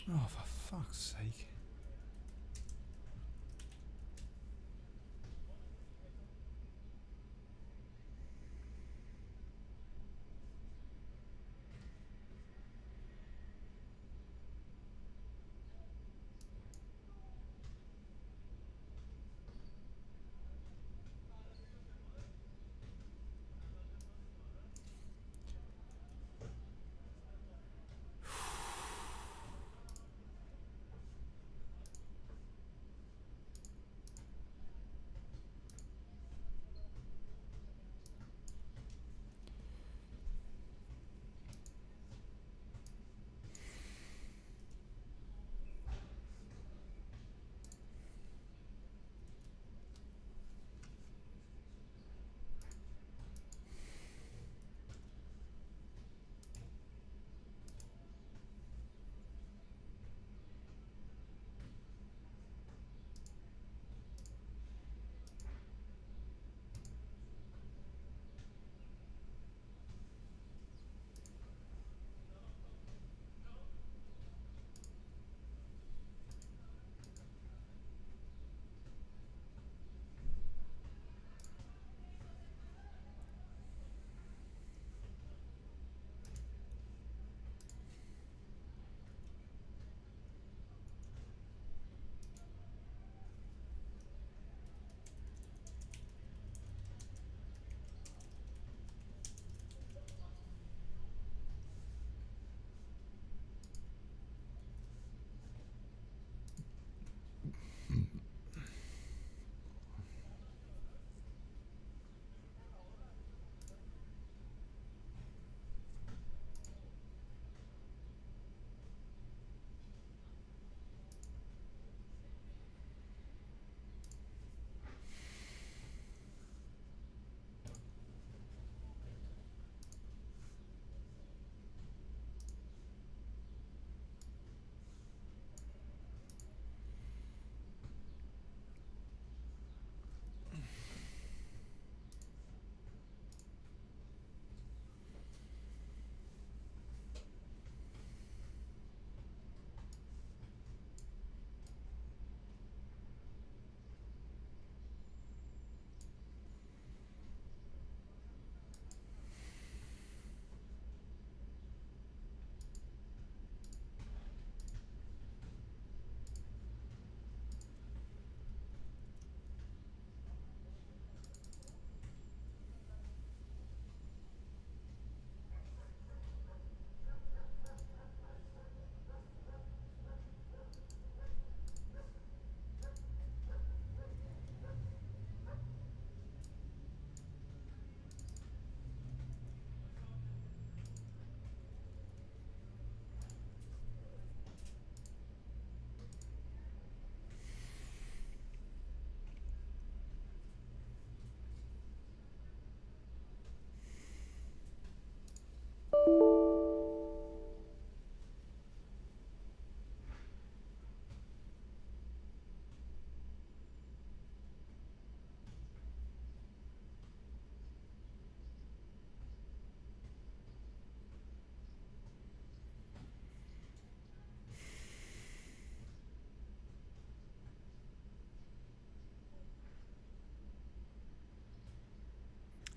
Oh, for fuck's sake.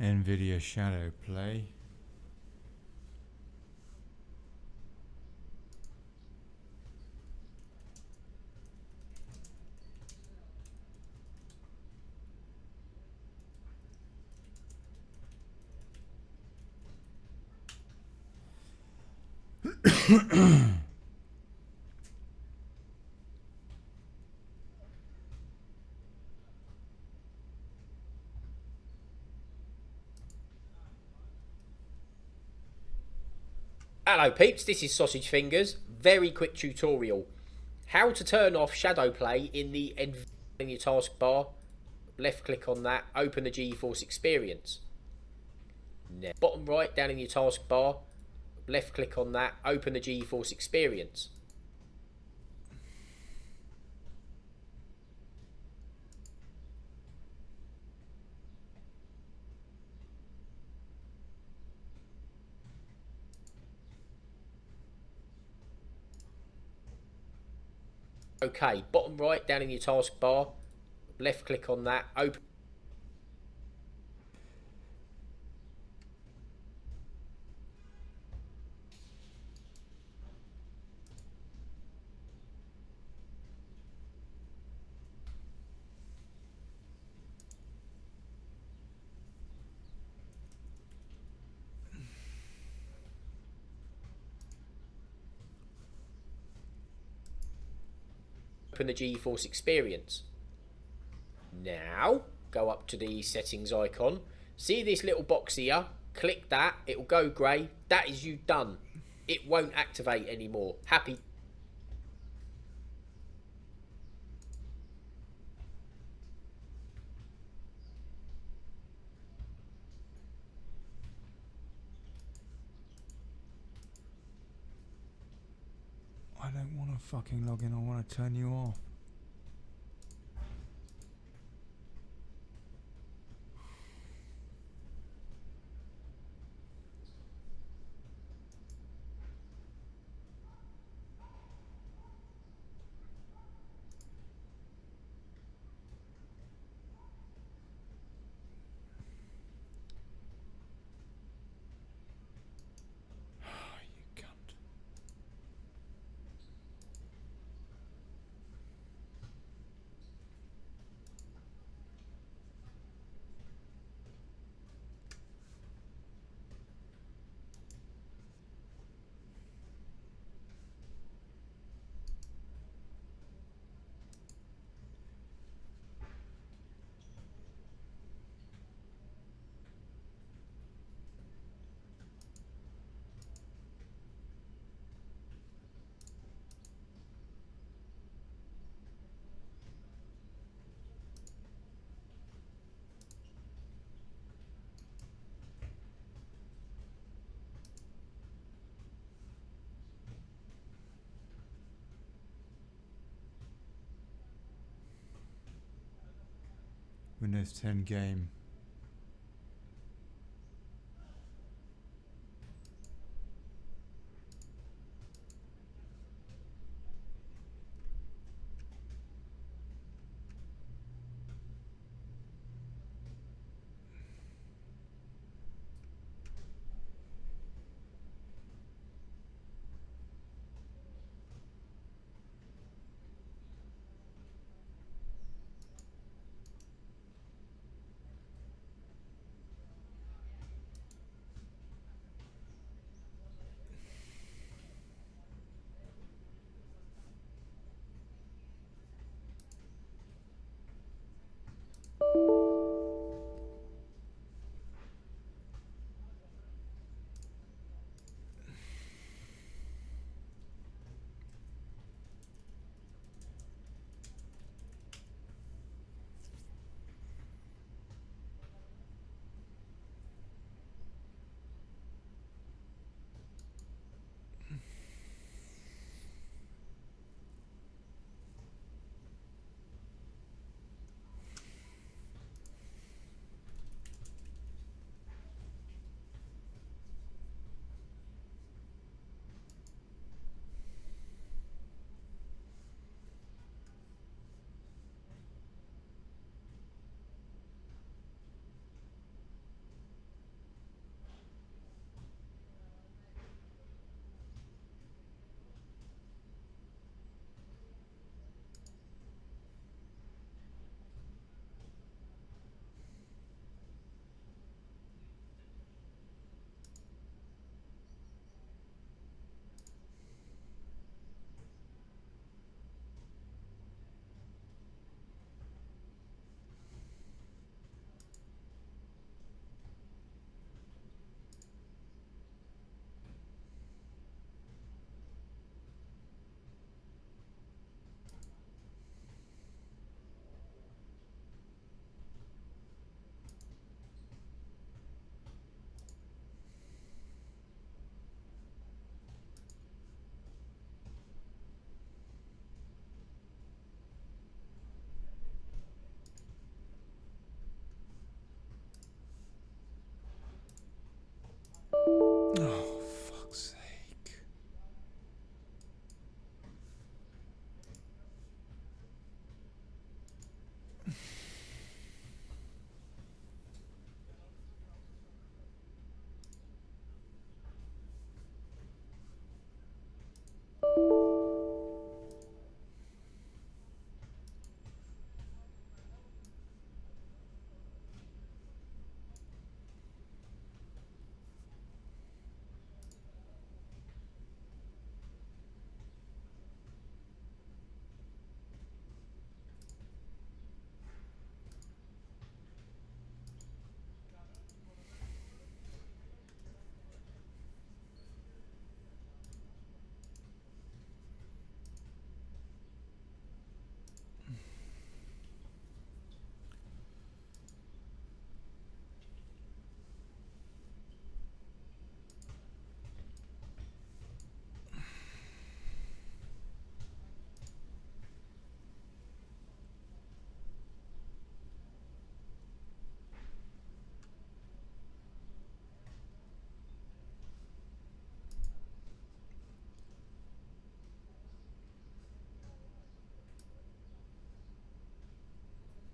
NVIDIA Shadow Play. Hello peeps, this is Sausage Fingers. Very quick tutorial. How to turn off shadow play in the in your taskbar. Left click on that, open the GeForce Experience. Bottom right down in your taskbar, left click on that, open the GeForce Experience. OK. Bottom right down in your taskbar, left click on that, open the GeForce experience. Now go up to the settings icon, see this little box here, click that, it will go grey. That is you done. It won't activate anymore. Happy. I don't want to fucking log in. I want to turn you off. You cunt. Windows 10 game.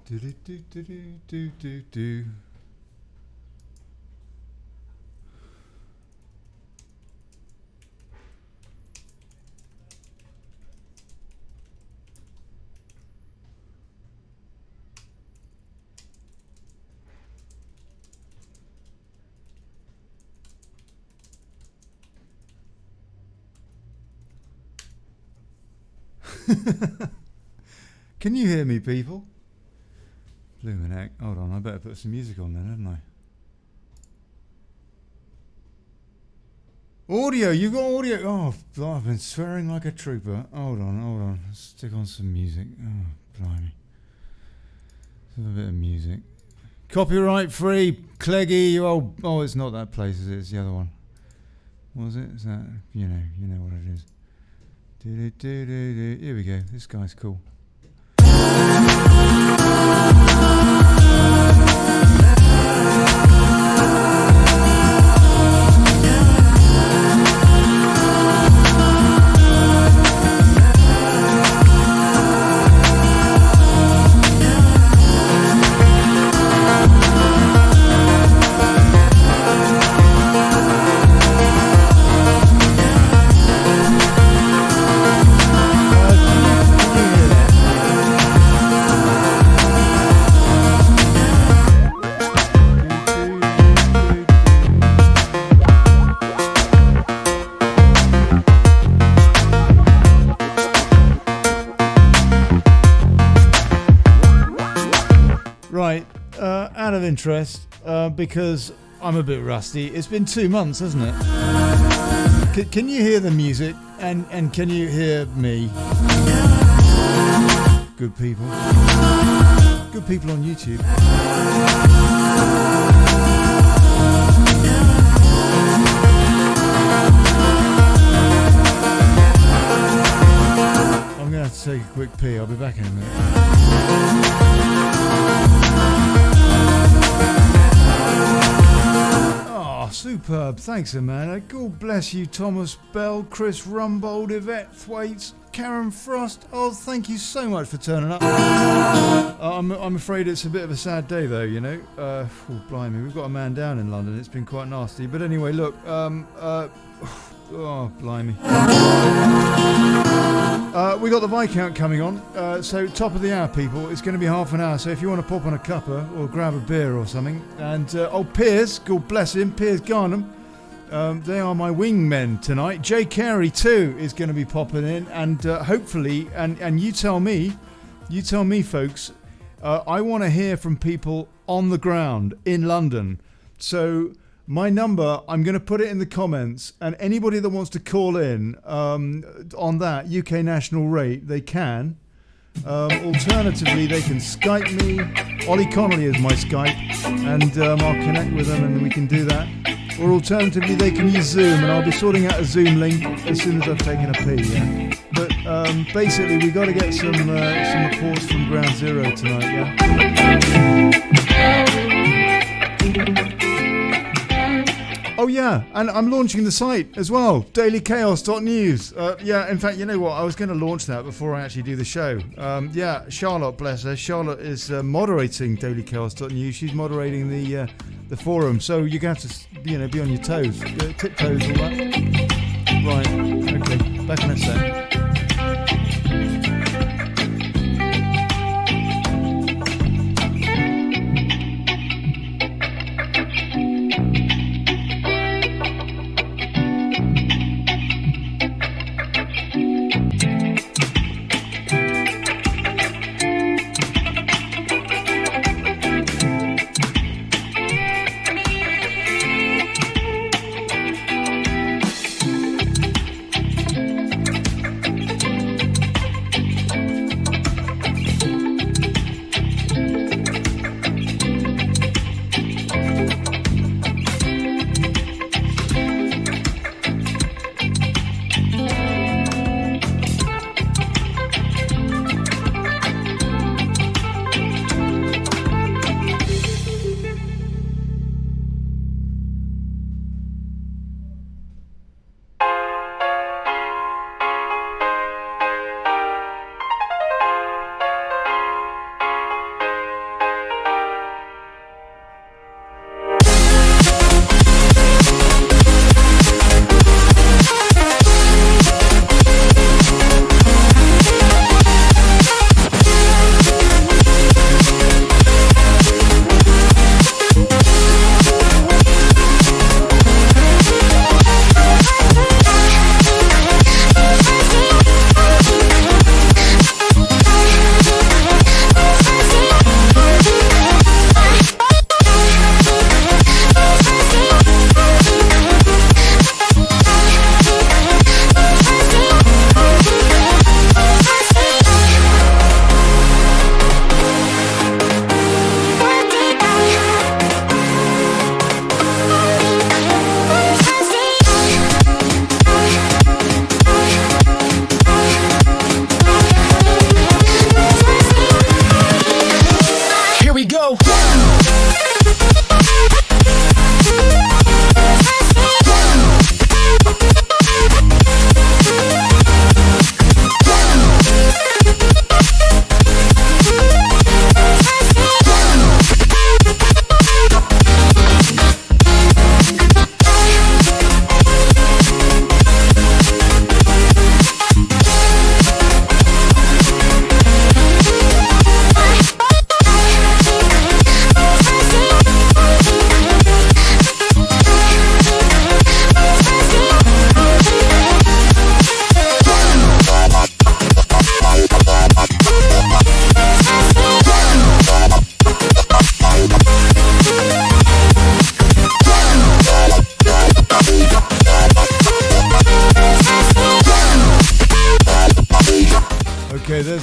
Do do do do do do do do. Can you hear me, people? Bloomin' heck. Hold on, I better put some music on then, hadn't I? Audio, you got audio. Oh, I've been swearing like a trooper. Hold on. Let's stick on some music. Oh, blimey. Let's have a bit of music. Copyright free, Cleggy, you old... Oh, it's not that place, is it? It's the other one. What was it? Is that... You know what it is. Here we go. This guy's cool. Out of interest, because I'm a bit rusty. It's been 2 months, hasn't it? Can you hear the music? And can you hear me? Good people. Good people on YouTube. I'm going to have to take a quick pee. I'll be back in a minute. Superb, thanks Amanda. God bless you, Thomas Bell, Chris Rumbold, Yvette Thwaites, Karen Frost. Oh, thank you so much for turning up. I'm afraid it's a bit of a sad day though, you know. Oh, blimey, we've got a man down in London. It's been quite nasty. But anyway, look, oh, blimey. We got the Viscount coming on, so top of the hour, people. It's going to be half an hour, so if you want to pop on a cuppa or grab a beer or something. And Piers, God bless him, Piers Garnham. They are my wingmen tonight. Jay Carey too is going to be popping in, and hopefully, and you tell me, folks. I want to hear from people on the ground in London. So my number, I'm going to put it in the comments, and anybody that wants to call in on that UK national rate, they can. Alternatively, they can Skype me. Ollie Connolly is my Skype, and I'll connect with them and we can do that. Or alternatively, they can use Zoom, and I'll be sorting out a Zoom link as soon as I've taken a pee, yeah? But basically, we got to get some reports from Ground Zero tonight, yeah? Oh yeah, and I'm launching the site as well, dailychaos.news. Yeah, in fact, you know what? I was going to launch that before I actually do the show. Yeah, Charlotte, bless her. Charlotte is moderating dailychaos.news. She's moderating the forum, so you're going to have to, be on your toes, tiptoes, all that. Right. Okay. Back in a sec.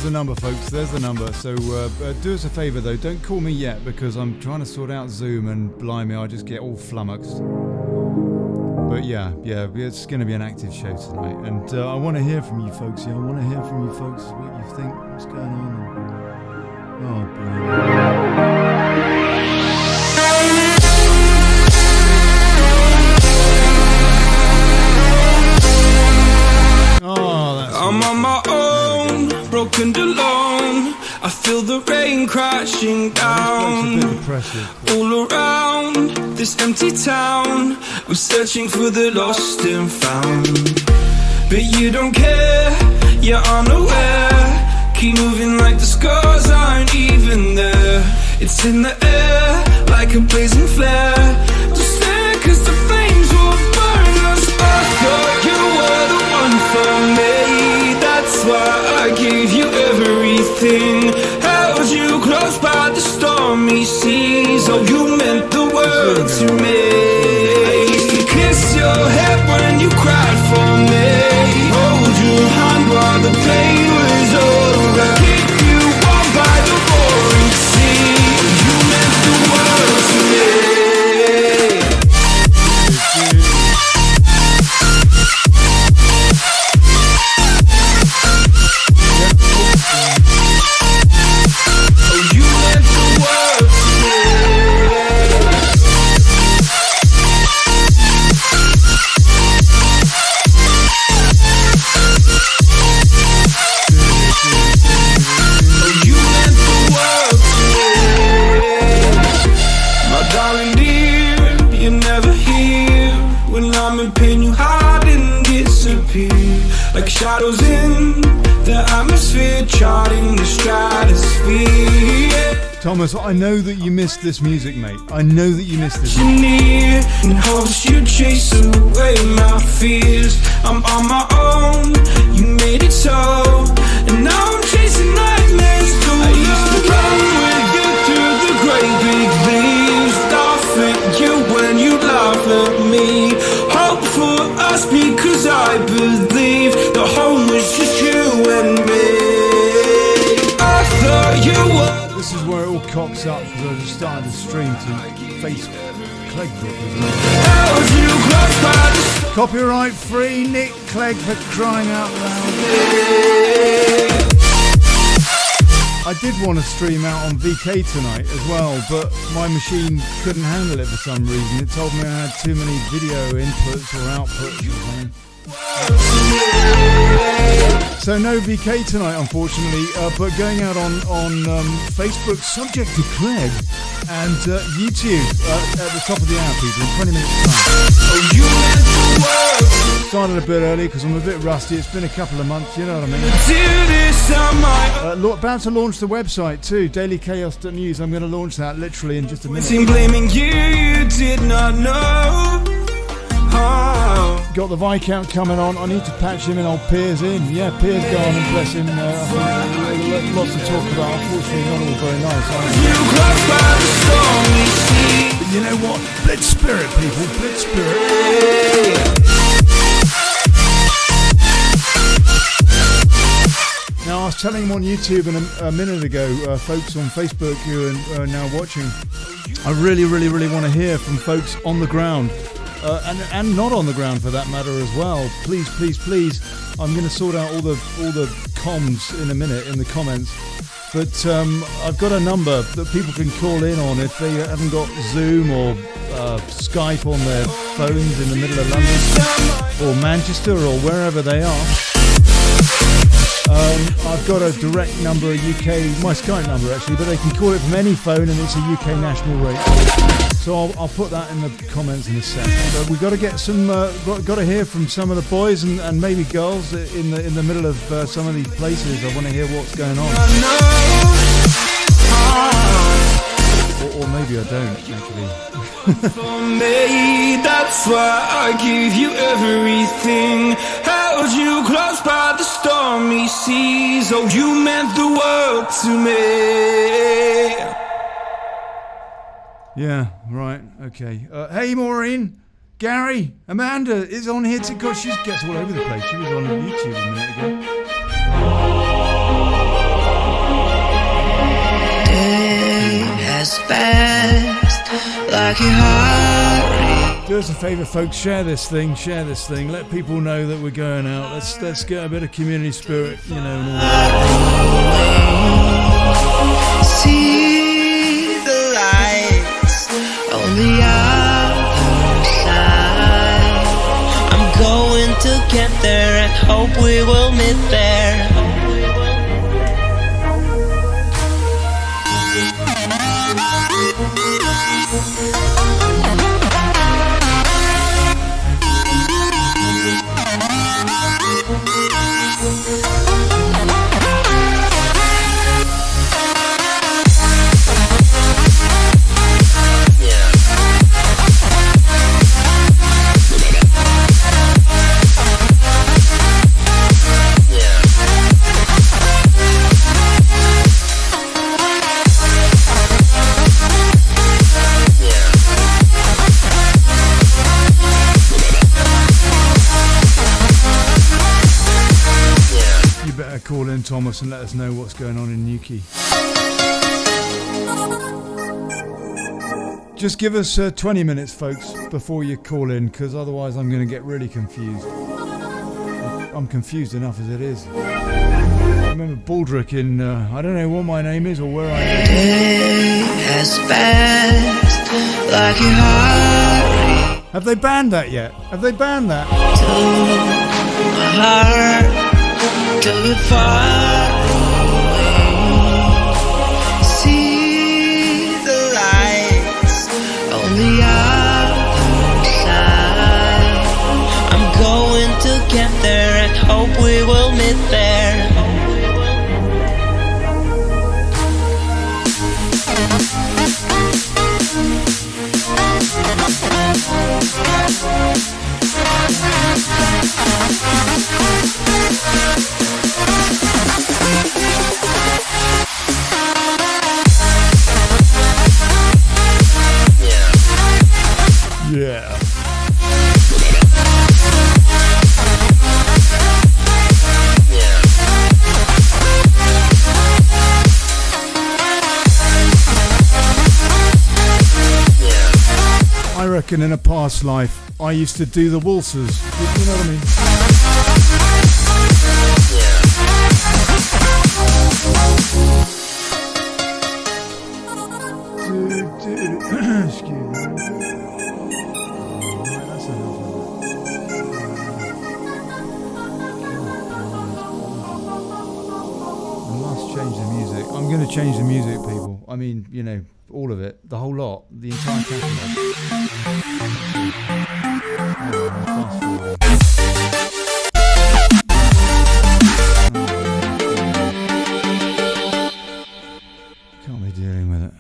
There's the number, folks. There's the number. So do us a favour, though. Don't call me yet, because I'm trying to sort out Zoom, and blimey, I just get all flummoxed. But yeah, it's going to be an active show tonight. And I want to hear from you folks. Yeah, I want to hear from you folks what you think, what's going on. Oh, I'm on my own, broken and alone. I feel the rain crashing down all around this empty town. I'm searching for the lost and found, but you don't care, you're unaware. Keep moving like the scars aren't even there. It's in the air like a blazing flare. Don't stare, cause the flames will burn us. I thought you were the one for me. That's why I gave you everything. Held you close by the stormy seas. Oh, you meant the world to me. I used to kiss your head when you cried for me. Hold your hand while the pain was over. Keep you warm by the roaring sea. You meant the world to me. Like shadows in the atmosphere, charting the stratosphere. Thomas, I know that you missed this music, mate. I know that you missed this. Near in hopes you chase away my fears. I'm on my own, you made it so, and now I'm chasing nightmares too. I used to run with you through the great big leaves, laugh at you when you laugh at me. Hope for us because I believe the home was just you and me. I thought you were. This is where it all cocks up, because I just started the stream to Facebook Clegbrook as well. Copyright free, Nick Clegg, for crying out loud. I did want to stream out on VK tonight as well, but my machine couldn't handle it for some reason. It told me I had too many video inputs or outputs or something. So no VK tonight, unfortunately, but going out on Facebook, subject to Clegg, and YouTube at the top of the hour, people, in 20 minutes time. Started a bit early because I'm a bit rusty. It's been a couple of months, you know what I mean. About to launch the website too, dailychaos.news. I'm going to launch that literally in just a minute. Blaming you did not know. Got the Viscount coming on. I need to patch him and old Piers in. Yeah, Piers gone, and bless him. Lots to talk about. Unfortunately, not all very nice. But you know what? Blitz spirit, people. Blitz spirit. Now, I was telling him on YouTube a minute ago, folks on Facebook who are now watching, I really want to hear from folks on the ground. And not on the ground for that matter as well. Please. I'm going to sort out all the comms in a minute in the comments. But I've got a number that people can call in on if they haven't got Zoom or Skype on their phones in the middle of London or Manchester or wherever they are. I've got a direct number, a UK, my Skype number actually, but they can call it from any phone and it's a UK national rate. So I'll put that in the comments in a sec. But we've got to get some, got to hear from some of the boys and maybe girls in the middle of some of these places. I want to hear what's going on. Or maybe I don't actually. For me, that's why I give you everything. Held you close by the stormy seas. Oh, you meant the world to me. Yeah, right, okay. Hey, Maureen, Gary, Amanda is on here too. God, she gets all over the place. She was on YouTube a minute ago. has passed like a hurry. Do us a favour, folks. Share this thing. Let people know that we're going out. Let's get a bit of community spirit, you know. And all that. See the lights on the other side. I'm going to get there and hope we will meet there. Call in, Thomas, and let us know what's going on in Newquay. Just give us 20 minutes, folks, before you call in, because otherwise I'm going to get really confused. I'm confused enough as it is. I remember Baldrick in, I don't know what my name is or where I am. Day has passed like a hurry. Have they banned that yet? Have they banned that? To my heart, too far away. See the lights on the other side. I'm going to get there and hope we will meet there. Yeah. I reckon in a past life I used to do the waltzes. You know what I mean? Excuse me. Right, that's enough of that. I must change the music. I'm going to change the music, people. I mean, you know, all of it, the whole lot, the entire catalogue. Fast forwarding. Can't be dealing with it.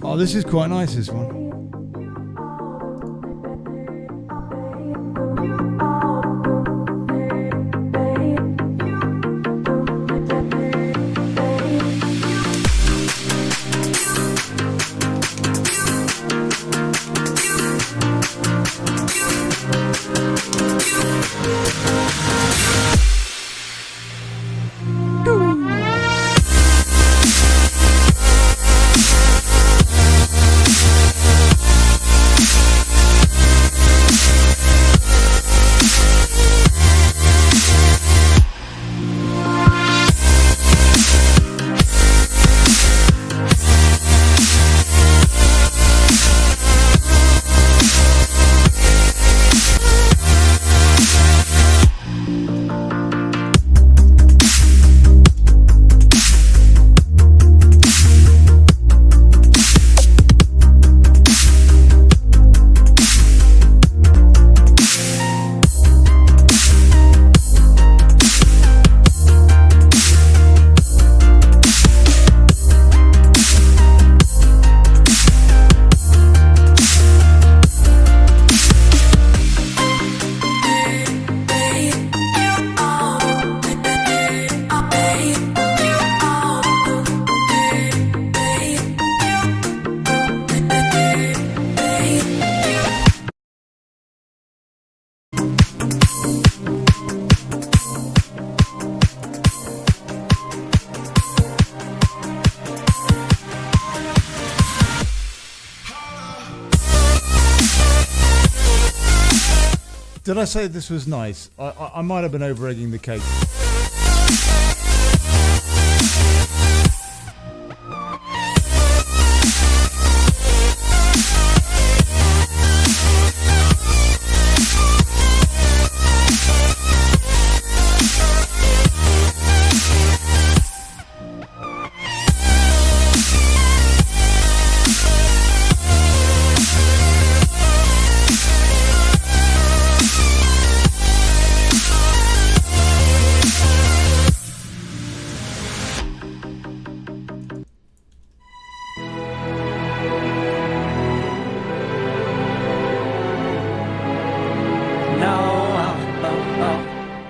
Oh, this is quite nice, this one. Did I say this was nice? I might have been over-egging the cake.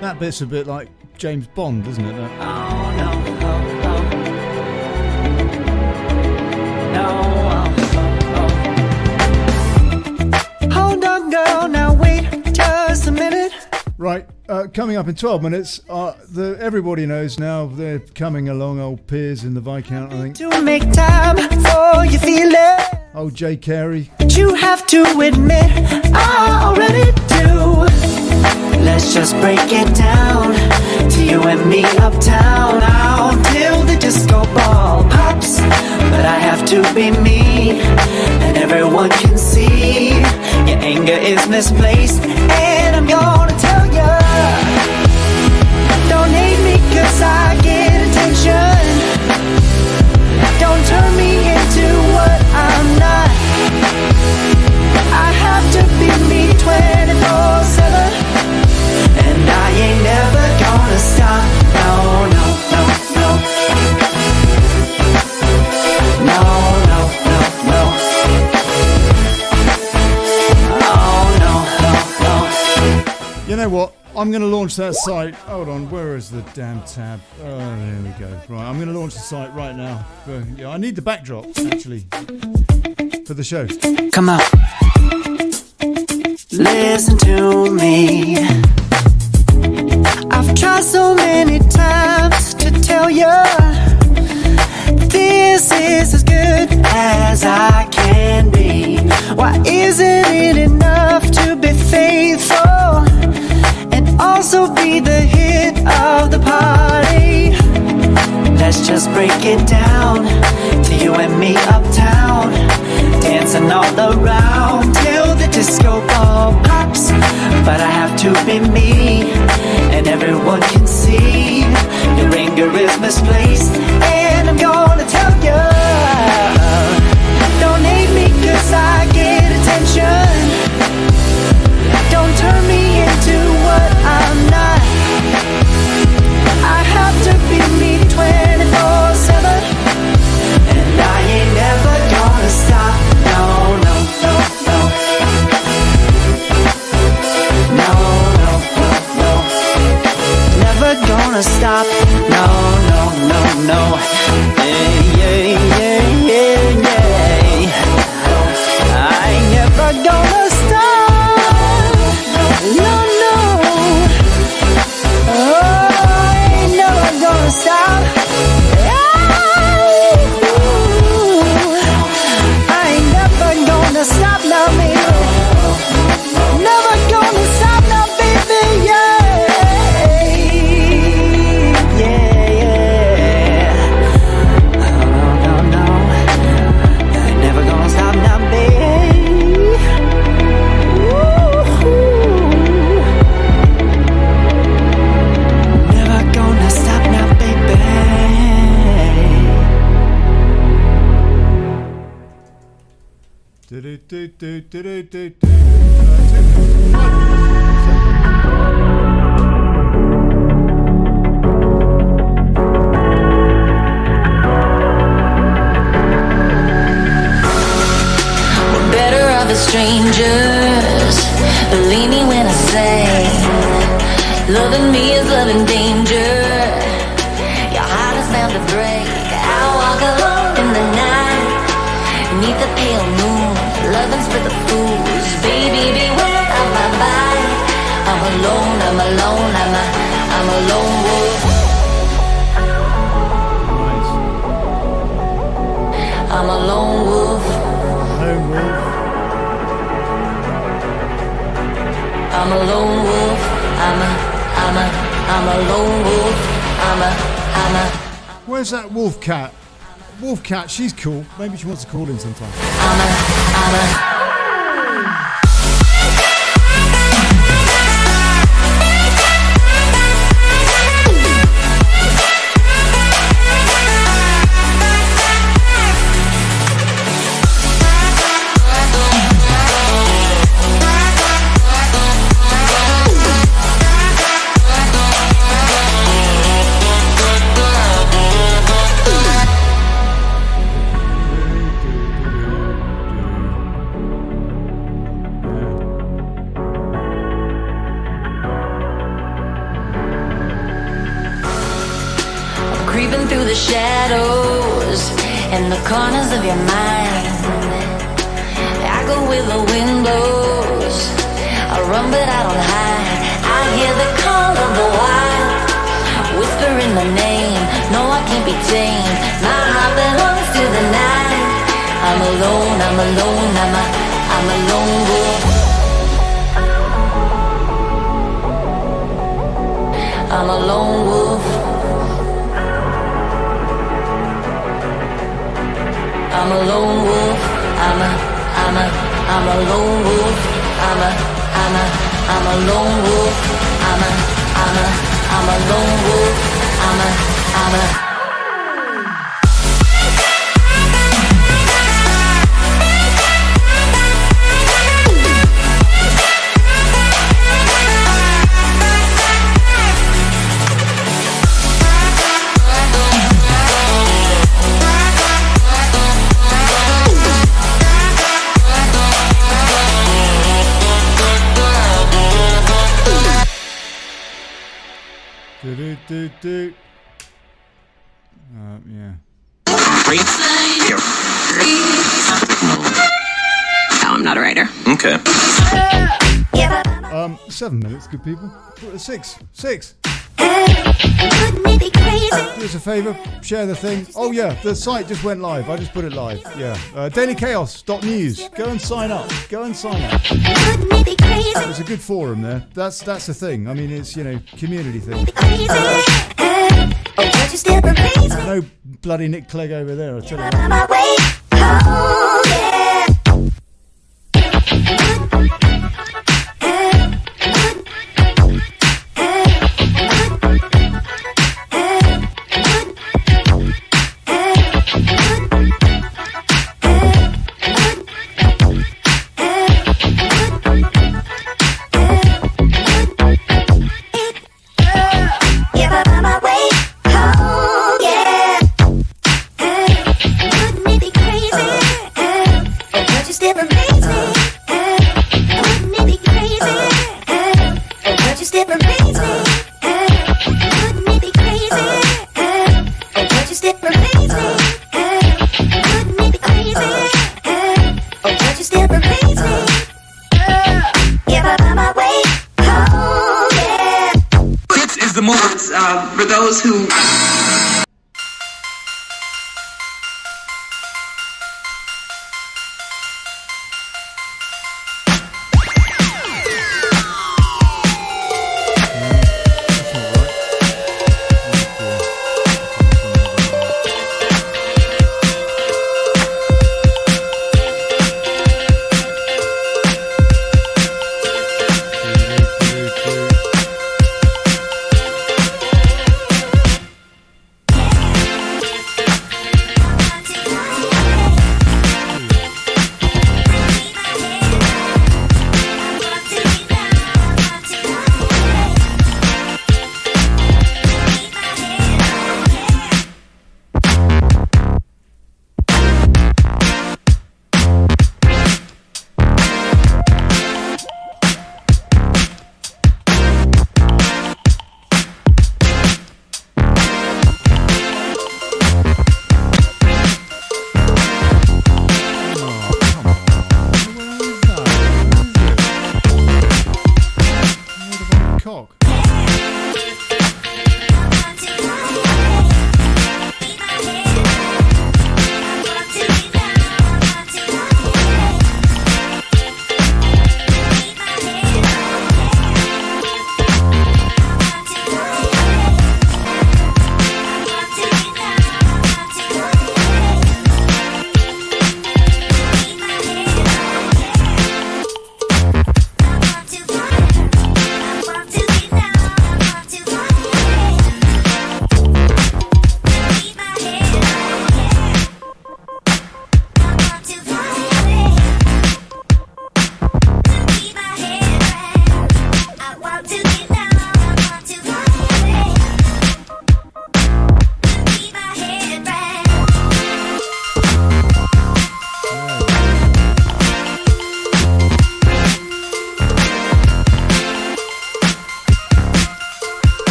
That bit's a bit like James Bond, isn't it? Hold on, girl, now wait just a minute. Right, coming up in 12 minutes, everybody knows now they're coming along, old peers in the Viscount, I think. To make time for your feelings. Old Jay Carey. But you have to admit, I already do. Let's just break it down to you and me uptown, out till the disco ball pops. But I have to be me, and everyone can see your anger is misplaced, and I'm gonna tell ya, don't hate me 'cause I get attention. Don't turn me into what I'm not. I have to be me 24/7, and I ain't never gonna stop. No, no, no, no. No, no, no, no. Oh, no, no, no. You know what? I'm going to launch that site. Hold on, where is the damn tab? Oh, there we go. Right, I'm going to launch the site right now. Yeah, I need the backdrop, actually, for the show. Come on. Listen to me. I've tried so many times to tell you this is as good as I can be. Why isn't it enough to be faithful and also be the hit of the party? Let's just break it down to you and me uptown, dancing all around till the disco ball pops. But I have to be me, and everyone can see your anger is misplaced, and I'm gonna tell you, don't hate me 'cause I get attention. Don't turn me into what I'm not. I have to be me 24/7, and I ain't never gonna stop. No, no, no, no. No, no, no, no. Never gonna stop. No, no, no, no. Yeah, yeah, yeah, yeah, yeah. I ain't never gonna stop. No, no. Oh, I ain't never gonna stop. I ain't never gonna stop now, baby. Never gonna stop now, baby. Yeah, yeah, yeah. No, no, no. I ain't never gonna stop now, baby. Ooh. Never gonna stop now, baby. We're better off as strangers. Believe me when I say, loving me is loving danger. Your heart is bound to break. I walk alone in the night, beneath the pale moon, loving's for the fools. Baby, beware of my bite. I'm alone, I'm alone, I'm a lone wolf. I'm a lone wolf. Lone wolf. I'm a lone wolf. I'm a lone wolf. I'm a. Where's that wolf cat? Wolf cat, she's cool. Maybe she wants to call in sometime. I'm a. Creeping through the shadows and the corners of your mind. I go where the wind blows. I run but I don't hide. I hear the call of the wild, whispering my name. No, I can't be tamed. My heart belongs to the night. I'm alone, I'm alone, I'm a lone wolf. I'm a lone wolf. I'm a lone wolf. I'm a lone wolf. I'm a lone wolf. I'm a lone wolf. I'm a. Yeah. No, I'm not a writer. Okay. 7 minutes, good people. 6. Do us a favour, share the thing. Oh yeah, the site just went live. I just put it live. Yeah. dailychaos.news. Go and sign up. There's a good forum there. That's the thing. I mean, it's, community thing. No bloody Nick Clegg over there, I'll tell you that. For those who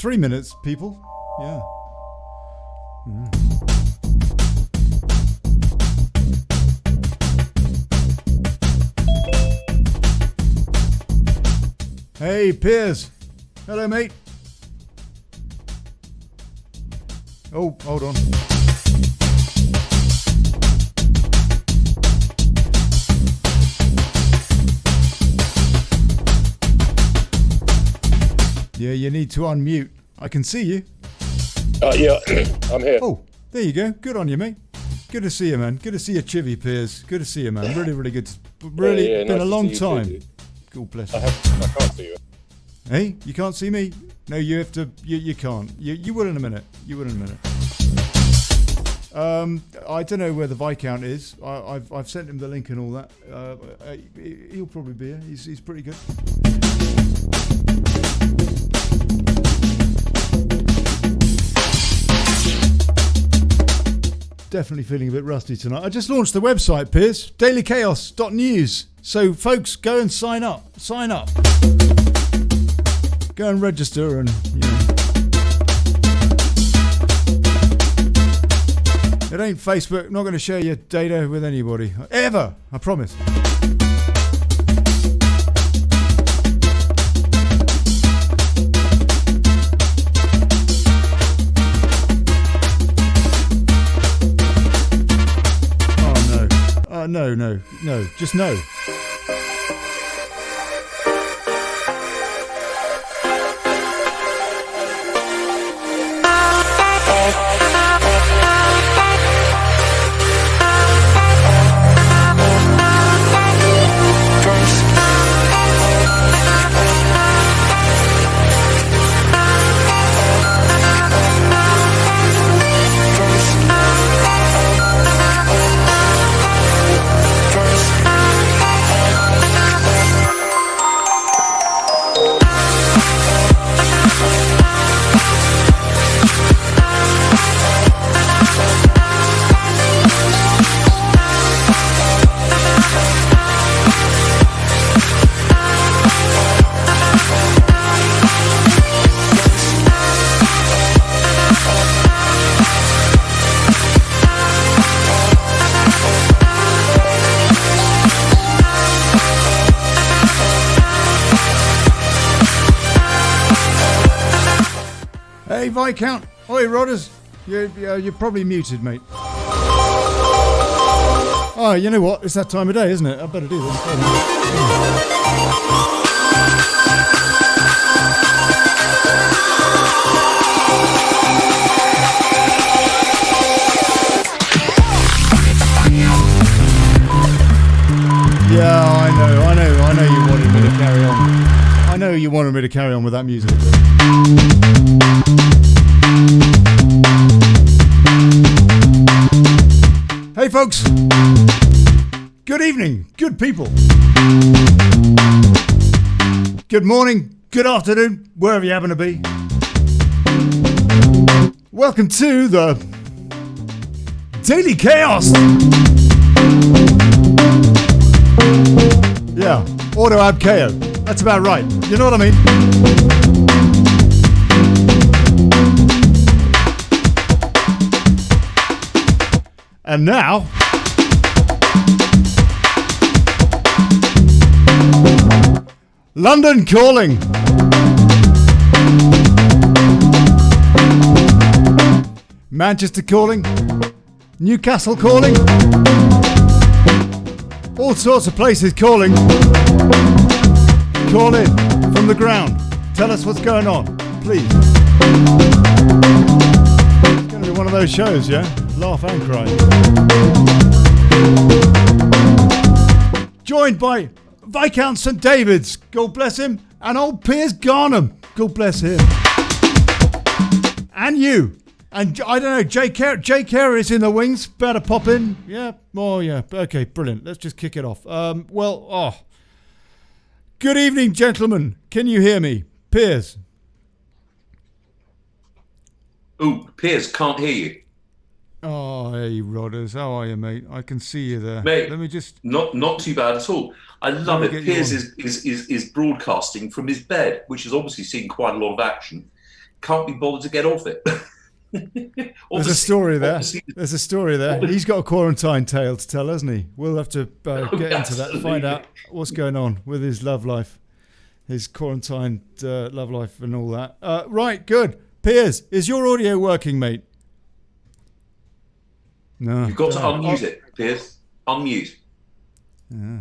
3 minutes, people. Yeah. Hey, Piers. Hello, mate. Oh, hold on. Yeah, you need to unmute. I can see you. Yeah, I'm here. Oh, there you go. Good on you, mate. Good to see you, man. Good to see you, Chivy Piers. Good to see you, man. Really, really good. Really, Yeah, been nice a to long see you time. too. God bless you. I can't see you. Hey, you can't see me? No, you have to. You can't. You will in a minute. You will in a minute. I don't know where the Viscount is. I've sent him the link and all that. He'll probably be here. He's pretty good. Definitely feeling a bit rusty tonight. I just launched the website, Piers, dailychaos.news. So, folks, go and sign up. Sign up. Go and register and, you know. It ain't Facebook. I'm not going to share your data with anybody. Ever. I promise. No, just no. Hey, Viscount. Oi, Rodders. You're probably muted, mate. Oh, you know what? It's that time of day, isn't it? I better do this. Yeah, I know you wanted me to carry on. I know you wanted me to carry on with that music. Hey folks, good evening, good people. Good morning, good afternoon, wherever you happen to be. Welcome to the Daily Chaos. Yeah, auto ab KO. That's about right. You know what I mean? And now, London calling. Manchester calling. Newcastle calling. All sorts of places calling. Call in from the ground. Tell us what's going on, please. It's going to be one of those shows, yeah? Laugh and cry. Joined by Viscount St David's, God bless him, and old Piers Garnham, God bless him. And you. And I don't know, Jay Kerr is in the wings, better pop in. Yeah, oh yeah, okay, brilliant. Let's just kick it off. Good evening, gentlemen. Can you hear me? Piers. Oh, Piers, can't hear you. Oh, hey, Rodders. How are you, mate? I can see you there. Mate, let me just... Not too bad at all. I love it. Piers is broadcasting from his bed, which has obviously seen quite a lot of action. can't be bothered to get off it. There's a story there. There's a story there. He's got a quarantine tale to tell, hasn't he? We'll have to get into that and find out what's going on with his love life, his quarantined love life and all that. Right, good. Piers, is your audio working, mate? No. You've got to unmute it, Piers. Unmute. Yeah.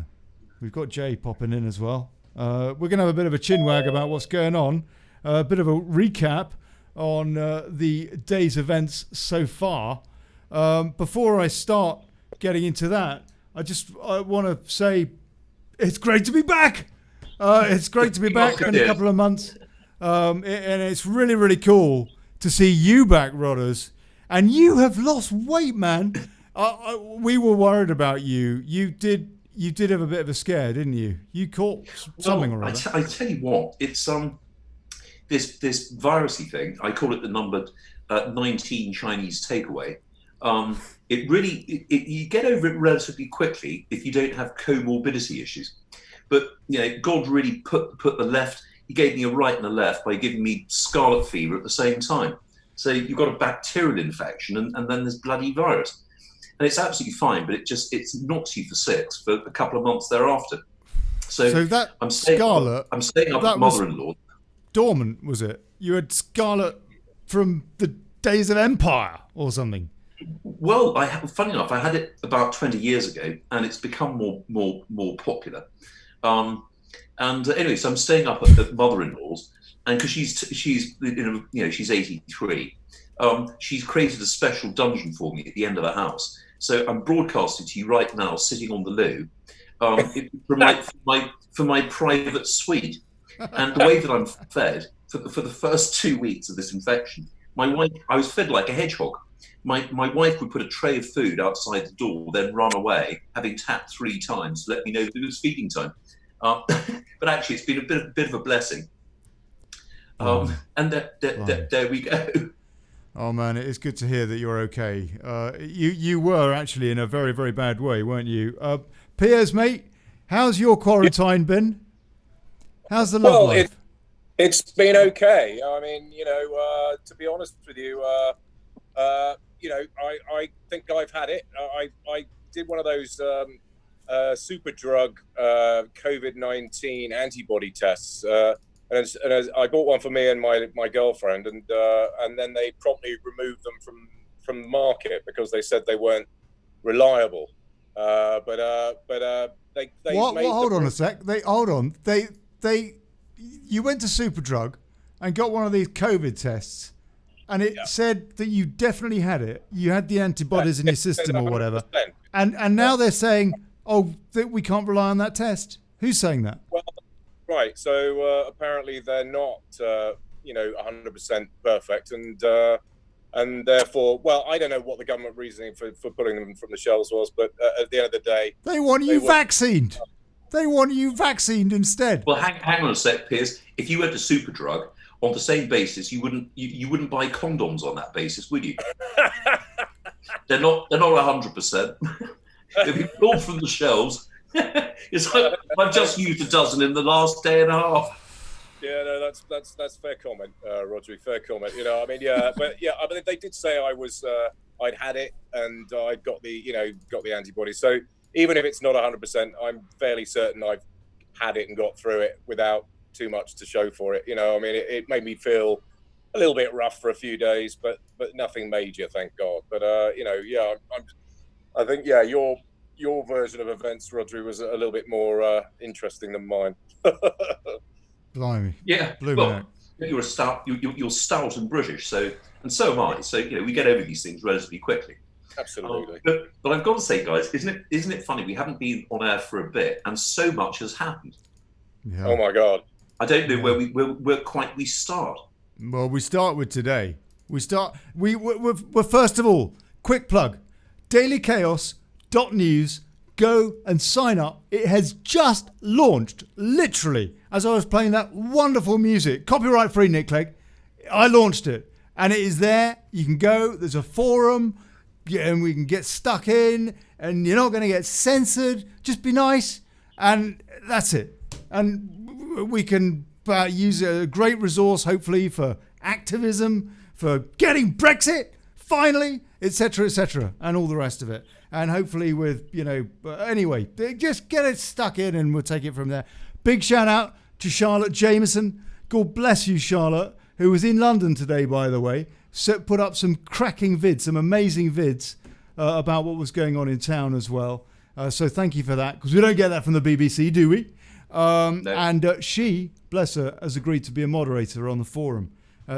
We've got Jay popping in as well. We're going to have a bit of a chinwag about what's going on. A bit of a recap on the day's events so far. Before I start getting into that, I want to say it's great to be back. It's great to be back. It's been a couple of months. And it's really, really cool to see you back, Rodders. And you have lost weight, man. We were worried about you. You did have a bit of a scare, didn't you? You caught something or other. I tell you what, it's this virusy thing. I call it the number 19 Chinese takeaway. It really you get over it relatively quickly if you don't have comorbidity issues. But God really put the left. He gave me a right and a left by giving me scarlet fever at the same time. So you've got a bacterial infection and then there's bloody virus. And it's absolutely fine, but it knocks you for six for a couple of months thereafter. So that I'm staying up at mother-in-law. Dormant, was it? You had scarlet from the days of empire or something? Well, funny enough, I had it about 20 years ago, and it's become more popular. And anyway, so I'm staying up at mother-in-law's, and because she's 83, she's created a special dungeon for me at the end of the house. So I'm broadcasting to you right now, sitting on the loo, for my private suite. And the way that I'm fed for the first 2 weeks of this infection, my wife, I was fed like a hedgehog. My wife would put a tray of food outside the door, then run away, having tapped 3 times to let me know that it was feeding time. But actually, it's been a bit of a blessing. And there we go. Oh man, it is good to hear that you're okay. You were actually in a very, very bad way, weren't you? Piers, mate, how's your quarantine been? How's the love life? It's been okay. I mean, to be honest with you, I think I've had it. I did one of those super drug COVID-19 antibody tests. And I bought one for me and my girlfriend, and then they promptly removed them from the market because they said they weren't reliable. But they what? Hold on a sec. You went to Superdrug and got one of these COVID tests, and it said that you definitely had it. You had the antibodies in your system or whatever. And now they're saying, that we can't rely on that test. Who's saying that? Well, right. So apparently they're not, 100% perfect, and therefore, well, I don't know what the government reasoning for pulling them from the shelves was, but at the end of the day, they want you vaccinated. They want you vaccinated instead. Well, hang on a sec, Piers. If you went to Superdrug on the same basis, you wouldn't buy condoms on that basis, would you? They're not 100%. They'll be pulled from the shelves. It's like I've just used a dozen in the last day and a half. Yeah, no, that's fair comment, Rodri. Fair comment. I mean, yeah, but yeah, I mean, they did say I'd had it and I'd got the antibodies. So even if it's not 100%, I'm fairly certain I've had it and got through it without too much to show for it. I mean, it made me feel a little bit rough for a few days, but nothing major, thank God. But I think your version of events, Rodri, was a little bit more interesting than mine. Blimey. Yeah. Well, you're stout and British, so am I. So we get over these things relatively quickly. Absolutely. But I've got to say, guys, isn't it funny? We haven't been on air for a bit, and so much has happened. Yeah. Oh my God. I don't know where we start. Well, we start with today. We're first of all, quick plug, dailychaos.news. Go and sign up. It has just launched, literally, as I was playing that wonderful music, copyright free, Nick Clegg. I launched it, and it is there. You can go. There's a forum, and we can get stuck in, and you're not going to get censored. Just be nice, and that's it. And we can use a great resource, hopefully, for activism, for getting Brexit finally, etc., and all the rest of it. And hopefully with, anyway, just get it stuck in and we'll take it from there. Big shout out to Charlotte Jameson. God bless you, Charlotte, who was in London today, by the way. Put up some cracking vids, some amazing vids about what was going on in town as well. So thank you for that, because we don't get that from the BBC, do we? No. And she, bless her, has agreed to be a moderator on the forum.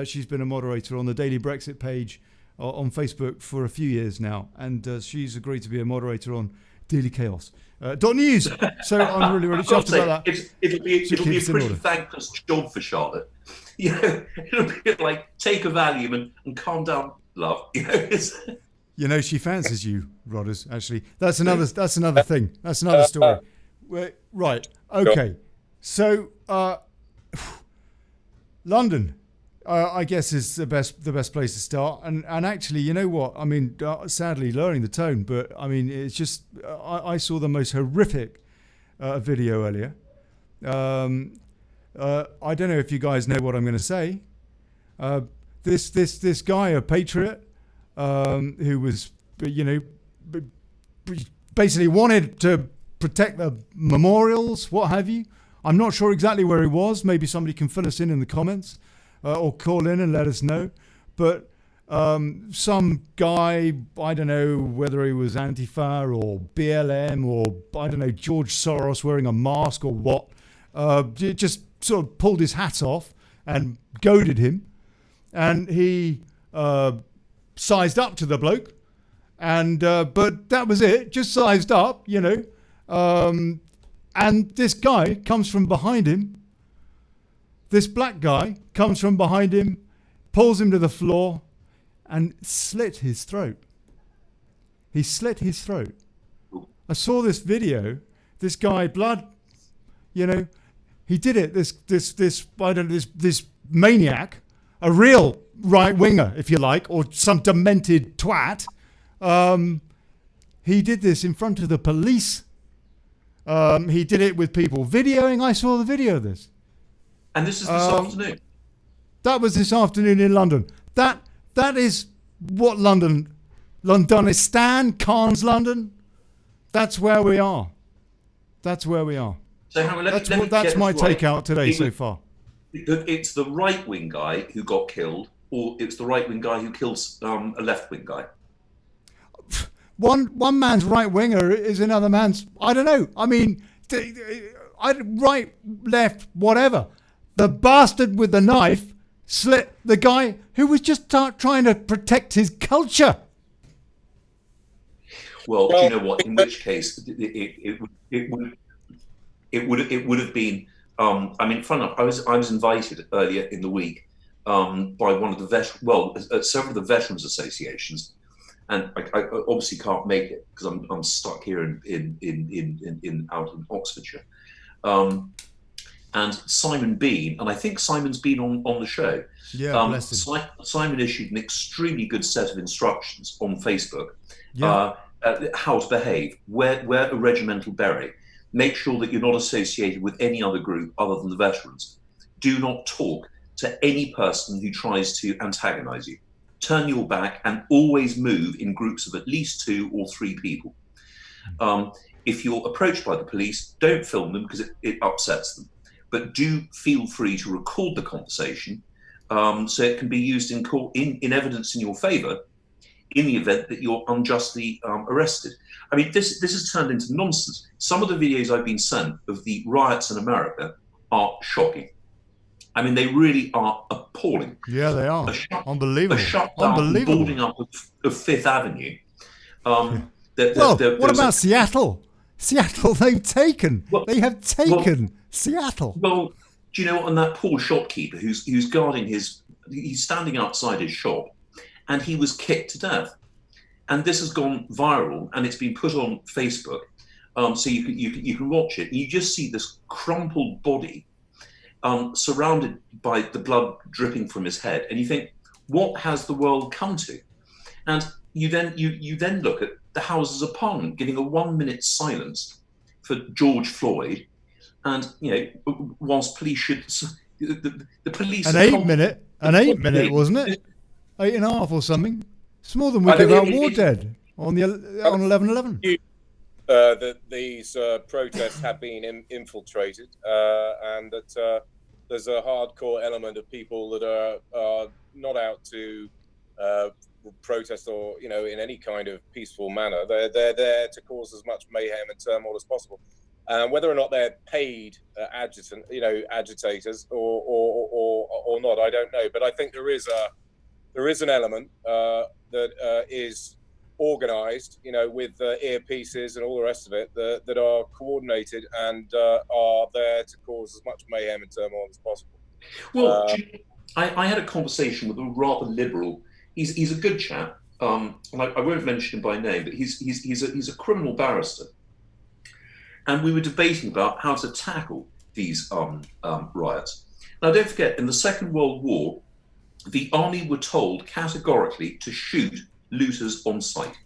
She's been a moderator on the Daily Brexit page on Facebook for a few years now, and she's agreed to be a moderator on Daily Chaos. .news. So I'm really, really chuffed about that. It'll be a pretty thankless job for Charlotte. It'll be like, take a Valium and calm down, love. She fancies you, Rodders. Actually, that's another thing. That's another story. Right. Okay. So, London, I guess, is the best place to start. And actually, you know what? I mean, sadly, lowering the tone, but I mean, it's just I saw the most horrific video earlier. I don't know if you guys know what I'm going to say. This guy, a patriot, who was, basically wanted to protect the memorials, what have you. I'm not sure exactly where he was. Maybe somebody can fill us in the comments or call in and let us know. But some guy, I don't know whether he was Antifa or BLM or, I don't know, George Soros wearing a mask or what, just sort of pulled his hat off and goaded him. And he sized up to the bloke. And but that was it, just sized up, and this guy comes from behind him. This black guy comes from behind him, pulls him to the floor, and slit his throat. He slit his throat. I saw this video. This guy, blood, he did it. This maniac, a real right winger, if you like, or some demented twat. He did this in front of the police. He did it with people videoing. I saw the video of this. And this is this afternoon? That was this afternoon in London. That is what Londonistan, Khan's London. That's where we are. That's where we are. So that's my takeout today so far. It's the right-wing guy who got killed, or it's the right-wing guy who kills a left-wing guy? One man's right winger is another man's, I don't know. I mean, right, left, whatever. The bastard with the knife slit the guy who was just trying to protect his culture. Well, do you know what? In which case, it would have been. I mean, fun enough. I was invited earlier in the week by one of the several of the veterans associations. And I obviously can't make it because I'm stuck here in out in Oxfordshire. And Simon Bean, and I think Simon's been on the show. Yeah, bless him. Simon issued an extremely good set of instructions on Facebook. Yeah. How to behave, wear a regimental beret, make sure that you're not associated with any other group other than the veterans. Do not talk to any person who tries to antagonize you. Turn your back and always move in groups of at least 2 or 3 people. If you're approached by the police, don't film them because it upsets them. But do feel free to record the conversation so it can be used in court in evidence in your favour in the event that you're unjustly arrested. I mean, this has turned into nonsense. Some of the videos I've been sent of the riots in America are shocking. I mean, they really are appalling. Yeah, they are. Unbelievable. A shutdown, boarding up of Fifth Avenue. What about Seattle? Seattle, they have taken Seattle. Well, do you know what? And that poor shopkeeper who's guarding he's standing outside his shop, and he was kicked to death. And this has gone viral, and it's been put on Facebook, so you can watch it. And you just see this crumpled body. Surrounded by the blood dripping from his head, and you think, what has the world come to? And you then look at the Houses of Parliament giving a 1-minute silence for George Floyd, and whilst police should the police an An 8-minute, wasn't it? 8.5 or something. It's more than we give out war dead on 11/11. That these protests have been infiltrated, and that there's a hardcore element of people that are not out to protest or, in any kind of peaceful manner. They're there to cause as much mayhem and turmoil as possible. Whether or not they're paid agitators or not, I don't know. But I think there is an element that is organised, with earpieces and all the rest of it, that are coordinated and are there to cause as much mayhem and turmoil as possible. Well, I had a conversation with a rather liberal. He's a good chap. And I won't mention him by name, but he's a criminal barrister. And we were debating about how to tackle these riots. Now, don't forget, in the Second World War, the army were told categorically to shoot looters on sight.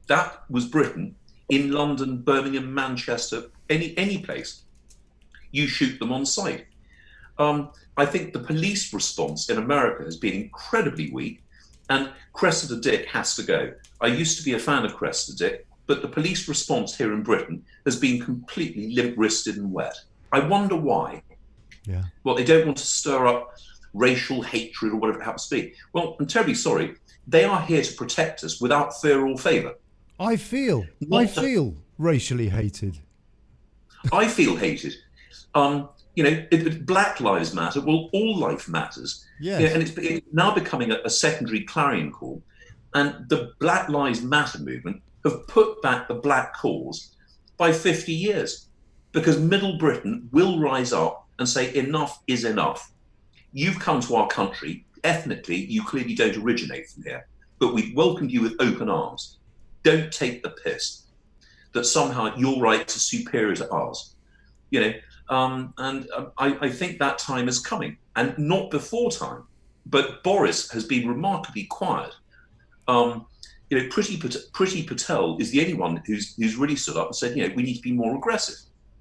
That was Britain. In London, Birmingham, Manchester, any place, you shoot them on sight. I think the police response in America has been incredibly weak, and Cressida Dick has to go. I used to be a fan of Cressida Dick, but the police response here in Britain has been completely limp-wristed and wet. I wonder why. Yeah. Well, they don't want to stir up racial hatred or whatever it happens to be. Well, I'm terribly sorry. They are here to protect us without fear or favour. I feel racially hated. I feel hated. Black lives matter. Well, all life matters. Yes. Yeah, and it's now becoming a secondary clarion call. And the Black Lives Matter movement have put back the black cause by 50 years, because Middle Britain will rise up and say enough is enough. You've come to our country. Ethnically, you clearly don't originate from here, but we welcome you with open arms. Don't take the piss that somehow your rights are superior to ours. I think that time is coming, and not before time. But Boris has been remarkably quiet. Priti Patel is the only one who's really stood up and said, we need to be more aggressive.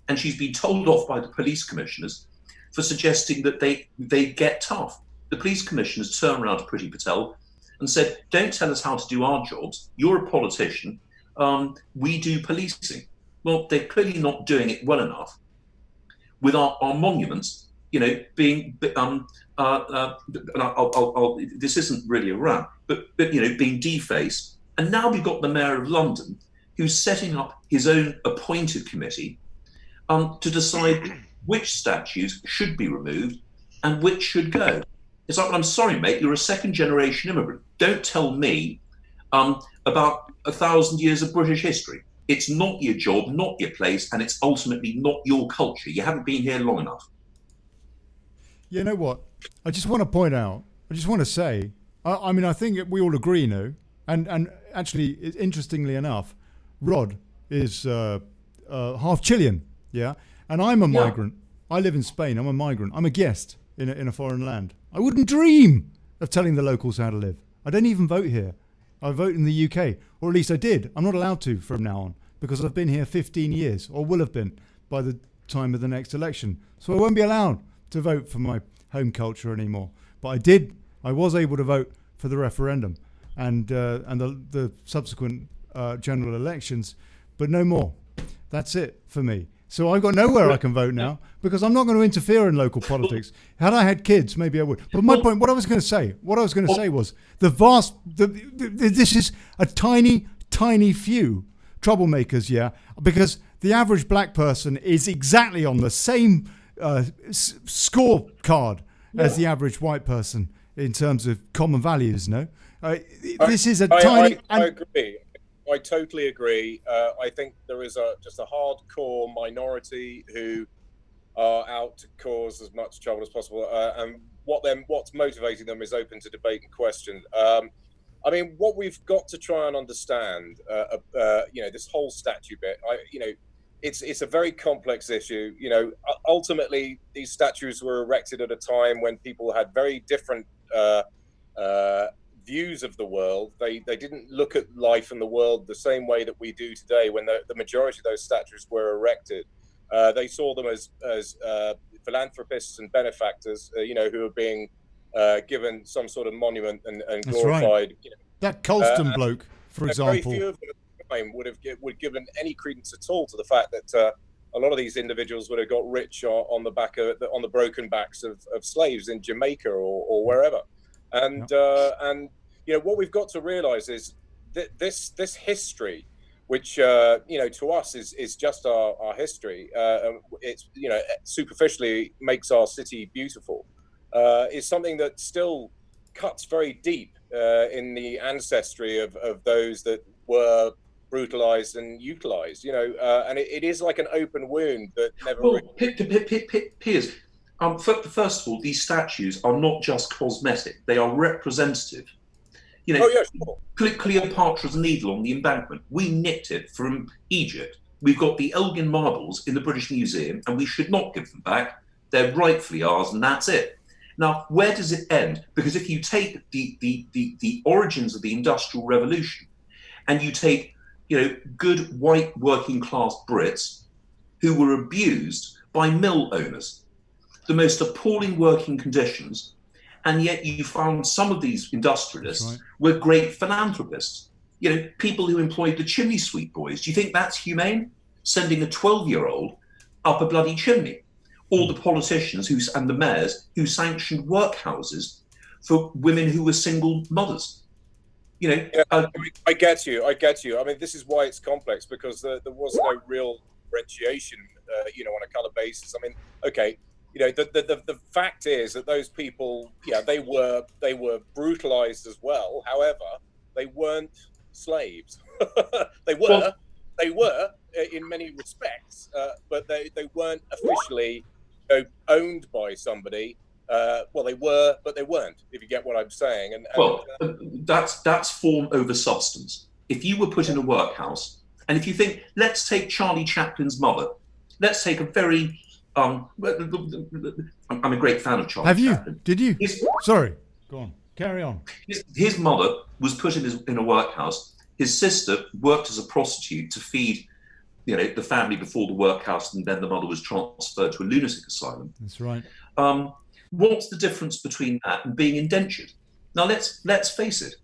And she's been told off by the police commissioners for suggesting that they get tough. The police commissioners turned around to Priti Patel and said, don't tell us how to do our jobs. You're a politician. We do policing. Well, they're clearly not doing it well enough. With our monuments, being, this isn't really a rant, but being defaced. And now we've got the Mayor of London, who's setting up his own appointed committee to decide which statues should be removed and which should go. It's like, well, I'm sorry, mate, you're a second-generation immigrant. Don't tell me about 1,000 years of British history. It's not your job, not your place, and it's ultimately not your culture. You haven't been here long enough. You know what? I just want to point out, I just want to say, I think we all agree, and actually, interestingly enough, Rod is half Chilean, yeah? And I'm a migrant. I live in Spain. I'm a migrant. I'm a guest in a foreign land. I wouldn't dream of telling the locals how to live. I don't even vote here. I vote in the UK, or at least I did. I'm not allowed to from now on, because I've been here 15 years, or will have been by the time of the next election. So I won't be allowed to vote for my home culture anymore. But I was able to vote for the referendum and the subsequent general elections, but no more. That's it for me. So I've got nowhere I can vote now, because I'm not going to interfere in local politics. Had I had kids, maybe I would. But my point, what I was going to say was this is a tiny, tiny few troublemakers, yeah, because the average black person is exactly on the same scorecard as the average white person in terms of common values, no? This is a tiny... I agree. I totally agree. I think there is just a hardcore minority who are out to cause as much trouble as possible, and what's motivating them is open to debate and question. What we've got to try and understand, this whole statue bit. It's a very complex issue. Ultimately, these statues were erected at a time when people had very different views of the world. They didn't look at life and the world the same way that we do today. When the majority of those statues were erected, they saw them as philanthropists and benefactors, who are being given some sort of monument and That's glorified. Right. That Colston bloke, for example. Very few of them at the time would have given any credence at all to the fact that a lot of these individuals would have got rich on the broken backs of slaves in Jamaica or wherever. And what we've got to realise is that this history, which to us is just our history, it's superficially makes our city beautiful, is something that still cuts very deep in the ancestry of those that were brutalized and utilized, and it is like an open wound that never. Well, Piers, first of all, these statues are not just cosmetic; they are representative. Sure. Cleopatra's Needle on the embankment, we nicked it from Egypt. We've got the Elgin marbles in the British Museum, and we should not give them back. They're rightfully ours, and that's it. Now, where does it end? Because if you take the origins of the Industrial Revolution, and you take good white working class Brits who were abused by mill owners, the most appalling working conditions, and yet you found some of these industrialists were great philanthropists. People who employed the chimney sweep boys. Do you think that's humane? Sending a 12-year-old up a bloody chimney? Or the politicians and the mayors who sanctioned workhouses for women who were single mothers? I get you. I mean, this is why it's complex, because there was no real differentiation, on a colour basis. I mean, okay, the fact is that those people, they were brutalised as well. However, they weren't slaves. They were in many respects, but they weren't officially owned by somebody. Well, they were, but they weren't, if you get what I'm saying. That's form over substance. If you were put in a workhouse, and if you think, let's take Charlie Chaplin's mother, let's take a very, I'm a great fan of Charlie Chaplin. Have you? Did you? Sorry, go on, carry on. His mother was put in a workhouse. His sister worked as a prostitute to feed, the family before the workhouse, and then the mother was transferred to a lunatic asylum. That's right. What's the difference between that and being indentured? Now let's face it.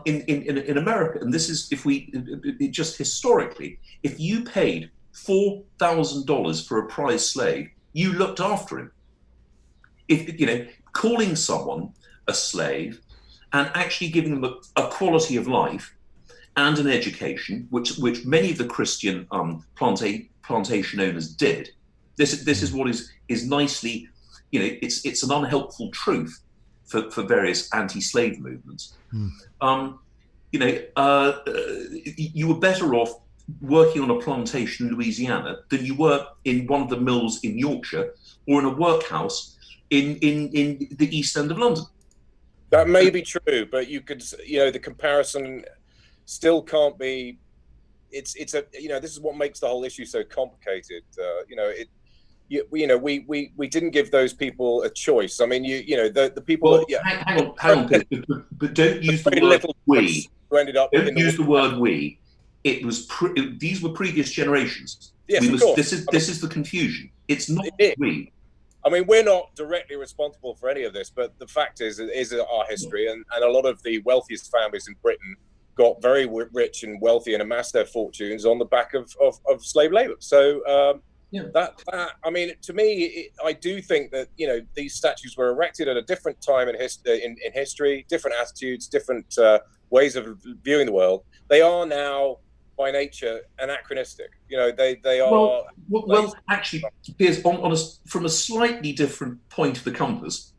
In America, and this is just historically, if you paid $4,000 for a prize slave, you looked after him. If calling someone a slave and actually giving them a quality of life and an education, which many of the Christian plantation owners did. This is what is nicely. It's an unhelpful truth for various anti-slave movements. You were better off working on a plantation in Louisiana than you were in one of the mills in Yorkshire or in a workhouse in the East End of London. That may be true, but you could, the comparison still can't be. It's a this is what makes the whole issue so complicated. We didn't give those people a choice. I mean, the people. Well, hang on, but don't use the word we. Don't use the word we. It was these were previous generations. Yes, of course. This is the confusion. It's not we. I mean, we're not directly responsible for any of this, but the fact is our history, and a lot of the wealthiest families in Britain got very rich and wealthy and amassed their fortunes on the back of slave labor. So. That I mean, to me, I do think that these statues were erected at a different time in history, different attitudes, different ways of viewing the world. They are now, by nature, anachronistic. They are. Well, actually, Piers, from a slightly different point of the compass,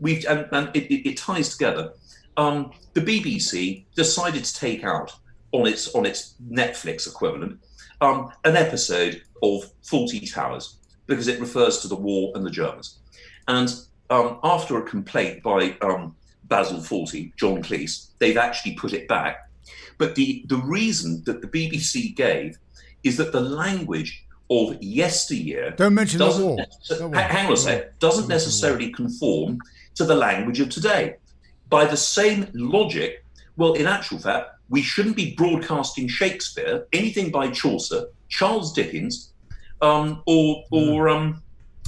it ties together. The BBC decided to take out on its Netflix equivalent an episode of Fawlty Towers because it refers to the war and the Germans. And after a complaint by Basil Fawlty, John Cleese, they've actually put it back. But the reason that the BBC gave is that the language of yesteryear don't mention the war. Hang on a sec. Doesn't necessarily conform to the language of today. By the same logic, well, in actual fact, we shouldn't be broadcasting Shakespeare, anything by Chaucer, Charles Dickens, or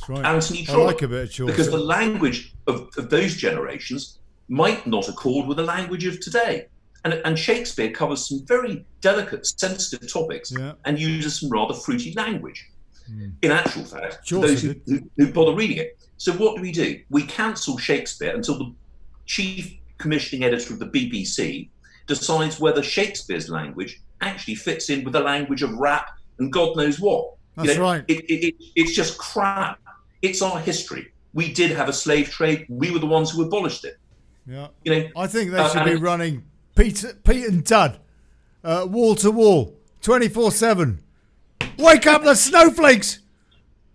right. Anthony I Trollope, like a bit of Chaucer. because the language of those generations might not accord with the language of today. And Shakespeare covers some very delicate, sensitive topics and uses some rather fruity language. In actual fact, for those who bother reading it. So what do? We cancel Shakespeare until the chief commissioning editor of the BBC decides whether Shakespeare's language actually fits in with the language of rap and God knows what. That's right. It's just crap. It's our history. We did have a slave trade. We were the ones who abolished it. Yeah. I think they should be running Pete and Dud, wall to wall, 24/7. Wake up the snowflakes!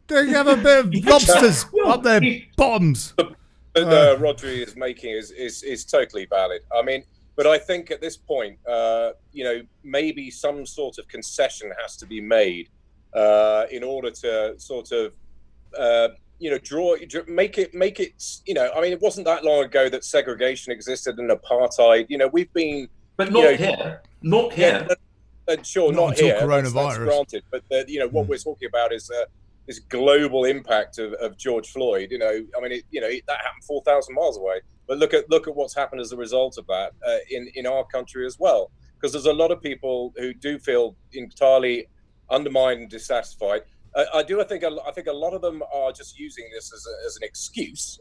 They have a bit of lobsters up their bottoms. Rodri is making is totally valid. I mean, but I think at this point, maybe some sort of concession has to be made in order to sort of, make it. I mean, it wasn't that long ago that segregation existed and apartheid. We've been, but not here. Not here. Sure, not here. Coronavirus. That's granted, but what we're talking about is this global impact of George Floyd. I mean, that happened 4,000 miles away. But look at what's happened as a result of that in our country as well. Because there's a lot of people who do feel entirely undermined and dissatisfied. I think a lot of them are just using this as an excuse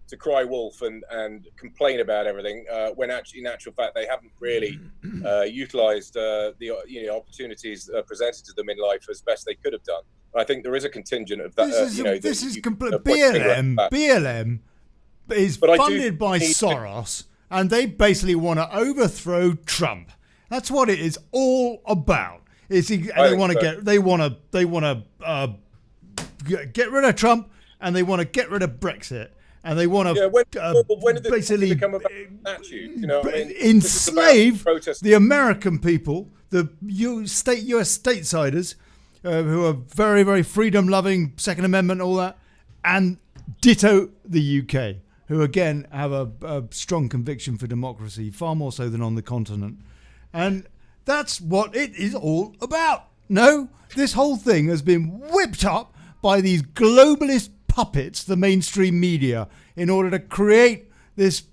to cry wolf and complain about everything, when actually, in actual fact, they haven't really utilised the opportunities presented to them in life as best they could have done. And I think there is a contingent of that. This is complete. BLM is funded by Soros, and they basically want to overthrow Trump. That's what it is all about. They want to get rid of Trump, and they want to get rid of Brexit. And they want to when did basically become a statute? Enslave the American people, the US statessiders, who are very, very freedom-loving, Second Amendment, all that, and ditto the UK, who again have a strong conviction for democracy, far more so than on the continent. And that's what it is all about. No, this whole thing has been whipped up by these globalist puppets, the mainstream media, in order to create this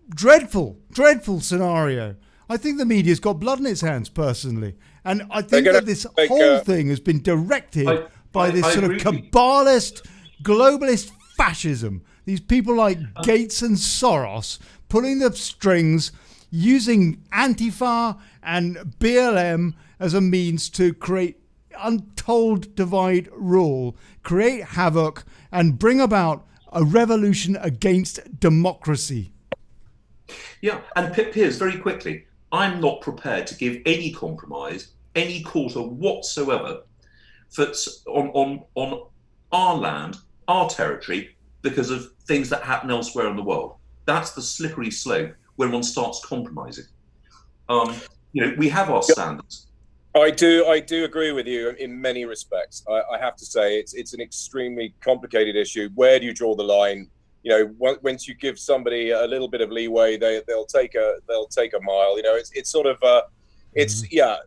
dreadful, dreadful scenario. I think the media's got blood in its hands, personally. And I think that this whole thing has been directed by this sort of cabalist, globalist fascism. These people like Gates and Soros pulling the strings, using Antifa and BLM as a means to create untold divide rule, create havoc, and bring about a revolution against democracy. Yeah, and Piers, very quickly, I'm not prepared to give any compromise, any quarter whatsoever, on our land, our territory, because of things that happen elsewhere in the world. That's the slippery slope when one starts compromising. We have our standards. I do agree with you in many respects. I have to say it's an extremely complicated issue. Where do you draw the line? Once you give somebody a little bit of leeway, they'll take a mile. It's sort of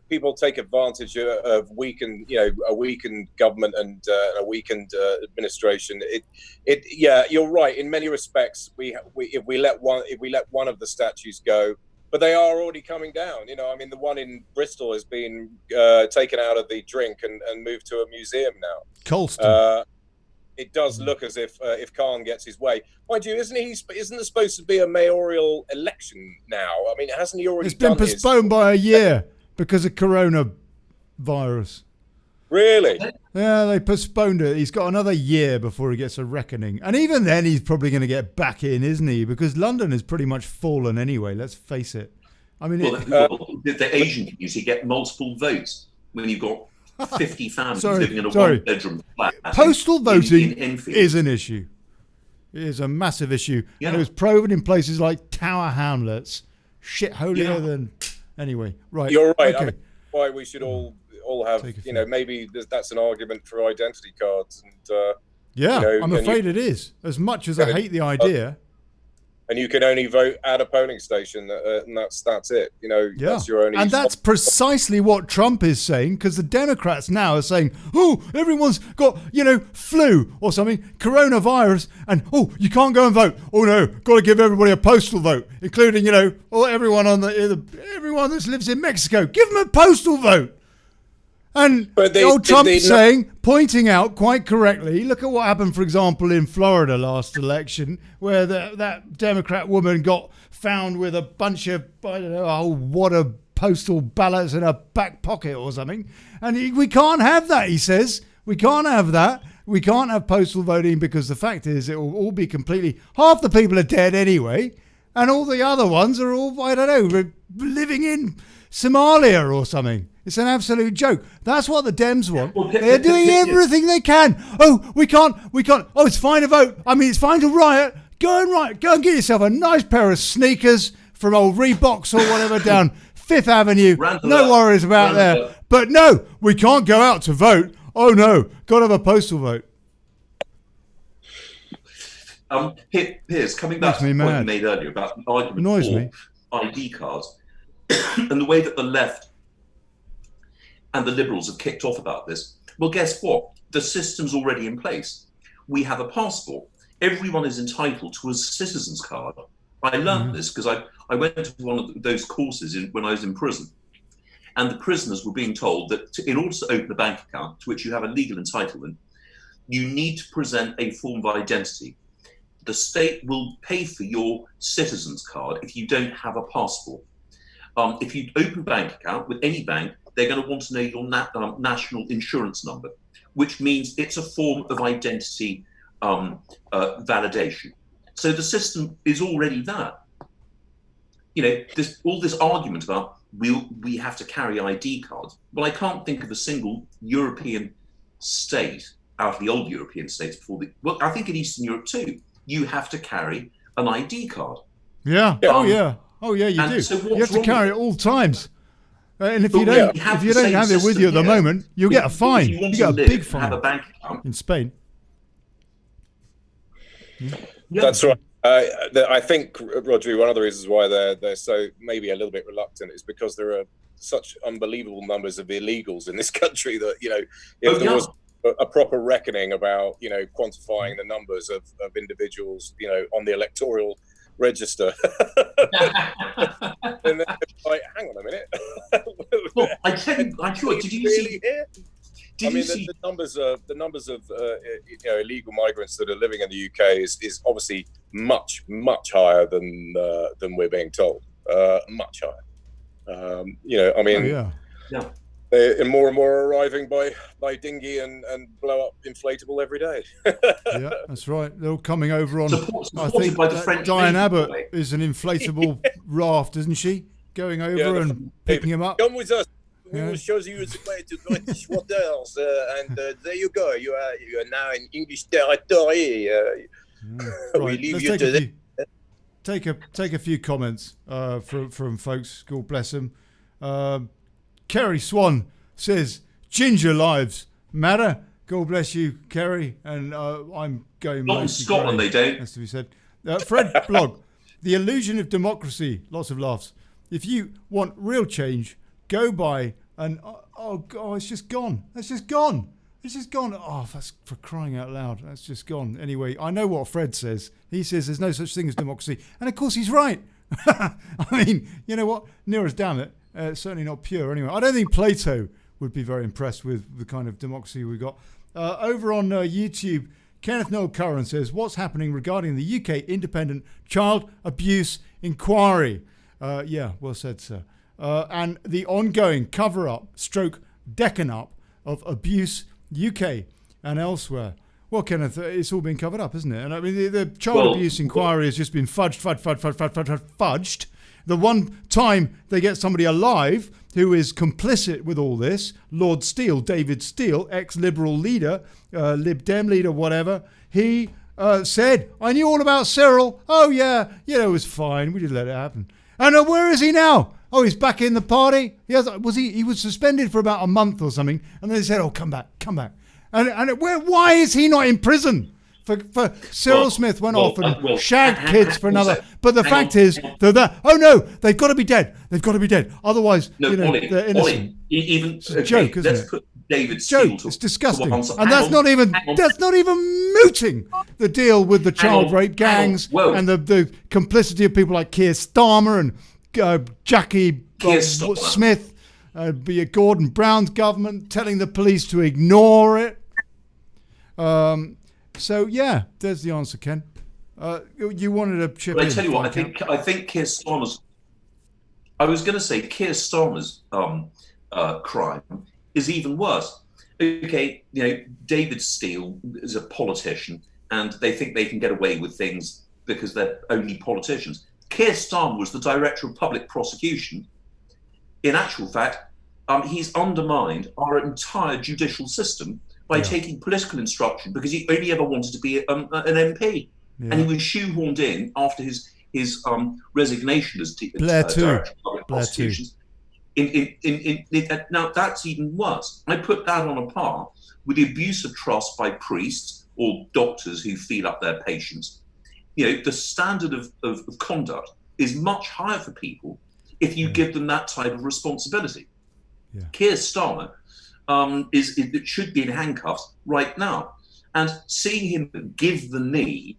people take advantage of a weakened government and a weakened administration. You're right. In many respects, if we let one of the statues go. But they are already coming down. I mean, the one in Bristol has been taken out of the drink and moved to a museum now. Colston. It does look as if Khan gets his way. Mind you, isn't there supposed to be a mayoral election now? I mean, hasn't he already? It's been postponed by a year because of coronavirus. Really? Yeah, they postponed it. He's got another year before he gets a reckoning. And even then, he's probably going to get back in, isn't he? Because London has pretty much fallen anyway, let's face it. I mean, the Asian community get multiple votes when you've got 50 families living in a one-bedroom flat. Postal voting is an issue. It is a massive issue. Yeah. And it was proven in places like Tower Hamlets. Shit holier than... Anyway, right. You're right. Okay. I mean, why we should all have, maybe that's an argument for identity cards. And I'm afraid it is. As much as I hate the idea. and you can only vote at a polling station, and that's it. You know, that's your only. And that's precisely what Trump is saying, because the Democrats now are saying, oh, everyone's got, flu or something, coronavirus, and you can't go and vote. Oh no, got to give everybody a postal vote, including everyone everyone that lives in Mexico. Give them a postal vote. And old Trump saying, pointing out quite correctly, look at what happened, for example, in Florida last election, where that Democrat woman got found with a bunch of, I don't know, a whole wad of postal ballots in her back pocket or something. And we can't have that, he says. We can't have that. We can't have postal voting because the fact is it will all be completely... Half the people are dead anyway, and all the other ones are all, I don't know, living in Somalia or something. It's an absolute joke. That's what the Dems want. They're doing everything they can. Oh, we can't. Oh, it's fine to vote. I mean, it's fine to riot. Go and riot. Go and get yourself a nice pair of sneakers from old Reeboks or whatever down Fifth Avenue. No worries about there. But no, we can't go out to vote. Oh no, got to have a postal vote. Piers, coming back to the point you made earlier about the argument for ID cards and the way that the left and the Liberals have kicked off about this. Well, guess what? The system's already in place. We have a passport. Everyone is entitled to a citizen's card. I learned this because I went to one of those courses when I was in prison. And the prisoners were being told that in order to open a bank account to which you have a legal entitlement, you need to present a form of identity. The state will pay for your citizen's card if you don't have a passport. If you open a bank account with any bank, they're going to want to know your national insurance number, which means it's a form of identity validation. So the system is already there. All this argument about we have to carry ID cards. Well, I can't think of a single European state out of the old European states I think in Eastern Europe too, you have to carry an ID card. Yeah. Oh yeah, you do. So you have to carry it all times. And if you don't have it with you at the moment, you'll get a fine. You get a big fine. Have a bank account in Spain. Yeah. That's right. I think, Roger, one of the reasons why they're so maybe a little bit reluctant is because there are such unbelievable numbers of illegals in this country that if there was a proper reckoning about quantifying the numbers of individuals on the electoral register. And then like, hang on a minute. Well, I'm sure. Did you see? The numbers of illegal migrants that are living in the UK is obviously much higher than we're being told. Much higher. And more are arriving by dinghy and blow up inflatable every day. Yeah, that's right. They're all coming over on. I think by the French Diane Abbott is an inflatable raft, isn't she? Going over and picking him up. Come with us. We will show you the way to British waters, and there you go. You are now in English territory. Right. We leave you to take a few comments from folks. God bless them. Kerry Swan says, "Ginger lives matter." God bless you, Kerry. And I'm going. Not in Scotland, they don't. Has to be said. Fred Blog, the illusion of democracy. Lots of laughs. If you want real change, go by and it's just gone. It's just gone. It's just gone. Oh, that's for crying out loud. That's just gone. Anyway, I know what Fred says. He says there's no such thing as democracy, and of course he's right. I mean, you know what? Near as damn it. Certainly not pure. Anyway, I don't think Plato would be very impressed with the kind of democracy we got. Over on YouTube, Kenneth Noel Curran says, "What's happening regarding the UK Independent Child Abuse Inquiry?" Yeah, well said, sir. And the ongoing cover-up, decken up of abuse UK and elsewhere. Well, Kenneth, it's all been covered up, isn't it? And I mean, the child abuse inquiry has just been fudged. The one time they get somebody alive who is complicit with all this, Lord Steele, David Steele, ex-Liberal leader, Lib Dem leader, whatever, he said, "I knew all about Cyril. Oh, yeah, it was fine. We just let it happen." And where is he now? Oh, he's back in the party? He was suspended for about a month or something, and then they said, "Oh, come back." And why is he not in prison For Cyril Smith went off and shagged kids for another. But the fact is, they're there. Oh no, they've got to be dead. They've got to be dead. Otherwise, Ollie, they're innocent. It's a joke, isn't it? Put David Steele It's disgusting, to and that's not even mooting the deal with the child rape gangs and the complicity of people like Keir Starmer and Jackie Smith, Gordon Brown's government telling the police to ignore it. So yeah, there's the answer, Ken. You wanted to chip in. I tell you what, I think Keir Starmer's. I was going to say Keir Starmer's crime is even worse. Okay, David Steele is a politician, and they think they can get away with things because they're only politicians. Keir Starmer was the director of public prosecution. In actual fact, he's undermined our entire judicial system by taking political instruction because he only ever wanted to be an MP, and he was shoehorned in after his resignation as director of public prosecutions. Now that's even worse. I put that on a par with the abuse of trust by priests or doctors who feed up their patients. The standard of conduct is much higher for people if you give them that type of responsibility. Yeah. Keir Starmer it should be in handcuffs right now, and seeing him give the knee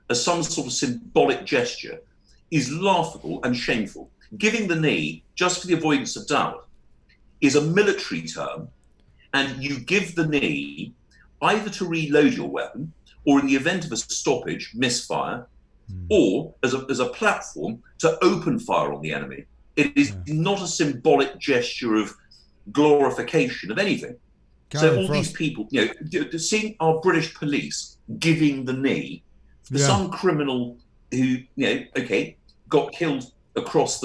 as some sort of symbolic gesture is laughable and shameful. Giving the knee, just for the avoidance of doubt, is a military term, and you give the knee either to reload your weapon or in the event of a stoppage, misfire, or as a platform to open fire on the enemy. It is not a symbolic gesture of glorification of anything. So all these people, seeing our British police giving the knee for some criminal who, got killed across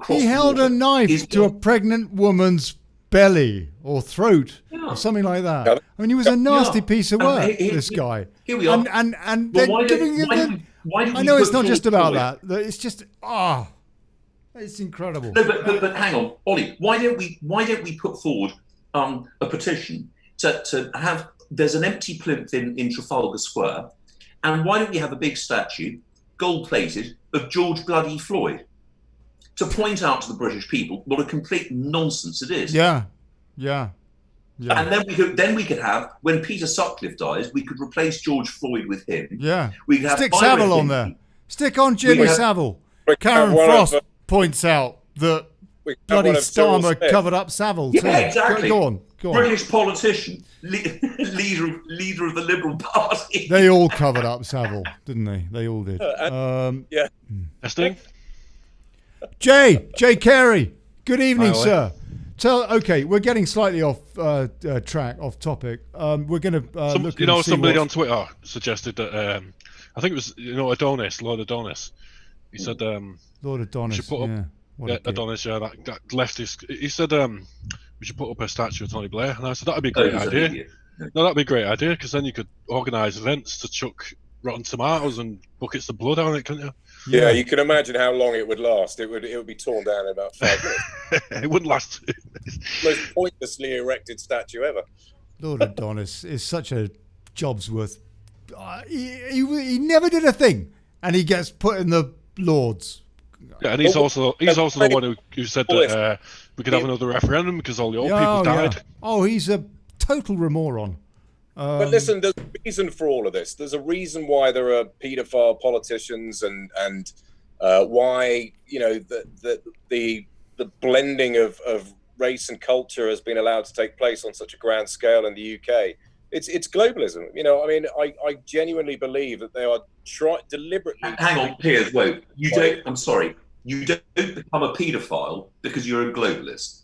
he held a knife to a pregnant woman's belly or throat or something like that. I mean, he was a nasty piece of work, this guy. Here we are. And they're giving him I know it's not just about that. It's just, it's incredible. No, but hang on, Ollie. Why don't we put forward a petition to have? There's an empty plinth in Trafalgar Square, and why don't we have a big statue, gold-plated, of George Bloody Floyd, to point out to the British people what a complete nonsense it is. Yeah. And then we could have, when Peter Sutcliffe dies, we could replace George Floyd with him. Yeah. We could have Stick Savile on there. Stick on Jimmy Savile. Karen Frost points out that bloody Starmer covered up Savile too. Yeah, exactly. Go on. British politician, leader of the Liberal Party. They all covered up Savile, didn't they? They all did. Testing. Jay Carey. Good evening, sir. We're getting slightly off track, off topipic. We're going to look. Somebody on Twitter suggested that I think it was Lord Adonis. He said Lord Adonis. Should put up, Adonis, that leftist. He said we should put up a statue of Tony Blair, and I said that'd be a great idea. No, that'd be a great idea because then you could organise events to chuck rotten tomatoes and buckets of blood on it, couldn't you? Yeah, you can imagine how long it would last. It would be torn down in about 5 minutes. It wouldn't last. Most pointlessly erected statue ever. Lord Adonis is such a job's worth. He never did a thing, and he gets put in the Lords. Yeah, and he's also the one who said that we could have another referendum because all the old people died. Yeah. Oh, he's a total moron. But listen, there's a reason for all of this. There's a reason why there are paedophile politicians and why the blending of race and culture has been allowed to take place on such a grand scale in the UK. It's globalism. I genuinely believe that they are deliberately. Hang on, Piers. Wait, you don't. I'm sorry. You don't become a paedophile because you're a globalist.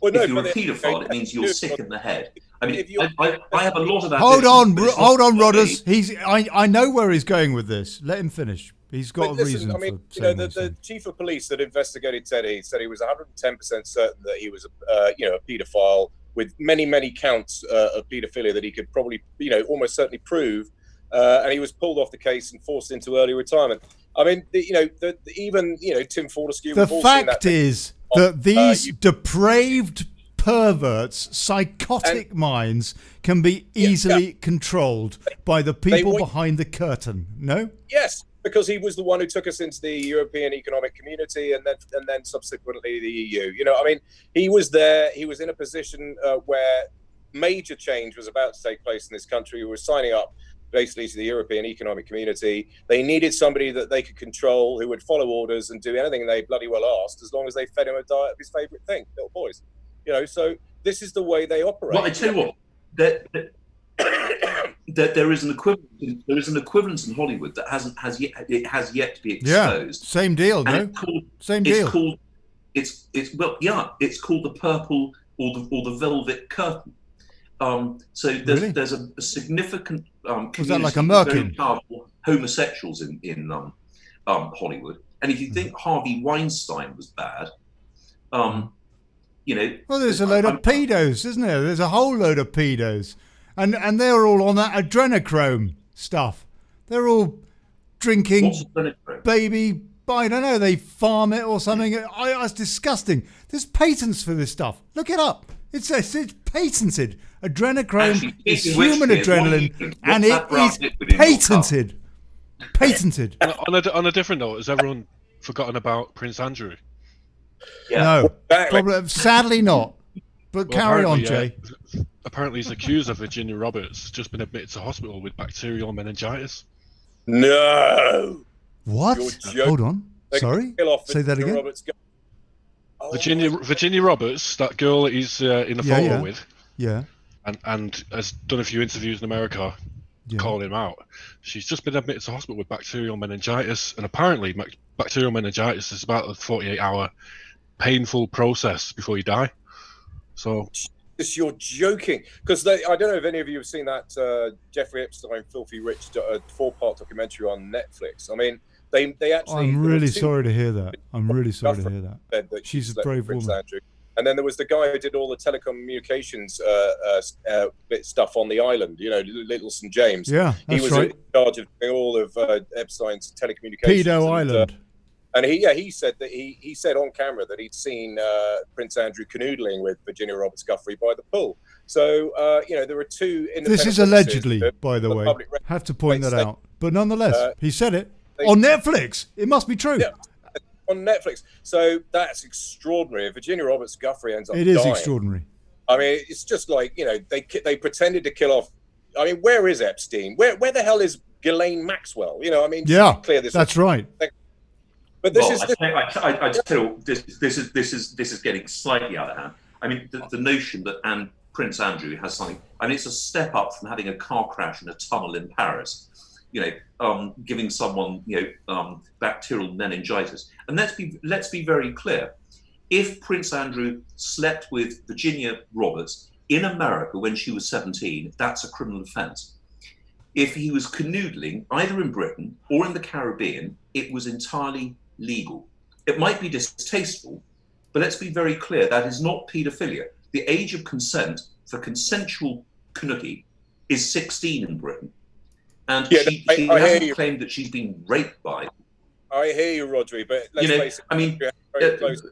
Well, no, if you're a paedophile, it means you're sick in the head. I mean, I have a lot of that. Hold on, Rodders. I know where he's going with this. Let him finish. He's got a reason. I mean, the chief of police that investigated Teddy said he was 110% certain that he was a paedophile with many counts of paedophilia that he could probably, almost certainly prove. And he was pulled off the case and forced into early retirement. I mean, even Tim Fortescue. The fact is that these depraved perverts, psychotic minds can be easily controlled by the people behind the curtain. No? Yes, because he was the one who took us into the European Economic Community and then subsequently the EU. You know, I mean, he was there. He was in a position where major change was about to take place in this country. We were signing up basically to the European Economic Community. They needed somebody that they could control, who would follow orders and do anything they bloody well asked, as long as they fed him a diet of his favourite thing, little boys. You know, so this is the way they operate. Well, I tell you what, there is an equivalent. There is an equivalence in Hollywood that has yet to be exposed. Yeah, same deal. And No, same deal. It's called the purple or the velvet curtain. So there's a significant was that like a community of merkin? very powerful homosexuals in Hollywood. And if you think Harvey Weinstein was bad, you know, well, there's a load of pedos, isn't there? There's a whole load of pedos, and they're all on that adrenochrome stuff. They're all drinking baby. I don't know. They farm it or something. It's disgusting. There's patents for this stuff. Look it up. It's patented. Adrenochrome is human adrenaline, and it is patented. Patented. On a different note, has everyone forgotten about Prince Andrew? Yeah. No, sadly not. But Well, carry on, apparently, Jay. Apparently, he's accused of Virginia Roberts just been admitted to hospital with bacterial meningitis. No. What? Hold on. Sorry. Say that again. Virginia Roberts, that girl that he's in the photo with. Yeah. And has done a few interviews in America calling him out. She's just been admitted to hospital with bacterial meningitis, and apparently bacterial meningitis is about a 48-hour painful process before you die. So you're joking, because I don't know if any of you have seen that Jeffrey Epstein Filthy Rich 4-part documentary on Netflix. I mean, they actually. I'm really sorry to hear that. I'm really sorry to hear that. She's a brave woman. Andrew. And then there was the guy who did all the telecommunications stuff on the island, you know, Little St. James. Yeah, he was in charge of doing all of Epstein's telecommunications. Pedo Island. And he said that he said on camera that he'd seen Prince Andrew canoodling with Virginia Roberts Guthrie by the pool. So you know, there are two. This is allegedly, by the way. Have to point that out. But nonetheless, he said it on Netflix. It must be true. Yeah, on Netflix. So that's extraordinary. If Virginia Roberts Guthrie ends up dying, dying, extraordinary. I mean, it's just like, you know, they pretended to kill off. I mean, where is Epstein? Where the hell is Ghislaine Maxwell? You know, I mean, clear this. That's right. But this I tell you, this is getting slightly out of hand. I mean, the notion that Prince Andrew has something. I mean, it's a step up from having a car crash in a tunnel in Paris. You know, giving someone bacterial meningitis. And let's be very clear. If Prince Andrew slept with Virginia Roberts in America when she was 17, that's a criminal offence. If he was canoodling either in Britain or in the Caribbean, it was entirely legal. It might be distasteful, but let's be very clear, that is not paedophilia. The age of consent for consensual snooky is 16 in Britain. And she hasn't claimed that she's been raped by. I hear you, Rodri, but let's face it. I mean, very close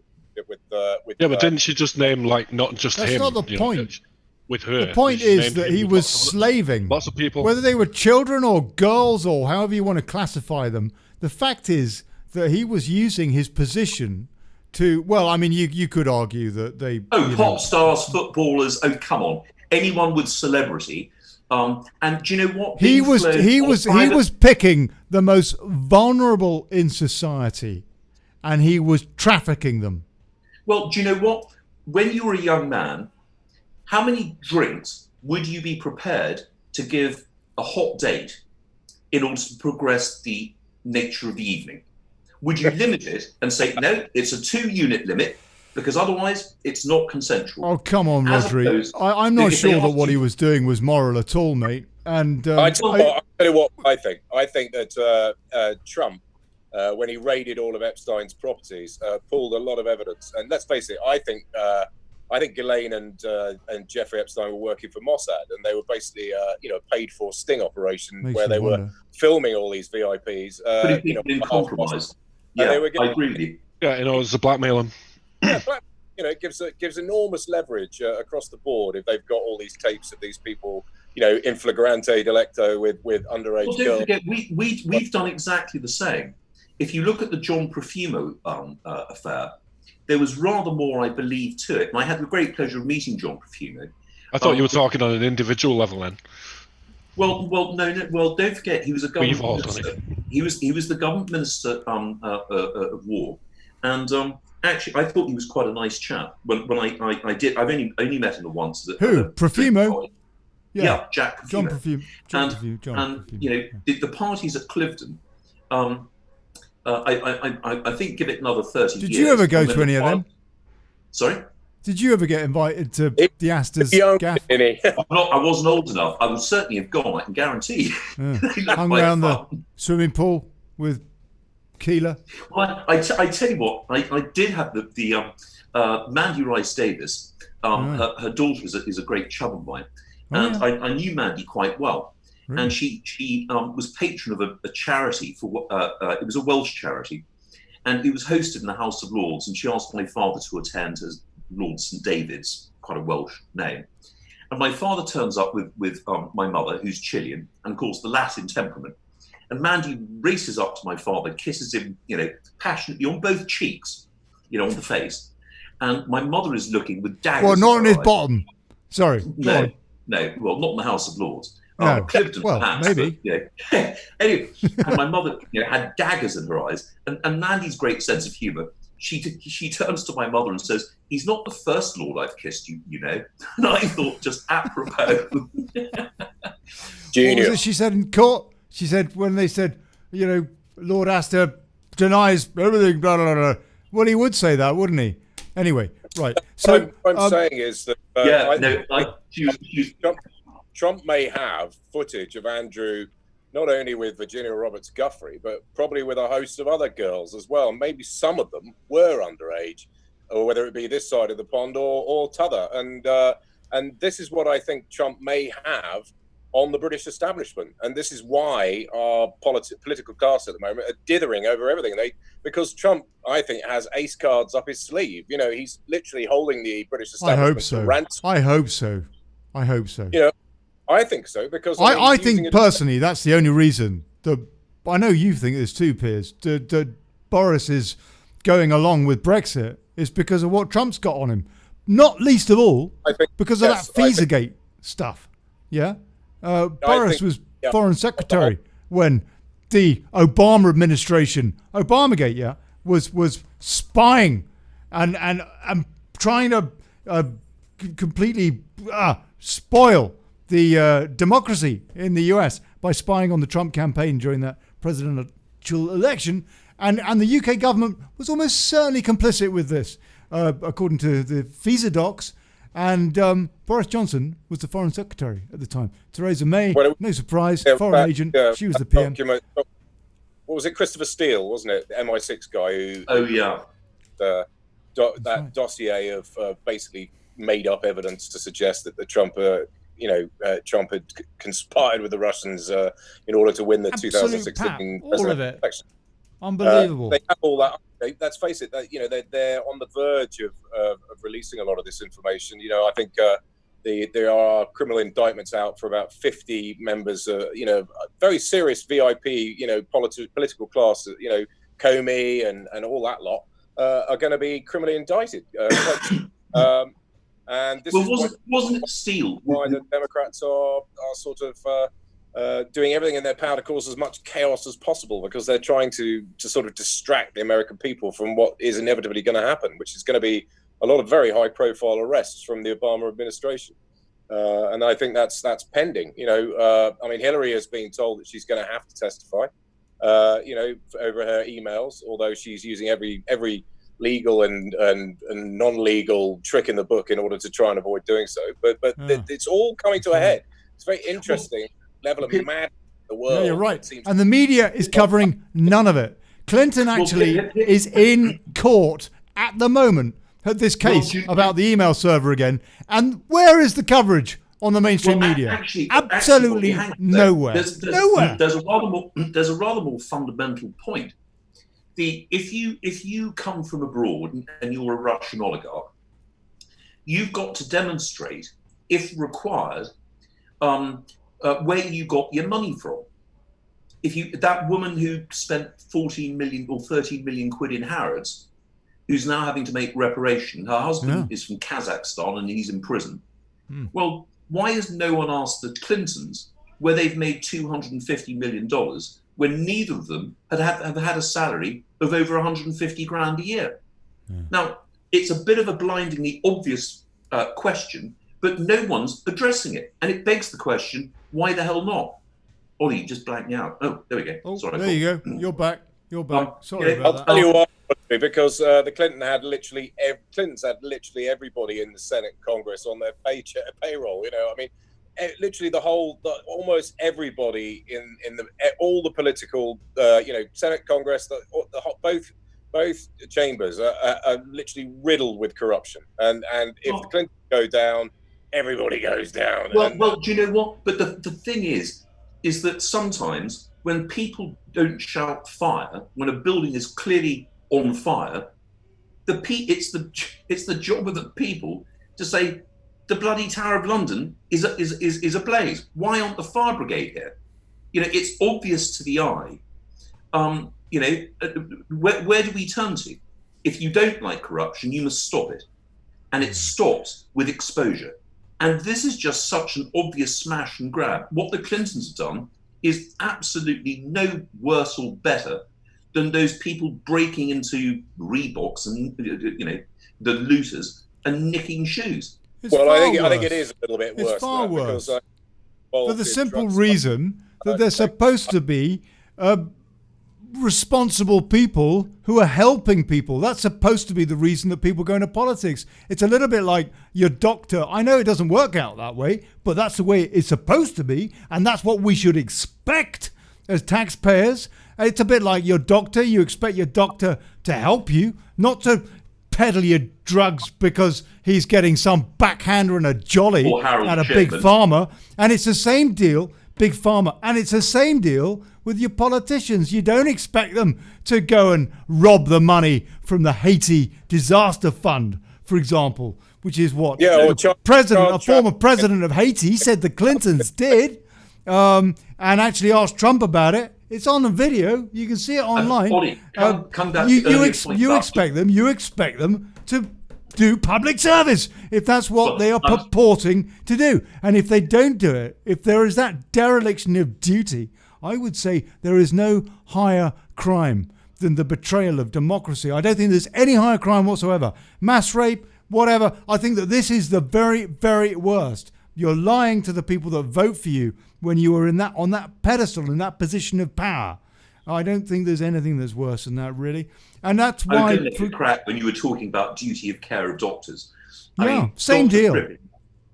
with but didn't she just name, like, not just That's him? That's not the point. With her. The point is that he was slaving. Lots of people. Whether they were children or girls or however you want to classify them, the fact is that he was using his position to, well, I mean, you could argue that they... pop stars, footballers, come on. Anyone with celebrity... and do you know what? He was picking the most vulnerable in society, and he was trafficking them. Well, do you know what? When you were a young man, how many drinks would you be prepared to give a hot date in order to progress the nature of the evening? Would you limit it and say, no, it's a 2-unit limit, because otherwise it's not consensual? Oh, come on, Rodri. I'm not sure that what he was doing was moral at all, mate. And I'll tell you what I think. I think that Trump, when he raided all of Epstein's properties, pulled a lot of evidence. And let's face it, I think Ghislaine and Jeffrey Epstein were working for Mossad, and they were basically paid for sting operation where they were filming all these VIPs. Putting people in compromise. Yeah, I agree with you. Yeah, it was a blackmailing. Yeah, it gives enormous leverage across the board if they've got all these tapes of these people, in flagrante delicto with underage Well, don't girls. forget, we've done exactly the same. If you look at the John Profumo affair, there was rather more, I believe, to it. And I had the great pleasure of meeting John Profumo. I thought you were talking on an individual level then. Well, no. Well, don't forget, he was a government minister. He was the government minister of war, and actually, I thought he was quite a nice chap. When I did, I've only met him once. Who? Profumo? Yeah, Jack Profumo. John Profumo. And the parties at Clifton. I think give it another 30 years. Did you ever go to any of them? Sorry? Did you ever get invited to the Astor's gaff? I wasn't old enough. I would certainly have gone, I can guarantee. Hung around the swimming pool with Keeler. Well, I tell you what, I did have the Mandy Rice Davis. Her daughter is a great chum of mine. And I knew Mandy quite well. Really? And she was patron of a charity for it was a Welsh charity, and it was hosted in the House of Lords. And she asked my father to attend as Lord St David's, quite a Welsh name. And my father turns up with my mother, who's Chilean, and of course the Latin temperament. And Mandy races up to my father, kisses him, passionately on both cheeks, on the face. And my mother is looking with daggers. Well, not on his bottom. Sorry. No, well, not in the House of Lords. No. Clifton, well, perhaps, maybe. But, anyway, and my mother had daggers in her eyes, and Mandy's great sense of humour. She turns to my mother and says, "He's not the first lord I've kissed, you know." And I thought, just apropos. What was it she said in court? She said when they said, Lord Astor denies everything, blah, blah, blah. Well, he would say that, wouldn't he? Anyway, right. So what I'm saying is that Trump may have footage of Andrew not only with Virginia Roberts Guthrie, but probably with a host of other girls as well. Maybe some of them were underage, or whether it be this side of the pond or t'other. And this is what I think Trump may have on the British establishment. And this is why our political class at the moment are dithering over everything. Because Trump, I think, has ace cards up his sleeve. He's literally holding the British establishment to ransom. I hope so. I think so, because I think personally that's the only reason. I know you think this too, Piers. That Boris is going along with Brexit is because of what Trump's got on him. Not least of all because of that Visagate stuff. Yeah, Boris was foreign secretary when the Obama administration, Obamagate, was spying and trying to completely spoil the democracy in the US by spying on the Trump campaign during that presidential election. And the UK government was almost certainly complicit with this, according to the visa docs. And Boris Johnson was the foreign secretary at the time. Theresa May, no surprise, foreign agent. She was the PM. What was it? Christopher Steele, wasn't it? The MI6 guy who... that dossier of basically made up evidence to suggest that the Trump had conspired with the Russians in order to win the 2016 presidential election. Unbelievable. They have all that. Let's face it. They're on the verge of releasing a lot of this information. I think there are criminal indictments out for about 50 members. Very serious VIP. Political class. Comey and all that lot are going to be criminally indicted. And this wasn't it Steele? Why the Democrats are sort of doing everything in their power to cause as much chaos as possible, because they're trying to sort of distract the American people from what is inevitably going to happen, which is going to be a lot of very high-profile arrests from the Obama administration. And I think that's pending. Hillary is being told that she's going to have to testify, over her emails, although she's using every legal and non-legal trick in the book in order to try and avoid doing so. But it's all coming to a head. It's very interesting level of madness in the world. Yeah, you're right. And the media is covering none of it. Clinton actually is in court at the moment at this case about the email server again. And where is the coverage on the mainstream media? Absolutely nowhere. Nowhere. There's a rather more fundamental point. If you come from abroad and you're a Russian oligarch, you've got to demonstrate, if required, where you got your money from. That woman who spent 14 million or 13 million quid in Harrods, who's now having to make reparation, her husband is from Kazakhstan and he's in prison. Well, why has no one asked the Clintons where they've made $250 million when neither of them have had a salary of over 150 grand a year? Now, it's a bit of a blindingly obvious question, but no one's addressing it. And it begs the question, why the hell not? Ollie, you just blanked me out. Oh, there we go. Oh, sorry. There you go. You're back. Sorry about I'll that. tell you why, because the Clintons had literally everybody in the Senate and Congress on their payroll. You know, I mean, literally almost everybody in all the political, Senate, Congress, both chambers are literally riddled with corruption. And if the Clintons go down, everybody goes down. Well, do you know what? But the thing is that sometimes when people don't shout fire, when a building is clearly on fire, it's the job of the people to say the bloody Tower of London is ablaze. Why aren't the fire brigade here? You know, it's obvious to the eye. You know, where do we turn to? If you don't like corruption, you must stop it, and it stops with exposure. And this is just such an obvious smash and grab. What the Clintons have done is absolutely no worse or better than those people breaking into Reeboks and, you know, the looters and nicking shoes. I think it is a little bit worse. It's far worse. Because, for the simple reason that they're supposed to be responsible people who are helping people. That's supposed to be the reason that people go into politics. It's a little bit like your doctor. I know it doesn't work out that way, but that's the way it's supposed to be, and that's what we should expect as taxpayers. It's a bit like your doctor. You expect your doctor to help you, not to peddle your drugs because he's getting some backhander and a jolly at a big pharma. And it's the same deal, big pharma, and it's the same deal with your politicians. You don't expect them to go and rob the money from the Haiti disaster fund, for example, which is what a former president of Haiti said the Clintons did, and actually asked Trump about it. It's on the video. You can see it online. Ollie, come back you expect them to do public service if that's what they are purporting to do. And if they don't do it, if there is that dereliction of duty, I would say there is no higher crime than the betrayal of democracy. I don't think there's any higher crime whatsoever. Mass rape, whatever. I think that this is the very, very worst. You're lying to the people that vote for you when you are on that pedestal, in that position of power. I don't think there's anything that's worse than that, really. And that's why... I didn't let you crack when you were talking about duty of care of doctors. I mean, same deal.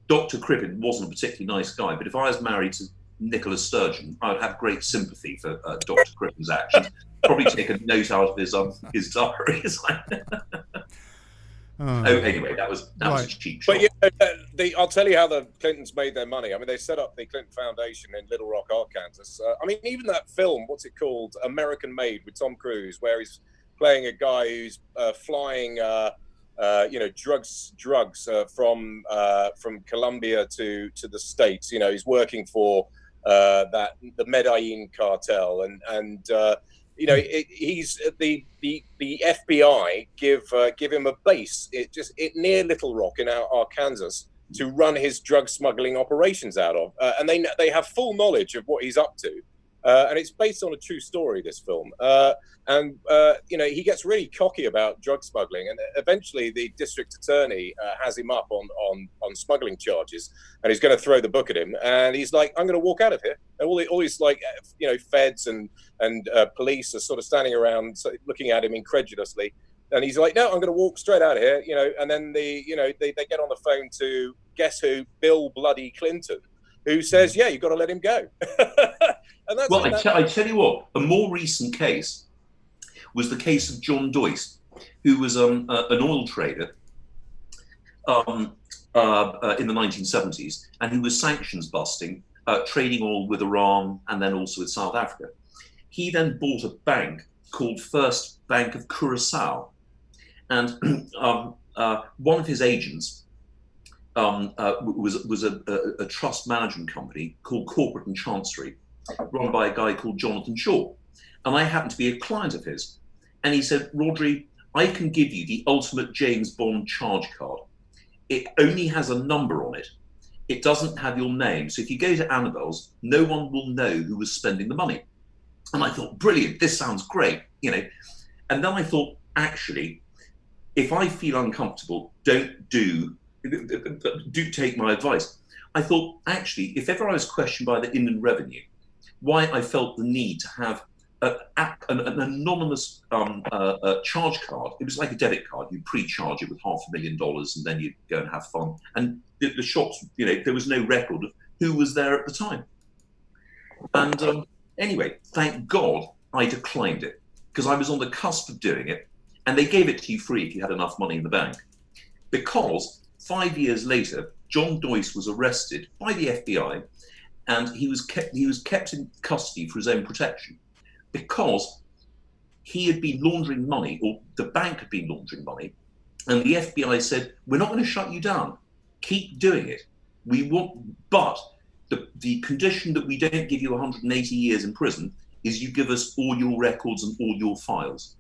Dr. Crippen wasn't a particularly nice guy, but if I was married to Nicola Sturgeon, I would have great sympathy for Dr. Crippen's actions. Probably take a note out of his diary. Anyway, that was a cheap shot. But I'll tell you how the Clintons made their money. I mean, they set up the Clinton Foundation in Little Rock, Arkansas. I mean, even that film, what's it called, American Made, with Tom Cruise, where he's playing a guy who's flying, drugs from Colombia to the States. You know, he's working for the Medellin cartel, and he's the FBI give him a base near Little Rock in Arkansas to run his drug smuggling operations out of, and they have full knowledge of what he's up to, and it's based on a true story, this film, he gets really cocky about drug smuggling, and eventually the district attorney has him up on smuggling charges, and he's going to throw the book at him, and he's like, I'm going to walk out of here. And all these feds and police are sort of standing around looking at him incredulously, and he's like, no, I'm going to walk straight out of here, and then they get on the phone to, guess who? Bill bloody Clinton, who says, yeah, you've got to let him go. And that's I tell you what, a more recent case was the case of John Doyce, who was an oil trader in the 1970s, and who was sanctions busting, trading oil with Iran and then also with South Africa. He then bought a bank called First Bank of Curaçao, and one of his agents was a trust management company called Corporate and Chancery, run by a guy called Jonathan Shaw. And I happened to be a client of his. And he said, Rodri, I can give you the ultimate James Bond charge card. It only has a number on it. It doesn't have your name. So if you go to Annabelle's, no one will know who was spending the money. And I thought, brilliant, this sounds great, you know. And then I thought, actually, if I feel uncomfortable, do take my advice. I thought, actually, if ever I was questioned by the Inland Revenue, why I felt the need to have an anonymous charge card. It was like a debit card. You pre-charge it with $500,000 and then you go and have fun. And the shops, you know, there was no record of who was there at the time. And anyway, thank God I declined it, because I was on the cusp of doing it, and they gave it to you free if you had enough money in the bank. Because 5 years later, John Doyce was arrested by the FBI, and he was kept in custody for his own protection, because he had been laundering money, or the bank had been laundering money, and the FBI said, we're not going to shut you down. Keep doing it. But the condition that we don't give you 180 years in prison is you give us all your records and all your files.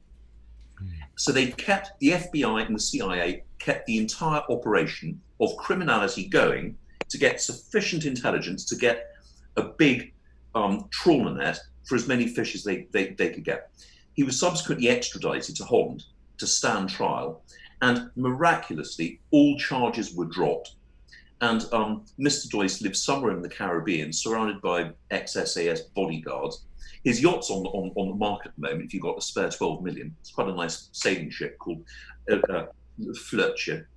So they kept, the FBI and the CIA kept the entire operation of criminality going to get sufficient intelligence to get a big trawler net for as many fish as they could get. He was subsequently extradited to Holland to stand trial, and miraculously all charges were dropped. And Mr. Doyce lives somewhere in the Caribbean, surrounded by ex-SAS bodyguards. His yacht's on the market at the moment. If you've got a spare 12 million, it's quite a nice sailing ship called Fletcher.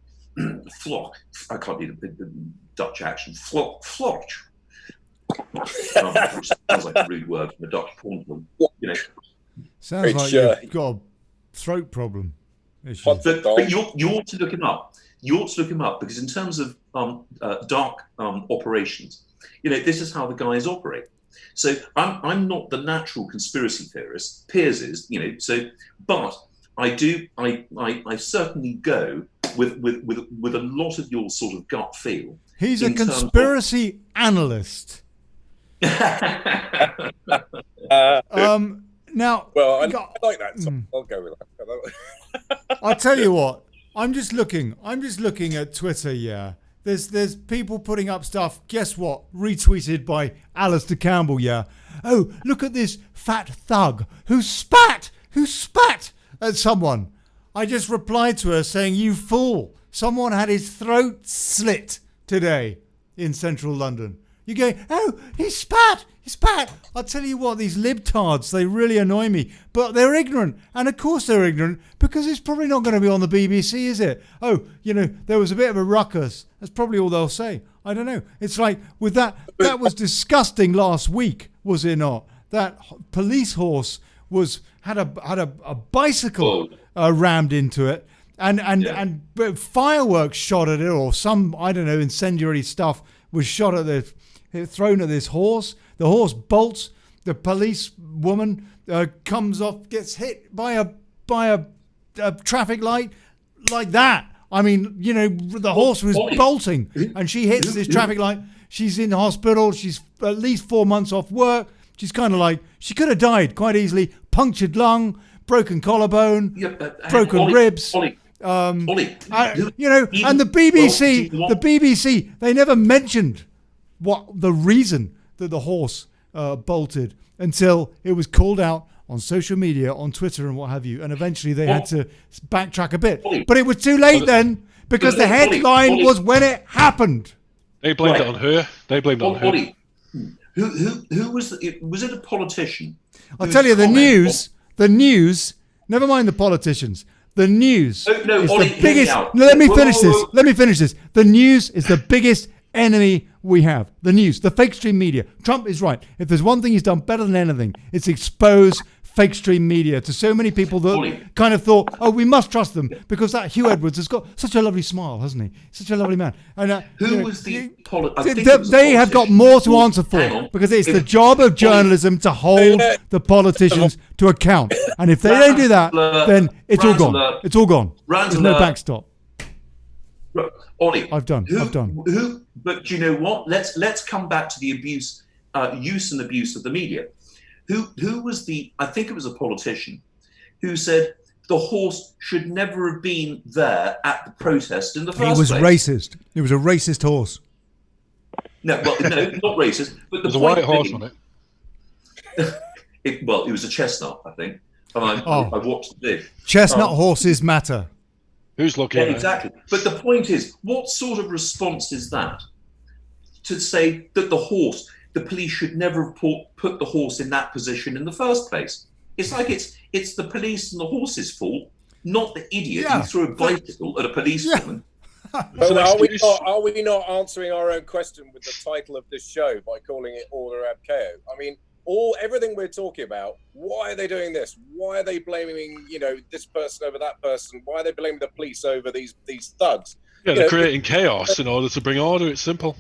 Flock. I can't do the Dutch accent. Flock. Which sounds like a rude word from a Dutch porn film. You know. Sounds like you've got a throat problem. But you ought to look him up. You ought to look him up, because in terms of dark operations, you know, this is how the guys operate. So I'm not the natural conspiracy theorist. Piers is, you know. So, but I certainly go with a lot of your sort of gut feel. He's a conspiracy analyst. Now, well, I like that. So I'll go with that. I'll tell you what. I'm just looking at Twitter. Yeah, there's people putting up stuff. Guess what? Retweeted by Alistair Campbell. Yeah. Oh, look at this fat thug who spat at someone. I just replied to her saying, "You fool! Someone had his throat slit today in central London." You go, "Oh, he spat. I'll tell you what, these libtards, they really annoy me. But they're ignorant. And of course they're ignorant, because it's probably not going to be on the BBC, is it? Oh, you know, there was a bit of a ruckus. That's probably all they'll say. I don't know. It's like, with that was disgusting last week, was it not? That police horse had a bicycle rammed into it. And fireworks shot at it, or some, I don't know, incendiary stuff was shot at thrown at this horse. The horse bolts. The police woman comes off, gets hit by a traffic light like that. I mean, you know, the horse was bolting, and she hits this traffic light. She's in the hospital. She's at least 4 months off work. She's kind of like, she could have died quite easily. Punctured lung, broken collarbone, broken ribs. You know, and the BBC, they never mentioned what the reason that the horse bolted until it was called out on social media, on Twitter and what have you, and eventually they had to backtrack a bit. But it was too late then, because the headline was when it happened. They blamed it on her. Who was it? Was it a politician? I'll tell you, the news, never mind the politicians. The news is the biggest. No, let me finish this. The news is the biggest enemy we have. The news, the fake stream media. Trump is right. If there's one thing he's done better than anything, it's expose fake stream media to so many people that kind of thought, oh, we must trust them because that Hugh Edwards has got such a lovely smile, hasn't he? Such a lovely man. And they have got more to answer for, because it's the job of journalism to hold the politicians to account. And if they don't do that, then it's all gone. It's all gone. There's no backstop. Ollie, I've done. But do you know what? Let's come back to the abuse, use and abuse of the media. Who was I think it was a politician who said the horse should never have been there at the protest in the first place. He was racist. It was a racist horse. No, well, no, not racist. But it was a white horse on it. It was a chestnut, I think. And I watched it. Chestnut horses matter. Who's looking? Yeah, exactly. But the point is, what sort of response is that to say that the police should never have put the horse in that position in the first place? It's like it's the police and the horse's fault, not the idiot who threw a bicycle at a policewoman. But are we not answering our own question with the title of this show by calling it Order Ab Chaos? I mean, everything we're talking about, why are they doing this? Why are they blaming, this person over that person? Why are they blaming the police over these thugs? Yeah, they're creating chaos in order to bring order. It's simple.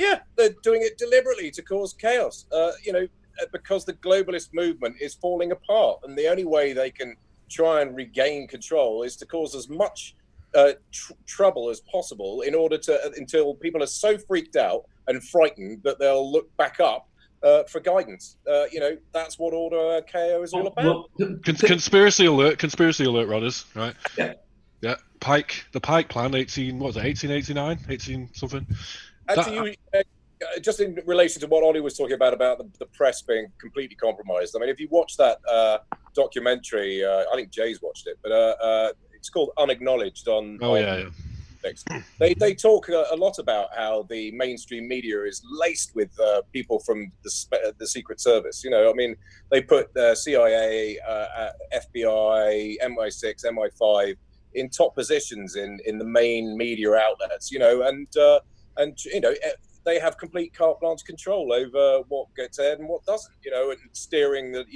Yeah, they're doing it deliberately to cause chaos. Because the globalist movement is falling apart, and the only way they can try and regain control is to cause as much trouble as possible until people are so freaked out and frightened that they'll look back up for guidance. That's what Order KO is all about. Conspiracy alert, Rodders, right? Yeah. The Pike Plan, 1889, 18 something. Actually, just in relation to what Ollie was talking about the press being completely compromised. I mean, if you watch that documentary, I think Jay's watched it, but it's called Unacknowledged on. Oh yeah. They talk a lot about how the mainstream media is laced with people from the Secret Service. I mean, they put CIA, FBI, MI6, MI5 in top positions in the main media outlets. And they have complete carte blanche control over what gets aired and what doesn't. And steering the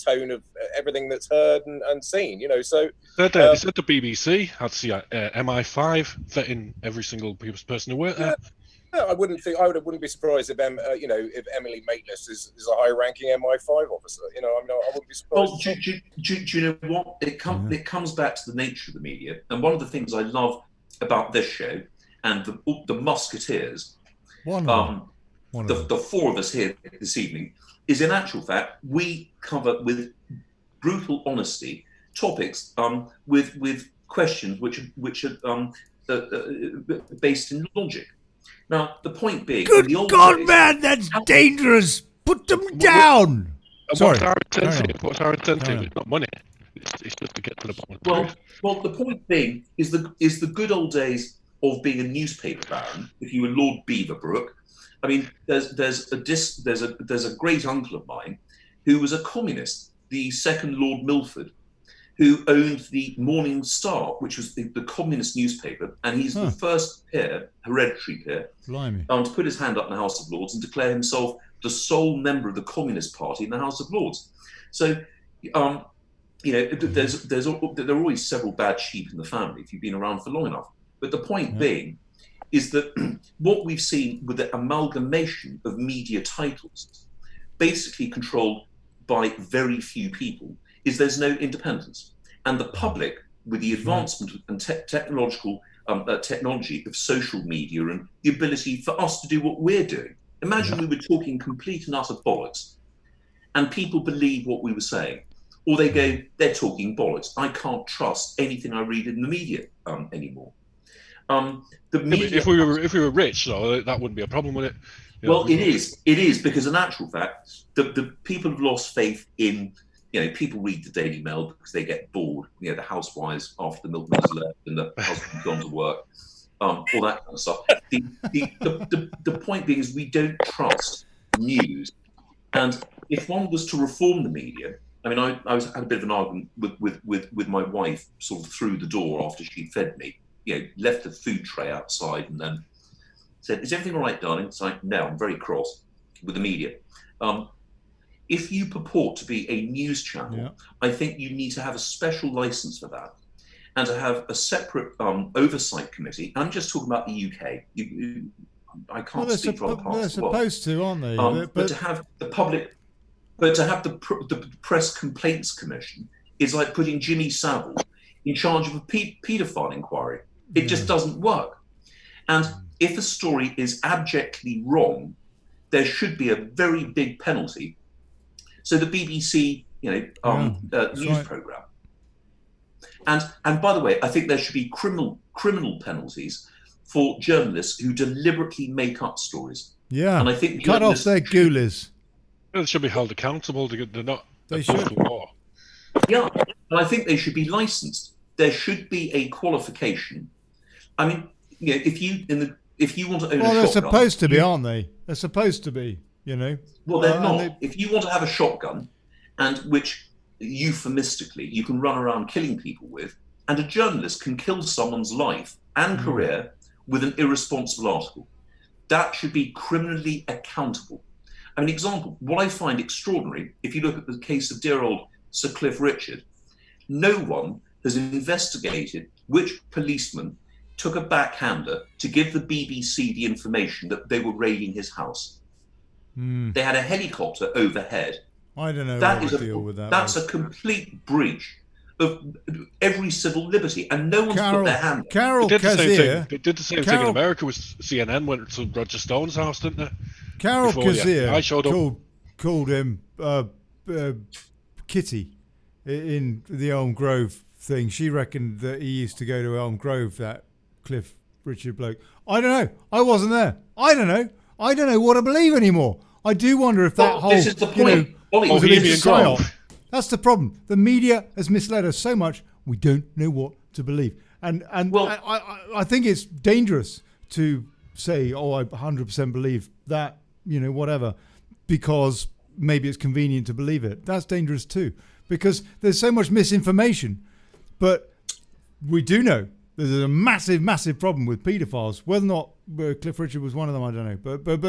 tone of everything that's heard and seen. So they said the BBC had MI5 vetting every single person who worked there. Yeah, I wouldn't be surprised if if Emily Maitlis is a high-ranking MI5 officer. I wouldn't be surprised. Well, do you know what? It comes back to the nature of the media, and one of the things I love about this show and the Musketeers. The four of us here this evening is, in actual fact, we cover with brutal honesty topics with questions which are based in logic. Now, the point being, good God, man, that's dangerous. Put them down. Sorry. What's our incentive? It's not money. It's just to get to the bottom of the truth. Well, the point being is the good old days of being a newspaper baron. If you were Lord Beaverbrook, I mean, there's a great uncle of mine who was a communist, the second Lord Milford, who owned the Morning Star, which was the communist newspaper, and he's the first peer, hereditary peer, to put his hand up in the House of Lords and declare himself the sole member of the Communist Party in the House of Lords. So, there are always several bad sheep in the family if you've been around for long enough. But the point being is that what we've seen with the amalgamation of media titles, basically controlled by very few people, is there's no independence. And the public, with the advancement and technology of social media and the ability for us to do what we're doing. Imagine we were talking complete and utter bollocks, and people believe what we were saying. Or they go, they're talking bollocks. I can't trust anything I read in the media anymore. The media, if we were rich, though, that wouldn't be a problem, would it? It is because, in actual fact, the people have lost faith in. People read the Daily Mail because they get bored. The housewives after the milkman's left and the husband's gone to work, all that kind of stuff. The point being is we don't trust news, and if one was to reform the media, I mean, I had a bit of an argument with my wife sort of through the door after she fed me. Left the food tray outside and then said, "Is everything all right, darling?" It's like, "No, I'm very cross with the media." If you purport to be a news channel, I think you need to have a special license for that and to have a separate oversight committee. I'm just talking about the UK. I can't speak for other parts of the world. They're supposed to, aren't they? But to have the public, but to have the Press Complaints Commission is like putting Jimmy Savile in charge of a paedophile inquiry. It just doesn't work. And if a story is abjectly wrong, there should be a very big penalty. So the BBC, news program. And by the way, I think there should be criminal penalties for journalists who deliberately make up stories. Yeah, and I think cut off their ghoulies. They should be held accountable. They're not. They should. Law. Yeah, and I think they should be licensed. There should be a qualification. I mean, if you want to own a shotgun, they're supposed to be, aren't they? They're supposed to be, Well, they're not. If you want to have a shotgun, and which euphemistically you can run around killing people with, and a journalist can kill someone's life and career with an irresponsible article, that should be criminally accountable. I mean, example, what I find extraordinary, if you look at the case of dear old Sir Cliff Richard, no one has investigated which policeman took a backhander to give the BBC the information that they were raiding his house. They had a helicopter overhead. I don't know That what is the deal with that. That's a complete breach of every civil liberty, and no one's put their hand. Carol They did Kazir. the same thing in America with CNN. Went to Roger Stone's house, didn't they? Carol Kazir I showed up. called him Kitty in the Elm Grove thing. She reckoned that he used to go to Elm Grove, that Cliff Richard bloke. I don't know. I wasn't there. I don't know. I don't know what to believe anymore. I do wonder if that whole This is the point. was a big psyop. That's the problem. The media has misled us so much, we don't know what to believe. And I think it's dangerous to say, oh, I 100% believe that, whatever, because maybe it's convenient to believe it. That's dangerous too, because there's so much misinformation. But we do know there's a massive, massive problem with paedophiles. Whether or not Cliff Richard was one of them, I don't know. But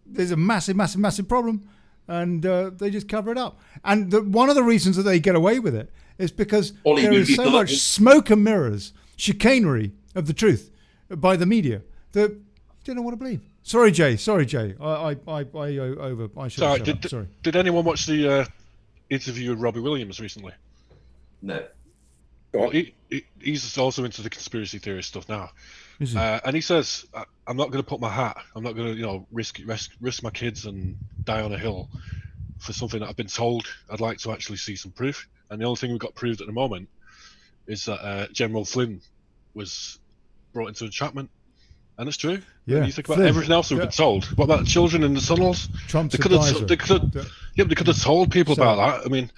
there's a massive, massive, massive problem. And they just cover it up. And one of the reasons that they get away with it is because there is so much smoke and mirrors, chicanery of the truth by the media that you don't know what to believe. Sorry, Jay. I should have shut up. Sorry. Did anyone watch the interview with Robbie Williams recently? No. Well, he's also into the conspiracy theory stuff now. And he says, I'm not going to put my hat, I'm not going to, risk my kids and die on a hill for something that I've been told. I'd like to actually see some proof. And the only thing we've got proved at the moment is that General Flynn was brought into entrapment. And it's true. Yeah. When you think about everything else we've been told. What about children in the tunnels? Trump's they could have told people about that. I mean,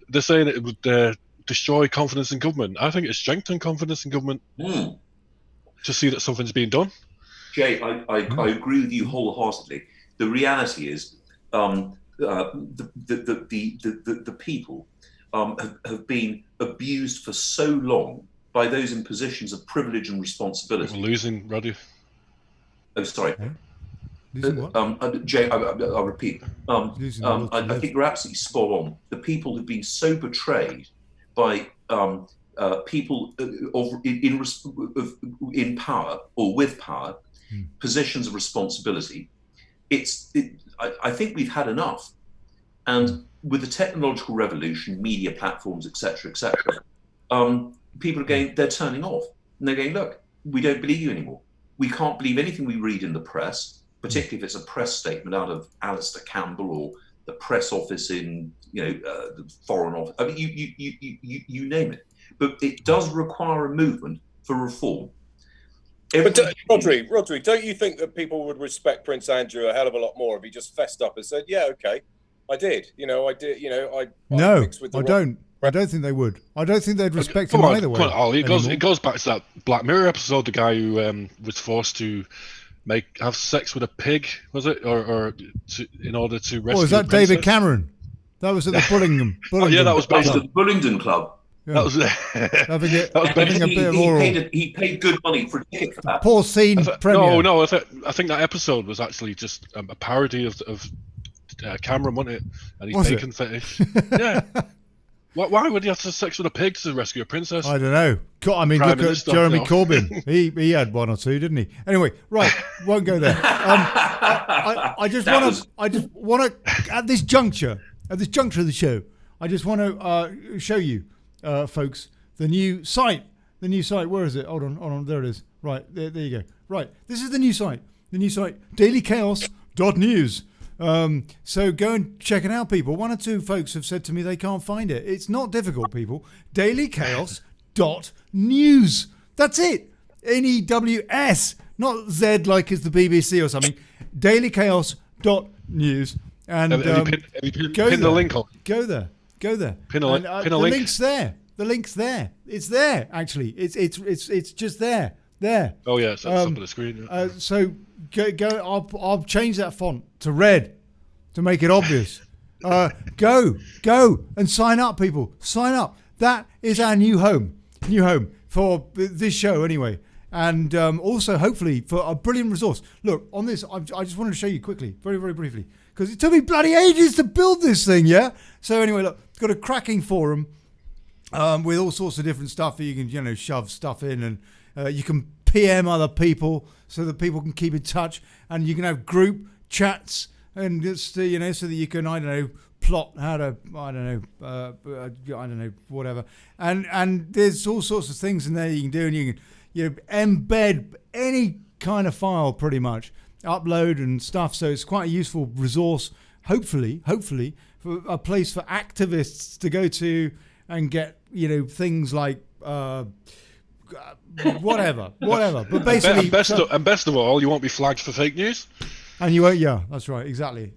they're saying it would destroy confidence in government. I think it strengthened confidence in government. To see that something's being done. Jay, I agree with you wholeheartedly. The reality is, the people have been abused for so long by those in positions of privilege and responsibility. We're losing, Roddy. Oh, sorry. What? Jay, I'll repeat. I think you're absolutely spot on. The people have been so betrayed by people in power or with power, positions of responsibility. I think we've had enough. And with the technological revolution, media platforms, etc., people are they're turning off. And they're going, look, we don't believe you anymore. We can't believe anything we read in the press, particularly if it's a press statement out of Alistair Campbell or the press office in, the Foreign Office. I mean, you name it. But it does require a movement for reform. But Rodri, don't you think that people would respect Prince Andrew a hell of a lot more if he just fessed up and said, "Yeah, okay, I did. I mixed with the I don't. I don't think they would. I don't think they'd respect him either way. It goes back to that Black Mirror episode. The guy who was forced to have sex with a pig, was it, in order to rescue? Oh, was that David Cameron? That was at the Bullingdon. Yeah, that was based at the Bullingdon Club. Yeah. That was having a bit of oral. He paid good money for a ticket for that. Porcine premiere. No, I think that episode was actually just a parody of Cameron, wasn't it? And his bacon fetish. Yeah. Why would he have to have sex with a pig to rescue a princess? I don't know. I mean, look at Jeremy Corbyn. He had one or two, didn't he? Anyway, right, won't go there. I just want to at this juncture of the show, I just want to show you, folks, the new site The new site. Where is it? Hold on. There it is. Right, there you go. Right, this is the new site. The new site, dailychaos.news. So go and check it out, people. One or two folks have said to me they can't find it. It's not difficult, people. dailychaos.news. That's it. N-E-W-S. Not Z like it's the BBC or something. dailychaos.news. And have you pinned the link on? Go there. Pin a link. The link's there. The link's there. It's there, actually. It's just there. There. Oh yeah, it's at the top of the screen. So go. I'll change that font to red to make it obvious. Go and sign up, people. Sign up. That is our new home for this show, anyway. And also, hopefully, for a brilliant resource. Look, on this, I just wanted to show you quickly, very, very briefly, because it took me bloody ages to build this thing, yeah? So anyway, look, it's got a cracking forum with all sorts of different stuff that you can, shove stuff in, and you can PM other people so that people can keep in touch, and you can have group chats, and just, so that you can, plot how to, whatever. And there's all sorts of things in there you can do, and you can embed any kind of file pretty much, upload and stuff. So it's quite a useful resource, hopefully, for a place for activists to go to and get, things like whatever. But basically, and best of all, you won't be flagged for fake news. And you won't, yeah, that's right, exactly.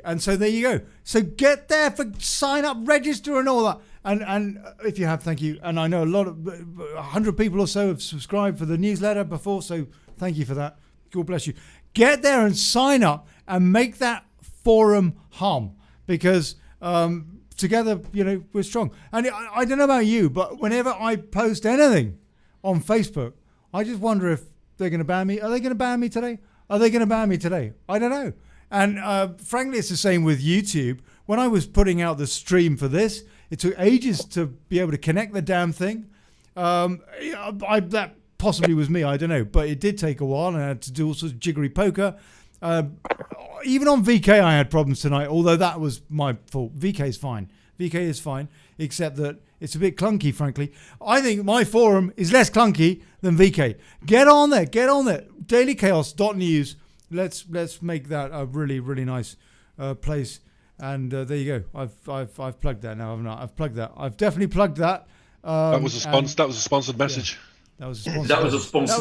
And so there you go. So get there sign up, register, and all that. And if you have, thank you. And I know 100 people or so have subscribed for the newsletter before, so thank you for that. God bless you. Get there and sign up and make that forum hum, because together, we're strong. And I don't know about you, but whenever I post anything on Facebook, I just wonder if they're going to ban me. Are they going to ban me today? I don't know. And frankly, it's the same with YouTube. When I was putting out the stream for this, it took ages to be able to connect the damn thing. That possibly was me, I don't know. But it did take a while, and I had to do all sorts of jiggery poker. Even on VK, I had problems tonight, although that was my fault. VK is fine, except that it's a bit clunky, frankly. I think my forum is less clunky than VK. Get on there. dailychaos.news. Let's make that a really, really nice place. And there you go. I've plugged that now, haven't I? I've plugged that. I've definitely plugged that. That was a sponsored message. Yeah, that was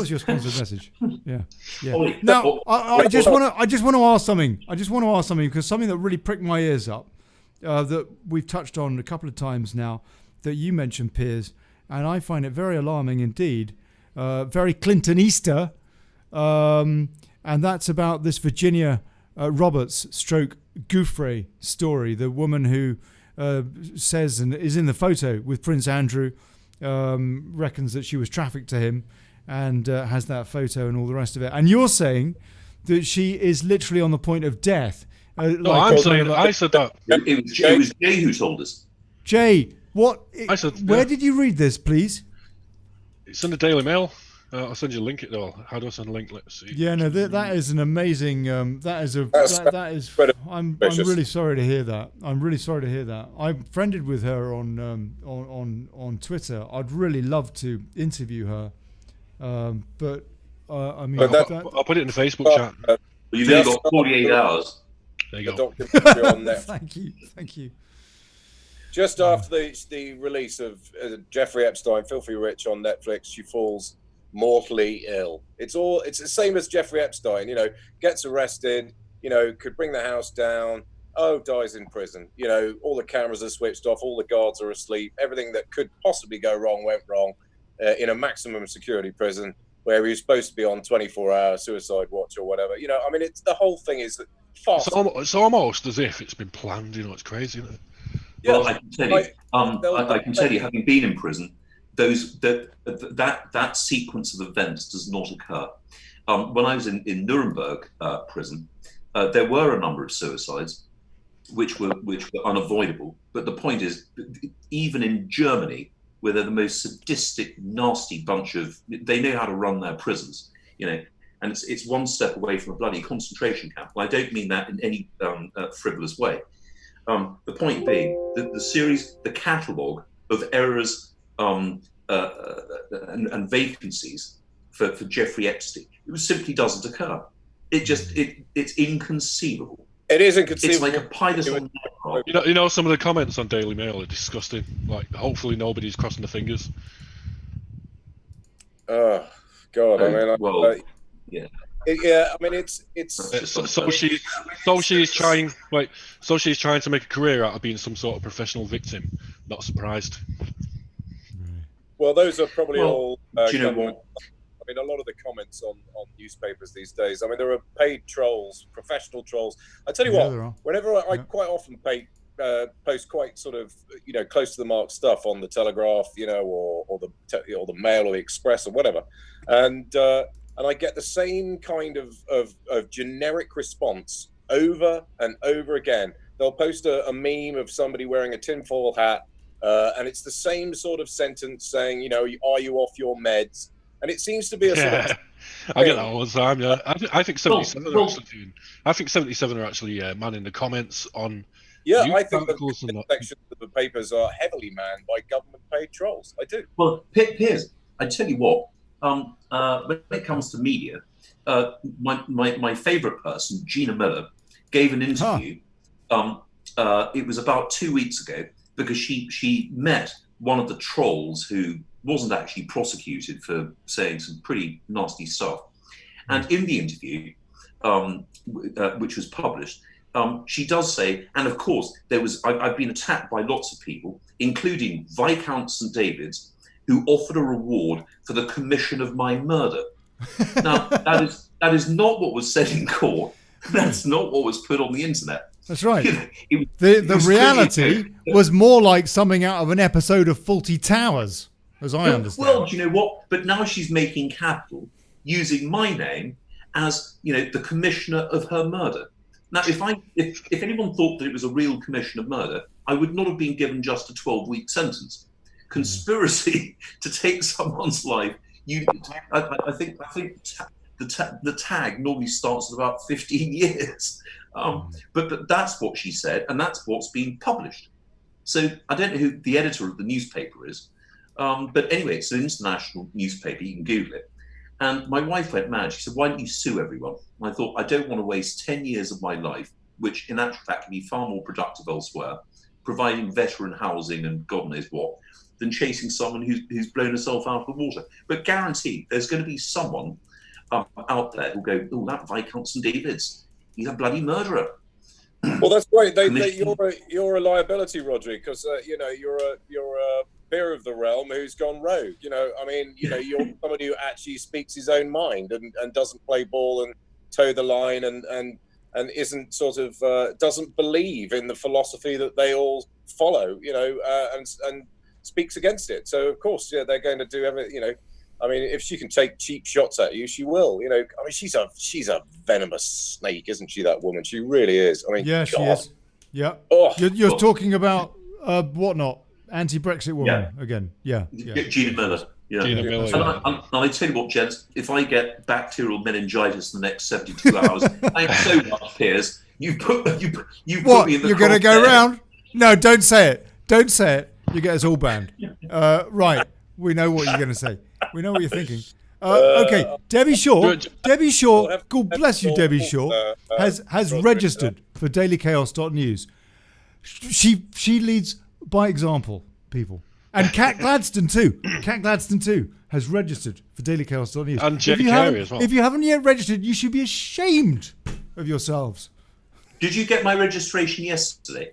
your sponsored message. Yeah. Now, I just want to ask something. Because something that really pricked my ears up, that we've touched on a couple of times now, that you mentioned, Piers, and I find it very alarming indeed, very Clintonista, and that's about this Virginia Roberts stroke Gouffre story, the woman who says and is in the photo with Prince Andrew, reckons that she was trafficked to him, and has that photo and all the rest of it. And you're saying that she is literally on the point of death. No, I said that. It was Jay who told us. Jay, what? Where did you read this, please? It's in the Daily Mail. I'll send you a link. How do I send a link? Let's see. Yeah, no, that is an amazing. I'm really sorry to hear that. I'm friended with her on Twitter. I'd really love to interview her, but I mean, I'll put it in the Facebook chat. You've only got 48 hours. There you go. Documentary on Netflix. Thank you. Just after the release of Jeffrey Epstein, Filthy Rich on Netflix, she falls mortally ill. It's the same as Jeffrey Epstein, gets arrested, could bring the house down, dies in prison. All the cameras are switched off, all the guards are asleep, everything that could possibly go wrong went wrong, in a maximum security prison where he was supposed to be on 24-hour suicide watch or whatever. It's the whole thing is fast. It's almost as if it's been planned. It's crazy, isn't it? Well, I can tell you, I can tell you, having been in prison, that sequence of events does not occur. When I was in Nuremberg prison, there were a number of suicides, which were unavoidable. But the point is, even in Germany, where they're the most sadistic, nasty bunch of, they know how to run their prisons, and it's one step away from a bloody concentration camp. Well, I don't mean that in any frivolous way. The point being that the catalogue of errors, and vacancies for Jeffrey Epstein. It simply doesn't occur. It's inconceivable. It is inconceivable. It's like a paedos on you know, some of the comments on Daily Mail are disgusting. Like, hopefully nobody's crossing the fingers. Oh God! Yeah. Yeah, I mean, it's. So she's trying to make a career out of being some sort of professional victim. Not surprised. Well, those are probably all. Do you know what? I mean, a lot of the comments on newspapers these days. I mean, there are paid trolls, professional trolls. I tell you what, whenever I quite often post quite sort of close to the mark stuff on the Telegraph, or the Mail or the Express or whatever, and I get the same kind of generic response over and over again. They'll post a meme of somebody wearing a tinfoil hat, and it's the same sort of sentence saying, are you off your meds? And it seems to be a sort of... I get that all the time, yeah. I think 77 are actually doing... I think 77 are actually manning the comments on... Yeah, I think the sections of the papers are heavily manned by government-paid trolls. I do. Well, Piers, I tell you what, when it comes to media, my favourite person, Gina Miller, gave an interview. It was about 2 weeks ago, because she met one of the trolls who wasn't actually prosecuted for saying some pretty nasty stuff. And in the interview, which was published, she does say, and of course, I've been attacked by lots of people, including Viscount St. David's, who offered a reward for the commission of my murder. Now, that is not what was said in court. That's not what was put on the internet. That's right. The reality was more like something out of an episode of Fawlty Towers, as I understand. Well, do you know what? But now she's making capital using my name as, the commissioner of her murder. Now, if anyone thought that it was a real commission of murder, I would not have been given just a 12-week sentence. Conspiracy to take someone's life. I think the tag normally starts at about 15 years. But that's what she said, and that's what's been published. So I don't know who the editor of the newspaper is, but anyway, it's an international newspaper. You can Google it. And my wife went mad. She said, "Why don't you sue everyone?" And I thought, I don't want to waste 10 years of my life, which in actual fact can be far more productive elsewhere, providing veteran housing and God knows what, than chasing someone who's blown herself out of the water. But guaranteed, there's going to be someone out there who'll go, "Oh, that Viscount St. David's, he's a bloody murderer." Well, that's great. You're a liability, Rodri, because you're a peer of the realm who's gone rogue. You're somebody who actually speaks his own mind and doesn't play ball and toe the line and isn't sort of doesn't believe in the philosophy that they all follow. And speaks against it. So of course, they're going to do everything. I mean, if she can take cheap shots at you, she will. I mean, she's a venomous snake, isn't she? That woman, she really is. I mean, yeah, God. She is. Yeah. Oh, you're talking about whatnot, anti-Brexit woman again. Yeah. Gina Miller. Yeah. Gina Miller. And I tell you what, gents, if I get bacterial meningitis in the next 72 hours, thanks so much, Piers. You put me in the. You're going to go round? No, don't say it. Don't say it. You get us all banned. Right. We know what you're going to say. We know what you're thinking. Okay, Debbie Shaw. God bless you, Debbie Shaw. Has registered for dailychaos.news. She leads by example, people. And Kat Gladstone too has registered for dailychaos.news. And Jay Carey as well. If you haven't yet registered, you should be ashamed of yourselves. Did you get my registration yesterday?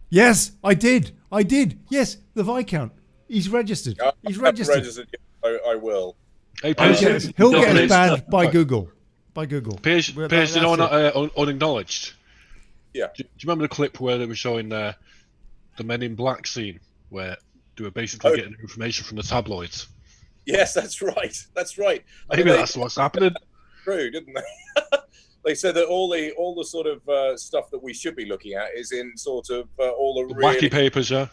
Yes, I did. Yes, the Viscount. He's registered. He's registered. I will. Hey, Piers, he'll get us banned by Google. Piers, you know, unacknowledged. Yeah. Do you remember the clip where they were showing the Men in Black scene, where they were basically getting information from the tabloids? Yes, that's right. Maybe that's what's happening. True, didn't they? They said that all the sort of stuff that we should be looking at is in sort of all the really wacky papers, yeah.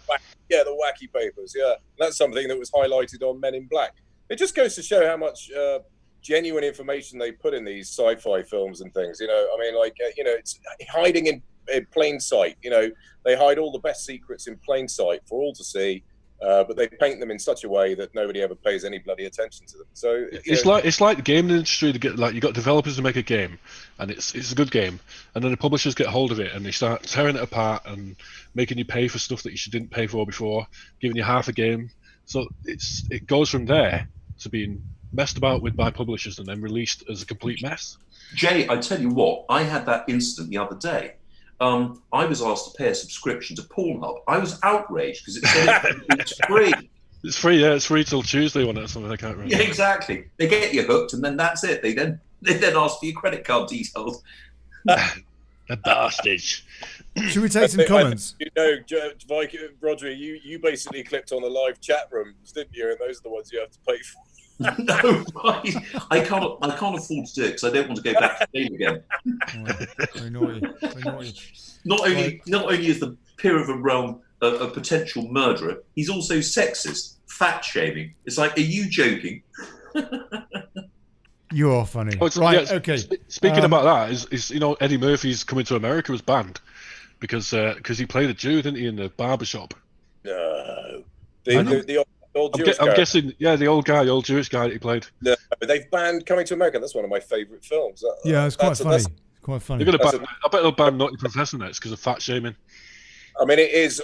The wacky papers, yeah. That's something that was highlighted on Men in Black. It just goes to show how much genuine information they put in these sci-fi films and things. It's hiding in plain sight. They hide all the best secrets in plain sight for all to see. But they paint them in such a way that nobody ever pays any bloody attention to them. So it's like the gaming industry. To get like you got developers who make a game, and it's a good game, and then the publishers get hold of it and they start tearing it apart and making you pay for stuff that you didn't pay for before, giving you half a game. So it goes from there to being messed about with by publishers and then released as a complete mess. Jay, I tell you what, I had that incident the other day. I was asked to pay a subscription to Pornhub. I was outraged because it said it's free. It's free, yeah. It's free till Tuesday, wasn't it? Or something, I can't remember. Yeah, exactly. They get you hooked, and then that's it. They then ask for your credit card details. The bastards. Should we take some comments? You know, Rodri, you basically clicked on the live chat rooms, didn't you? And those are the ones you have to pay for. No, right. I can't afford to do it because I don't want to go back to the game again. Very naughty. Very naughty. Not only is the peer of a realm a potential murderer, he's also sexist, fat shaming. It's like, are you joking? You are funny. Oh, right? Yeah, okay. Speaking about that, is Eddie Murphy's Coming to America was banned because he played a Jew, didn't he, in the barbershop? No, the old Jewish I'm guessing, yeah, the old Jewish guy that he played. No, they've banned Coming to America. That's one of my favourite films. Yeah, it's quite funny. It's quite funny. I bet they'll ban Naughty Professor next because of fat shaming. I mean, it is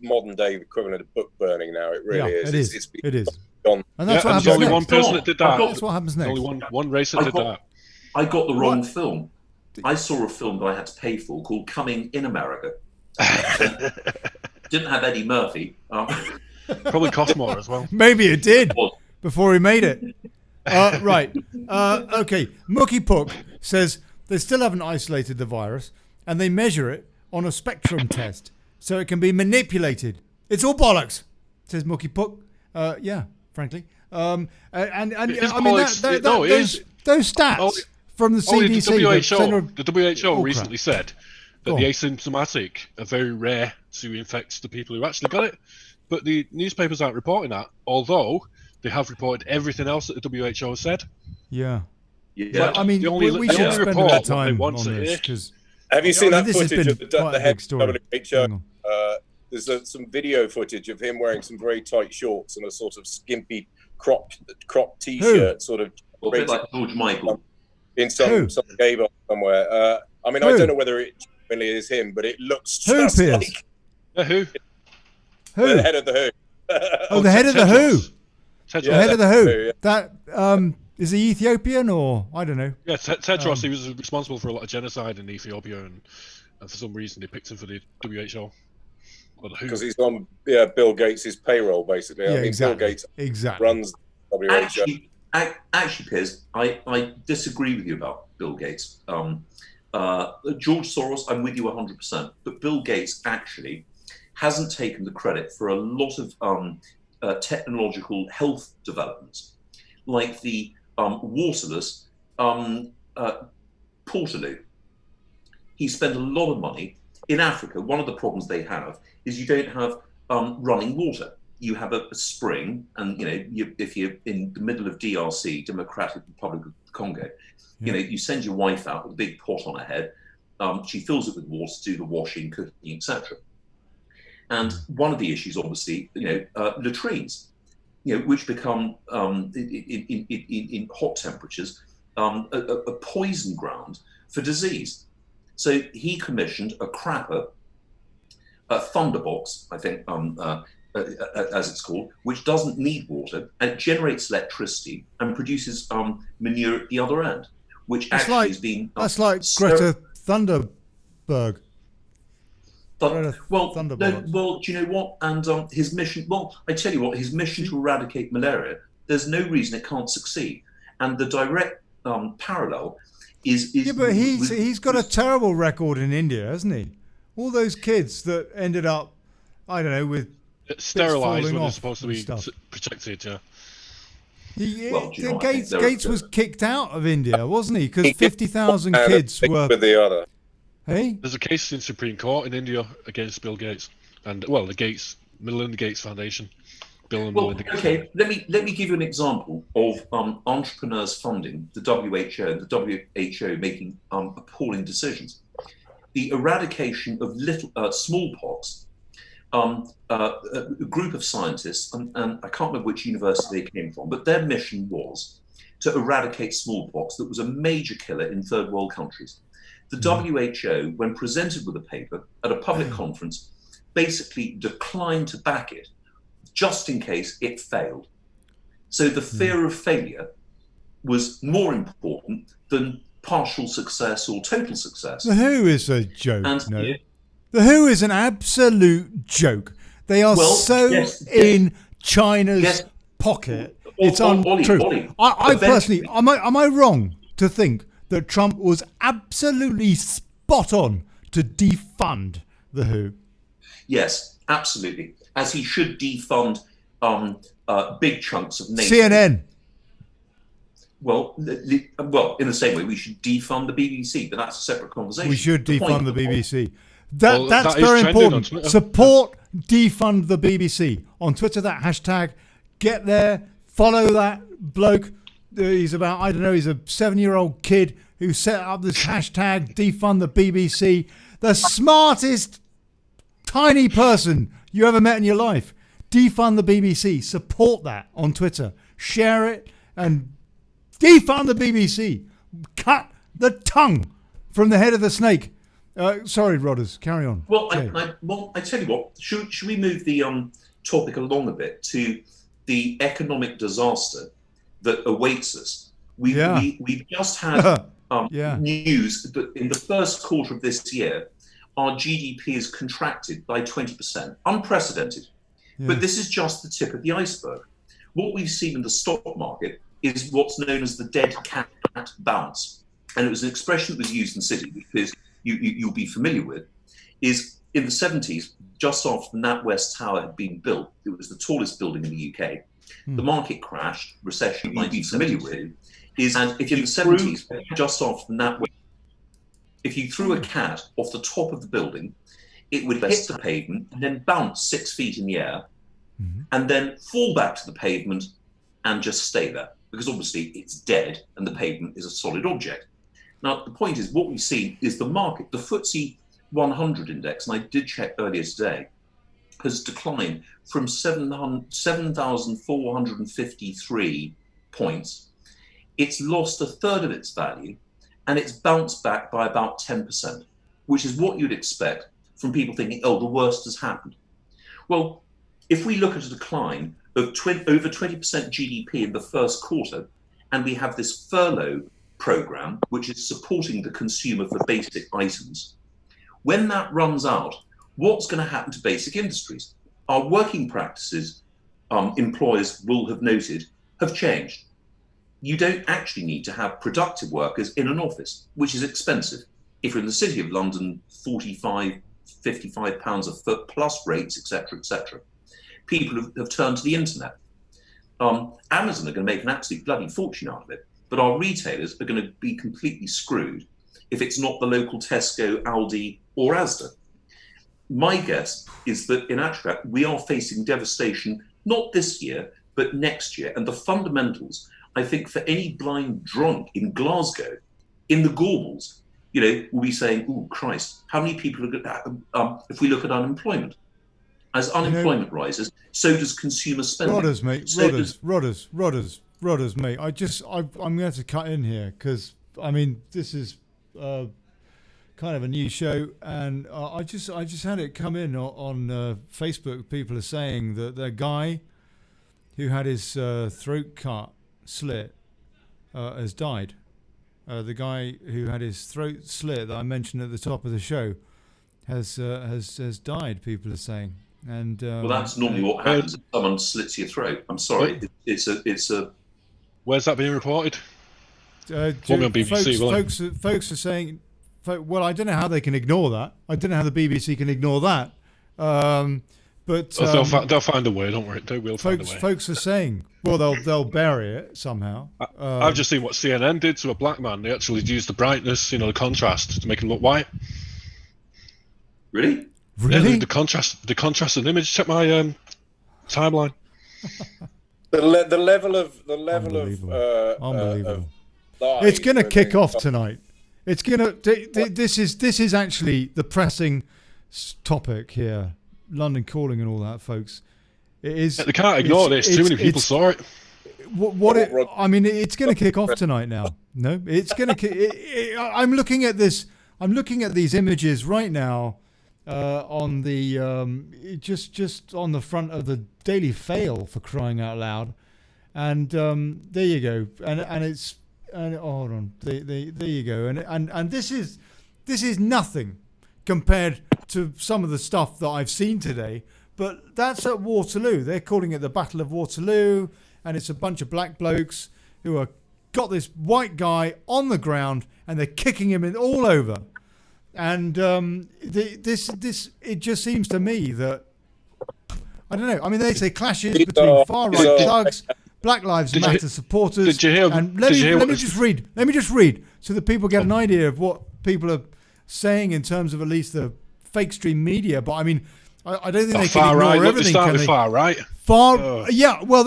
modern day equivalent of book burning now. It really is. It is. Gone. And that's what happens. There's only one person that did that. That's what happens next. Only one race that did that. I got the wrong film. I saw a film that I had to pay for called Coming in America. Didn't have Eddie Murphy. Probably cost more as well. Maybe it did before he made it. Right. Okay. Mookie Puck says they still haven't isolated the virus and they measure it on a spectrum test so it can be manipulated. It's all bollocks, says Mookie Puck. Yeah, frankly. And I mean, those stats from the CDC. The WHO recently said that the asymptomatic are very rare to infect the people who actually got it. But the newspapers aren't reporting that, although they have reported everything else that the WHO has said. Yeah. Yeah. I mean, we should spend a bit of time on this because. Have you seen that footage of the head story. WHO? There's some video footage of him wearing some very tight shorts and a sort of skimpy crop T-shirt, sort of. A bit like George Michael. In some gay bar somewhere. I mean, I don't know whether it really is him, but it looks just like. Who? The head of the Who. The head of the Who. The head of the Who. That is he Ethiopian or I don't know. Yeah, Tedros. He was responsible for a lot of genocide in Ethiopia, and for some reason they picked him for the WHO. Because he's on Bill Gates' payroll, basically. Yeah, I mean, exactly. Bill Gates runs WHO. Actually, Piers, I disagree with you about Bill Gates. George Soros, I'm with you 100%. But Bill Gates actually hasn't taken the credit for a lot of technological health developments, like the waterless Portaloo. He spent a lot of money. In Africa, one of the problems they have is you don't have running water. You have a spring, and if you're in the middle of DRC, Democratic Republic of the Congo, you send your wife out with a big pot on her head. She fills it with water to do the washing, cooking, etc. And one of the issues, obviously, latrines, which become in hot temperatures a poison ground for disease. So he commissioned a crapper, a thunderbox, I think, as it's called, which doesn't need water, and it generates electricity and produces manure at the other end, which actually has been... That's like Greta Thunberg. Well, do you know what? And his mission... Well, I tell you what, his mission to eradicate malaria, there's no reason it can't succeed. And the direct parallel is but he's got a terrible record in India, hasn't he? All those kids that ended up, I don't know, with sterilised when they're supposed to be protected. Gates was kicked out of India, wasn't he? Because 50,000 kids were. With the other. Hey, there's a case in Supreme Court in India against Bill Gates and the Melinda Gates Foundation. Let me give you an example of entrepreneurs funding the WHO and the WHO making appalling decisions. The eradication of smallpox a group of scientists, and I can't remember which university they came from, but their mission was to eradicate smallpox that was a major killer in third world countries. The WHO, when presented with a paper at a public conference, basically declined to back it just in case it failed. So the fear of failure was more important than partial success or total success. The WHO is a joke. And, no. The WHO is an absolute joke. They are in China's pocket. It's untrue. Ollie, I personally, am I wrong to think that Trump was absolutely spot on to defund the WHO? Yes, absolutely. As he should defund big chunks of NATO. CNN. Well, in the same way, we should defund the BBC, but that's a separate conversation. We should defund the BBC. That's very important. Support defund the BBC. On Twitter, that hashtag, get there, follow that bloke. He's about, I don't know, he's a 7-year-old kid who set up this hashtag, defund the BBC. The smartest tiny person you ever met in your life. Defund the BBC. Support that on Twitter. Share it and defund the BBC. Cut the tongue from the head of the snake. Sorry, Rodders, carry on. Well, I tell you what, should we move the topic along a bit to the economic disaster that awaits us? We've just had news that in the first quarter of this year, our GDP is contracted by 20%, unprecedented. Yeah. But this is just the tip of the iceberg. What we've seen in the stock market is what's known as the dead cat bounce. And it was an expression that was used in City, because you'll be familiar with, is in the 70s, just after the NatWest Tower had been built, it was the tallest building in the UK, the market crashed, recession, you might be familiar with, and if in the 70s, just after the NatWest, if you threw a cat off the top of the building, it would hit the pavement and then bounce 6 feet in the air and then fall back to the pavement and just stay there, because obviously it's dead and the pavement is a solid object. Now, the point is, what we've seen is the market, the FTSE 100 index, and I did check earlier today, has declined from 7,453 points. It's lost a third of its value, and it's bounced back by about 10%, which is what you'd expect from people thinking, oh, the worst has happened. Well, if we look at a decline of over 20% GDP in the first quarter, and we have this furlough program, which is supporting the consumer for basic items, when that runs out, what's going to happen to basic industries? Our working practices, employers will have noted, have changed. You don't actually need to have productive workers in an office, which is expensive. If you're in the City of London, 45, 55 pounds a foot plus rates, etc., etc. People have turned to the internet. Amazon are going to make an absolute bloody fortune out of it, but our retailers are going to be completely screwed if it's not the local Tesco, Aldi, or Asda. My guess is that in actual fact, we are facing devastation, not this year, but next year. And the fundamentals, I think, for any blind drunk in Glasgow, in the Gorbals, will be saying, oh, Christ, how many people are going to, if we look at unemployment? As unemployment rises, so does consumer spending. Rodders, mate. Rodders, mate. I'm going to have to cut in here because, this is kind of a new show, and I just had it come in on Facebook. People are saying that the guy who had his throat slit has died. The guy who had his throat slit that I mentioned at the top of the show has died. People are saying, and well, that's normally what happens if someone slits your throat. I'm sorry, it's a. Where's that being reported? On BBC, folks are saying. Well, I don't know how they can ignore that. I don't know how the BBC can ignore that. But they'll find a way. Don't worry, they will find a way. Folks are saying, well, they'll bury it somehow. I've just seen what CNN did to a black man. They actually used the brightness, the contrast, to make him look white. Really? Really? Yeah, the contrast in the image. Check my timeline. The level of unbelievable. It's going to kick off tonight. It's going to. This is actually the pressing topic here. London Calling and all that, folks. It is. They can't ignore this. Too many people saw it. It's going to kick off tonight now. No, it's going to. I'm looking at this. I'm looking at these images right now on the just on the front of the Daily Fail, for crying out loud. And there you go. And it's hold on. There you go. And this is nothing compared to some of the stuff that I've seen today. But that's at Waterloo. They're calling it the Battle of Waterloo, and it's a bunch of black blokes who are got this white guy on the ground, and they're kicking him in all over. And this it just seems to me that I don't know. I mean, they say clashes between far right thugs, Black Lives Matter supporters. Did you hear? And let me just read. Let me just read so that people get an idea of what people are saying in terms of at least the fake stream media. But I mean, I don't think they can ignore everything. Can they? Far right. Yeah. Well,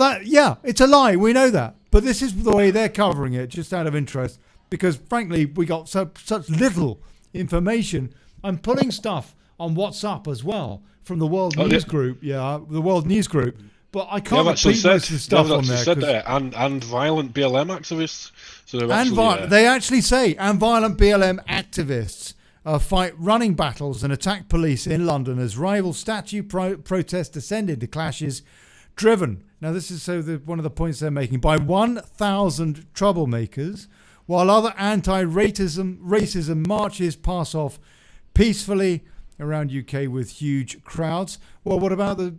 it's a lie. We know that. But this is the way they're covering it, just out of interest, because frankly, we got such little information. I'm pulling stuff on WhatsApp as well from the World News Group. Yeah, the World News Group. But I can't repeat most of the stuff on there. Said there, and violent BLM activists. So they actually say, and violent BLM activists fight running battles and attack police in London as rival statue protests descended to clashes driven. Now, this is one of the points they're making, by 1,000 troublemakers, while other anti-racism marches pass off peacefully around UK with huge crowds. Well, what about the,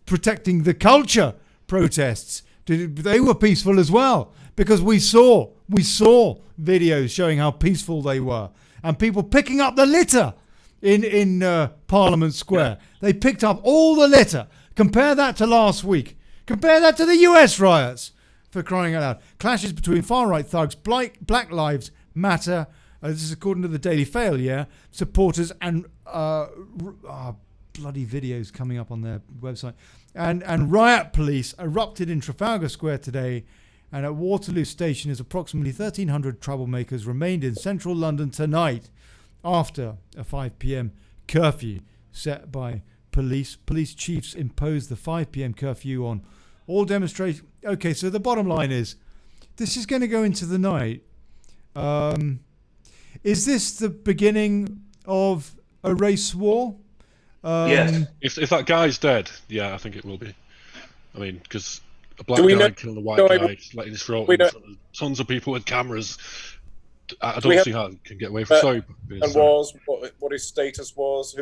protecting the culture protests? They were peaceful as well, because we saw videos showing how peaceful they were, and people picking up the litter in Parliament Square. They picked up all the litter. Compare that to last week. Compare that to the US riots, for crying out loud. Clashes between far-right thugs, Black Lives Matter, this is according to the Daily Fail, supporters and bloody videos coming up on their website. And riot police erupted in Trafalgar Square today, and at Waterloo Station as approximately 1,300 troublemakers remained in central London tonight after a 5 p.m. curfew set by police. Police chiefs imposed the 5 p.m. curfew on all demonstrations. Okay, so the bottom line is, this is going to go into the night. Is this the beginning of a race war? Yes. If that guy's dead, yeah, I think it will be. I mean, because a black guy killing a white guy, letting his throat in front of tons of people with cameras. I don't see how it can get away from. Sorry. And what his status was?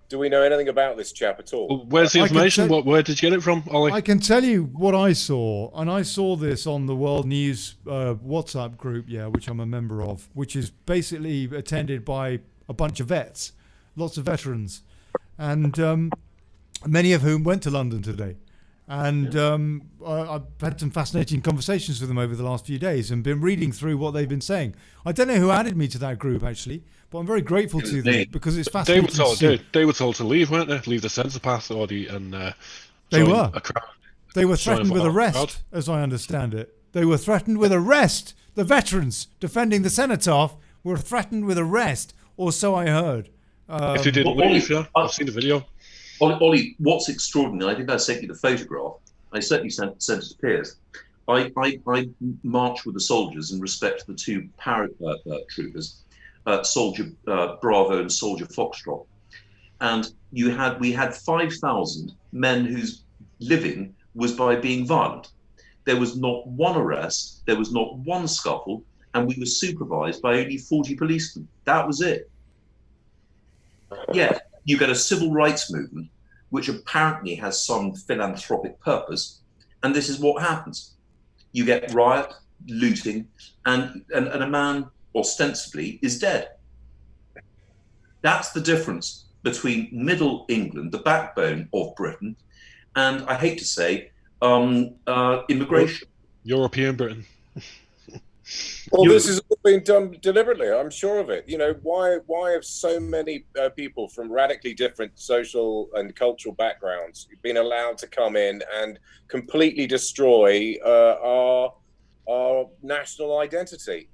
Do we know anything about this chap at all? Well, where's the information? Where did you get it from, Ollie? I can tell you what I saw, and I saw this on the World News WhatsApp group, which I'm a member of, which is basically attended by a bunch of vets, lots of veterans, and many of whom went to London today. And I've had some fascinating conversations with them over the last few days and been reading through what they've been saying. I don't know who added me to that group, actually, but I'm very grateful to them because it's fascinating. They were told to leave, weren't they? Leave the centre path, they were. They were threatened with arrest, as I understand it. They were threatened with arrest. The veterans defending the cenotaph were threatened with arrest, or so I heard. If they didn't leave, I've seen the video. Ollie, what's extraordinary, I think I sent you the photograph. I certainly sent it to Piers. I marched with the soldiers in respect to the two paratroopers, Soldier Bravo and Soldier Foxtrot. And we had 5,000 men whose living was by being violent. There was not one arrest, there was not one scuffle, and we were supervised by only 40 policemen. That was it. Yet, you get a civil rights movement, which apparently has some philanthropic purpose, and this is what happens. You get riot, looting, and a man ostensibly is dead. That's the difference between Middle England, the backbone of Britain, and I hate to say, immigration. European Britain. Well, this has all been done deliberately. I'm sure of it. Why have so many people from radically different social and cultural backgrounds been allowed to come in and completely destroy our national identity?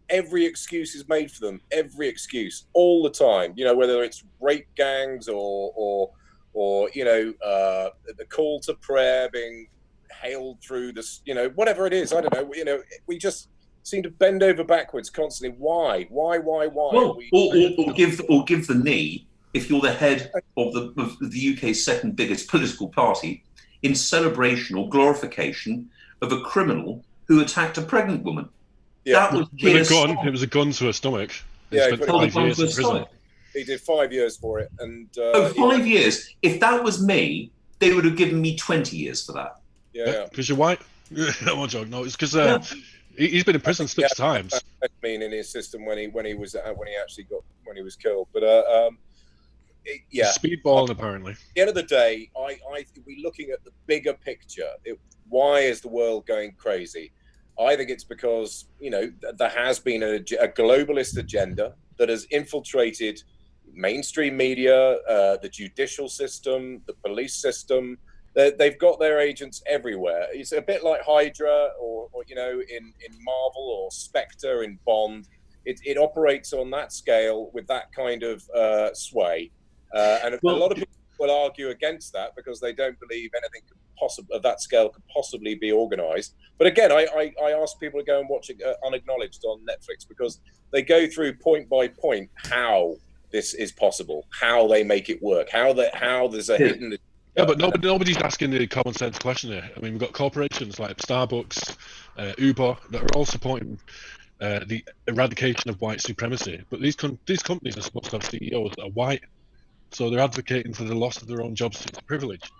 every excuse is made for them. Every excuse, all the time. You know, whether it's rape gangs or the call to prayer being hailed through this, whatever it is. I don't know. We just seem to bend over backwards constantly. Why? Well, or give the knee if you're the head of the UK's second biggest political party in celebration or glorification of a criminal who attacked a pregnant woman. Yeah. That was it was a gun to her stomach. Yeah, he spent 5 years in prison. He did 5 years for it, and 5 years. If that was me, they would have given me 20 years for that. Yeah, because you're white. No, joke. No, it's because he's been in prison 6 times. I mean, in his system when he was killed, but speedballing apparently. At the end of the day, I think we're looking at the bigger picture. Why is the world going crazy? I think it's because there has been a globalist agenda that has infiltrated mainstream media, the judicial system, the police system. They've got their agents everywhere. It's a bit like Hydra or in Marvel or Spectre in Bond. It operates on that scale with that kind of sway. A lot of people will argue against that because they don't believe anything of that scale could possibly be organized. But again, I ask people to go and watch it Unacknowledged on Netflix, because they go through point by point how this is possible, how they make it work, how there's a hidden... Yeah, but nobody's asking the common sense question here. I mean, we've got corporations like Starbucks, Uber, that are all supporting the eradication of white supremacy. But these companies are supposed to have CEOs that are white, so they're advocating for the loss of their own jobs to privilege.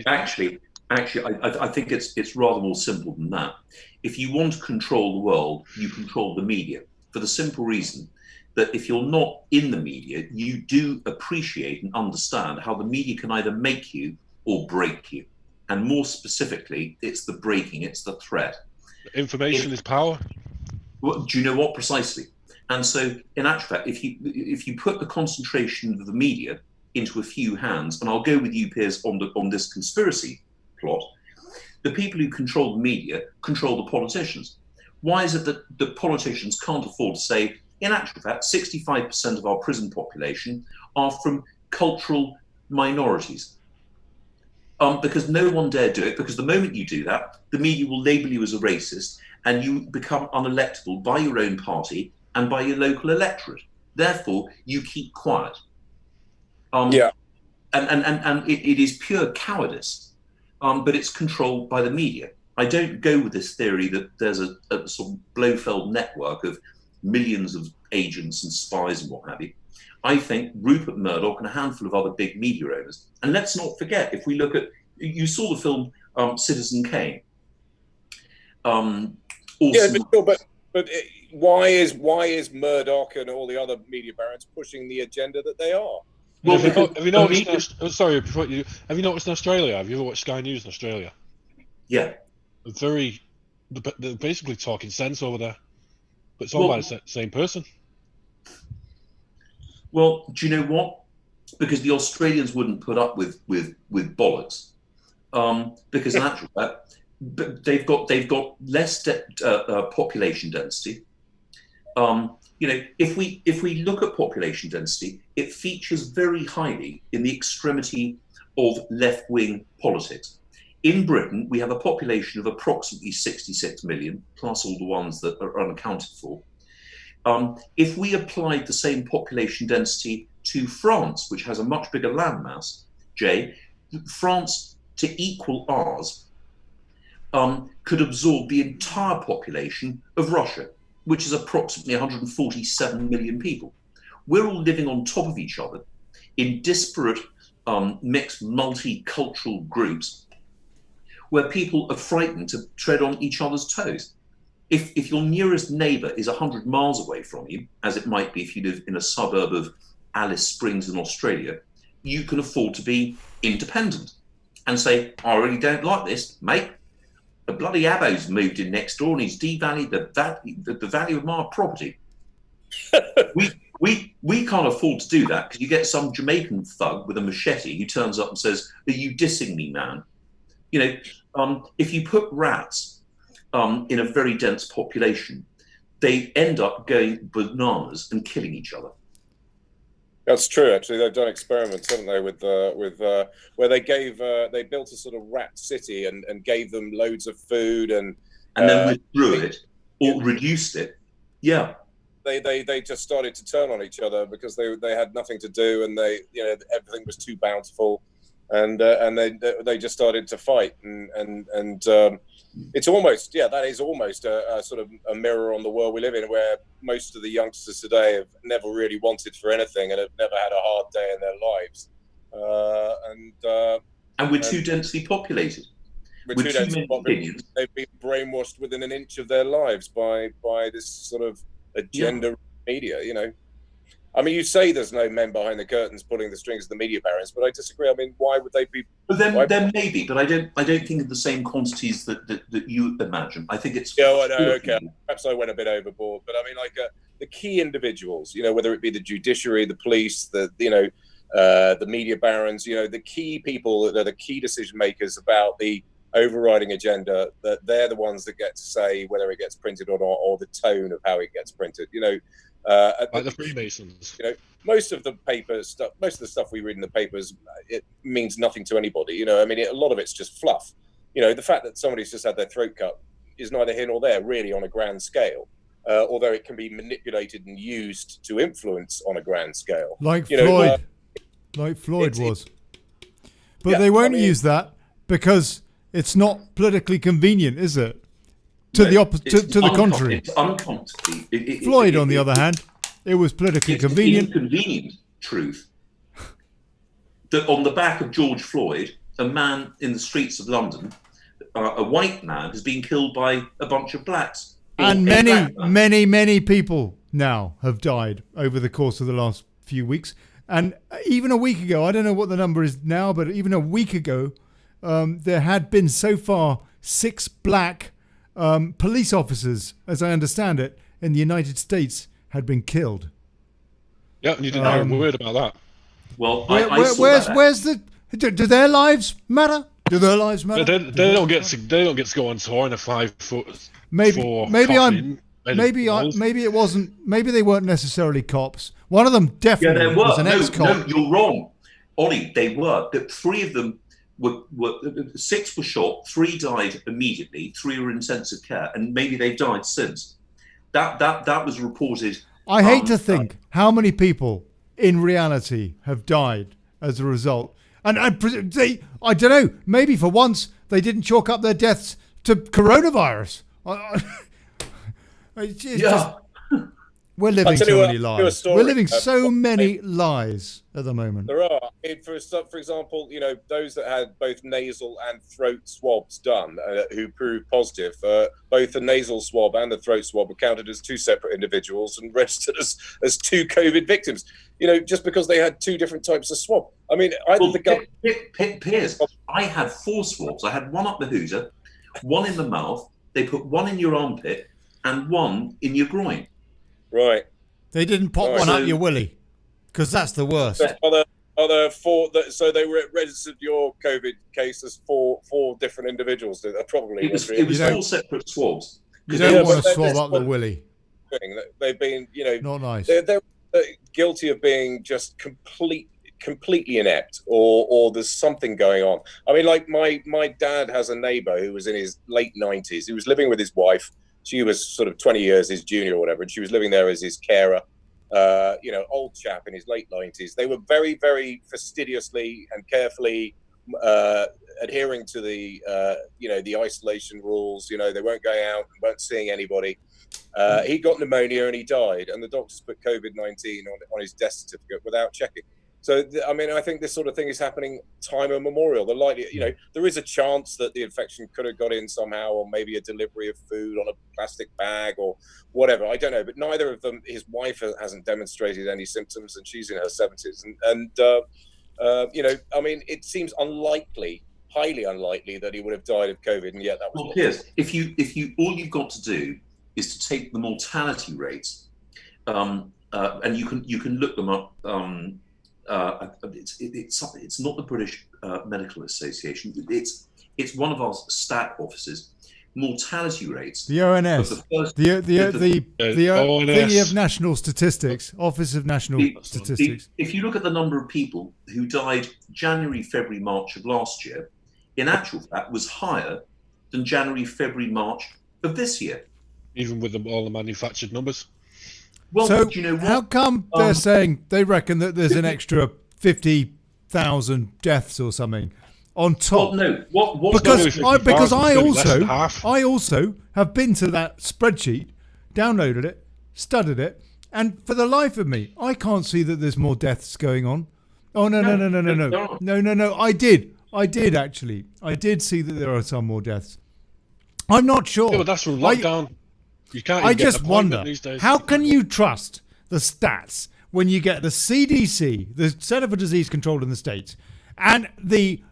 Actually, I think it's rather more simple than that. If you want to control the world, you control the media, for the simple reason that if you're not in the media, you do appreciate and understand how the media can either make you or break you. And more specifically, it's the breaking, it's the threat. Information is power. Well, do you know what? Precisely. And so, in actual fact, if you put the concentration of the media into a few hands, and I'll go with you, Piers, on this conspiracy plot, the people who control the media control the politicians. Why is it that the politicians can't afford to say, in actual fact, 65% of our prison population are from cultural minorities? Because no one dare do it, because the moment you do that, the media will label you as a racist and you become unelectable by your own party and by your local electorate. Therefore, you keep quiet. And it is pure cowardice, but it's controlled by the media. I don't go with this theory that there's a sort of Blofeld network of millions of agents and spies and what have you. I think Rupert Murdoch and a handful of other big media owners. And let's not forget, if we look at, you saw the film Citizen Kane. But why is Murdoch and all the other media barons pushing the agenda that they are? Well, have you noticed? Have you noticed in Australia? Have you ever watched Sky News in Australia? Yeah. They're basically talking sense over there, but it's all by the same person. Well, do you know what? Because the Australians wouldn't put up with bollocks, because in actual fact, they've got less population density. If we look at population density, it features very highly in the extremity of left-wing politics. In Britain, we have a population of approximately 66 million, plus all the ones that are unaccounted for. If we applied the same population density to France, which has a much bigger landmass, France, to equal ours, could absorb the entire population of Russia, which is approximately 147 million people. We're all living on top of each other in disparate, mixed, multicultural groups where people are frightened to tread on each other's toes. If your nearest neighbour is 100 miles away from you, as it might be if you live in a suburb of Alice Springs in Australia, you can afford to be independent and say, I really don't like this, mate. The bloody Abbo's moved in next door and he's devalued the value of my property. We can't afford to do that, because you get some Jamaican thug with a machete who turns up and says, are you dissing me, man? If you put rats in a very dense population, they end up going bananas and killing each other. That's true. Actually, they've done experiments, haven't they, with where they built a sort of rat city and gave them loads of food and then withdrew it or reduced it. Yeah. They just started to turn on each other because they had nothing to do, and everything was too bountiful, and they just started to fight, and it's almost that is almost a sort of a mirror on the world we live in, where most of the youngsters today have never really wanted for anything and have never had a hard day in their lives, and we're too densely populated. With too many opinions. They've been brainwashed within an inch of their lives by this sort of agenda media. I mean, you say there's no men behind the curtains pulling the strings of the media barons, but I disagree. I mean, why would they be? But then maybe, but I don't think in the same quantities that you imagine. I think it's. Yeah, I know. Okay, perhaps I went a bit overboard, but I mean, the key individuals, whether it be the judiciary, the police, the media barons, the key people that are the key decision makers about the overriding agenda, that they're the ones that get to say whether it gets printed or not, or the tone of how it gets printed. Like the Freemasons. Most of the stuff we read in the papers, it means nothing to anybody. I mean, a lot of it's just fluff. The fact that somebody's just had their throat cut is neither here nor there, really, on a grand scale. Although it can be manipulated and used to influence on a grand scale, like Floyd was. But they won't use that because it's not politically convenient, is it? To the contrary. It's uncomfortable. Floyd, on the other hand, it was politically convenient. It's inconvenient truth that on the back of George Floyd, a man in the streets of London, a white man, has been killed by a bunch of blacks. And many people now have died over the course of the last few weeks. And even a week ago, I don't know what the number is now, but even a week ago, there had been so far 6 black police officers, as I understand it, in the United States had been killed. Yeah, and you didn't hear a word about that. Well, where's the? Do their lives matter? Do their lives matter? They don't get to go on tour in a 5-foot. Maybe it wasn't. Maybe they weren't necessarily cops. One of them definitely was an ex-cop. No, you're wrong, Ollie. They were. 3 of them. 6 were shot, 3 died immediately, 3 were in intensive care, and maybe they've died since. That was reported. I hate to think how many people in reality have died as a result. And I don't know, maybe for once they didn't chalk up their deaths to coronavirus. We're living so many lies. We're living so many lies at the moment. There are. For example, those that had both nasal and throat swabs done, who proved positive, both the nasal swab and the throat swab were counted as 2 separate individuals and registered as 2 COVID victims. Just because they had 2 different types of swab. I mean, Piers, I had 4 swabs. I had one up the hooter, one in the mouth. They put one in your armpit and one in your groin. Right. They didn't pop one up your willy, because that's the worst. Are there 4? So they were registered your COVID case as 4 different individuals. Probably it was 4 separate swabs. You don't want to swab up the willy. They've been, not nice. They're guilty of being just completely inept, or there's something going on. I mean, like my dad has a neighbour who was in his late 90s. He was living with his wife. She was sort of 20 years his junior or whatever, and she was living there as his carer. Old chap in his late 90s. They were very, very fastidiously and carefully adhering to the isolation rules. They weren't going out and weren't seeing anybody. He got pneumonia and he died, and the doctors put COVID-19 on his death certificate without checking. So, I think this sort of thing is happening time immemorial. There is a chance that the infection could have got in somehow, or maybe a delivery of food on a plastic bag or whatever. I don't know. But neither of them, his wife hasn't demonstrated any symptoms, and she's in her 70s. It seems unlikely, highly unlikely, that he would have died of COVID, and yet that was. Well, Piers, if you all you've got to do is to take the mortality rates, and you can look them up. It's not the British Medical Association. It's one of our stat offices. mortality rates. The ONS, of the first, the ONS. thingy of National Statistics, Office of National Statistics. If you look at the number of people who died January, February, March of last year, in actual fact, was higher than January, February, March of this year. Even with all the manufactured numbers. Well, So do you know what? how come they're saying they reckon that there's an extra 50,000 deaths or something on top? Well, no. What Because I less than half. also have been to that spreadsheet, downloaded it, studied it, and for the life of me, I can't see that there's more deaths going on. Oh no. I did actually. I did see that there are some more deaths. I'm not sure. Yeah, but that's from lockdown. You can't. I Even just get an wonder, appointment these days. how can you trust the stats when you get the CDC, the Center for Disease Control in the States, and the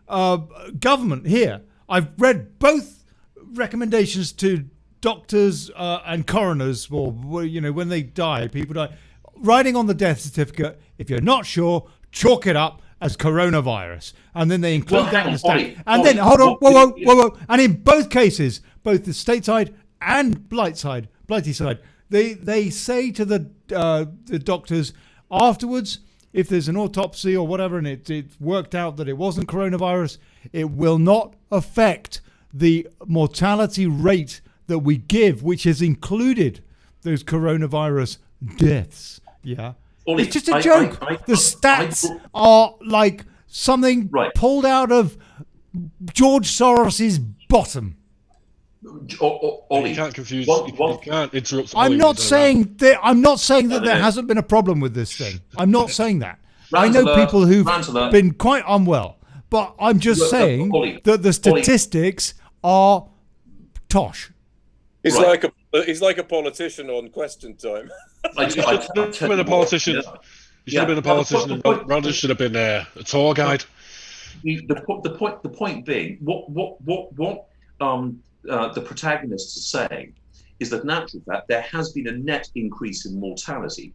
government here? I've read both recommendations to doctors and coroners, or when they die, people die, writing on the death certificate, if you're not sure, chalk it up as coronavirus, and then they include that in the stat. And then hold on, whoa. And in both cases, both the stateside and blighty side, they say to the doctors afterwards, if there's an autopsy or whatever, and it worked out that it wasn't coronavirus, it will not affect the mortality rate that we give, which has included those coronavirus deaths. Yeah. Ollie, It's just a joke. The stats are like something pulled out of George Soros's bottom. Ollie, you can't confuse. You can't interrupt. I'm not saying that there hasn't been a problem with this thing. I'm not saying that. I know people who've been quite unwell, but I'm just saying that the statistics are tosh. He's like a politician on Question Time. You should have been a politician. You should have been a politician, and rather should have been a tour guide. The point being, what the protagonists are saying is that, in actual fact, there has been a net increase in mortality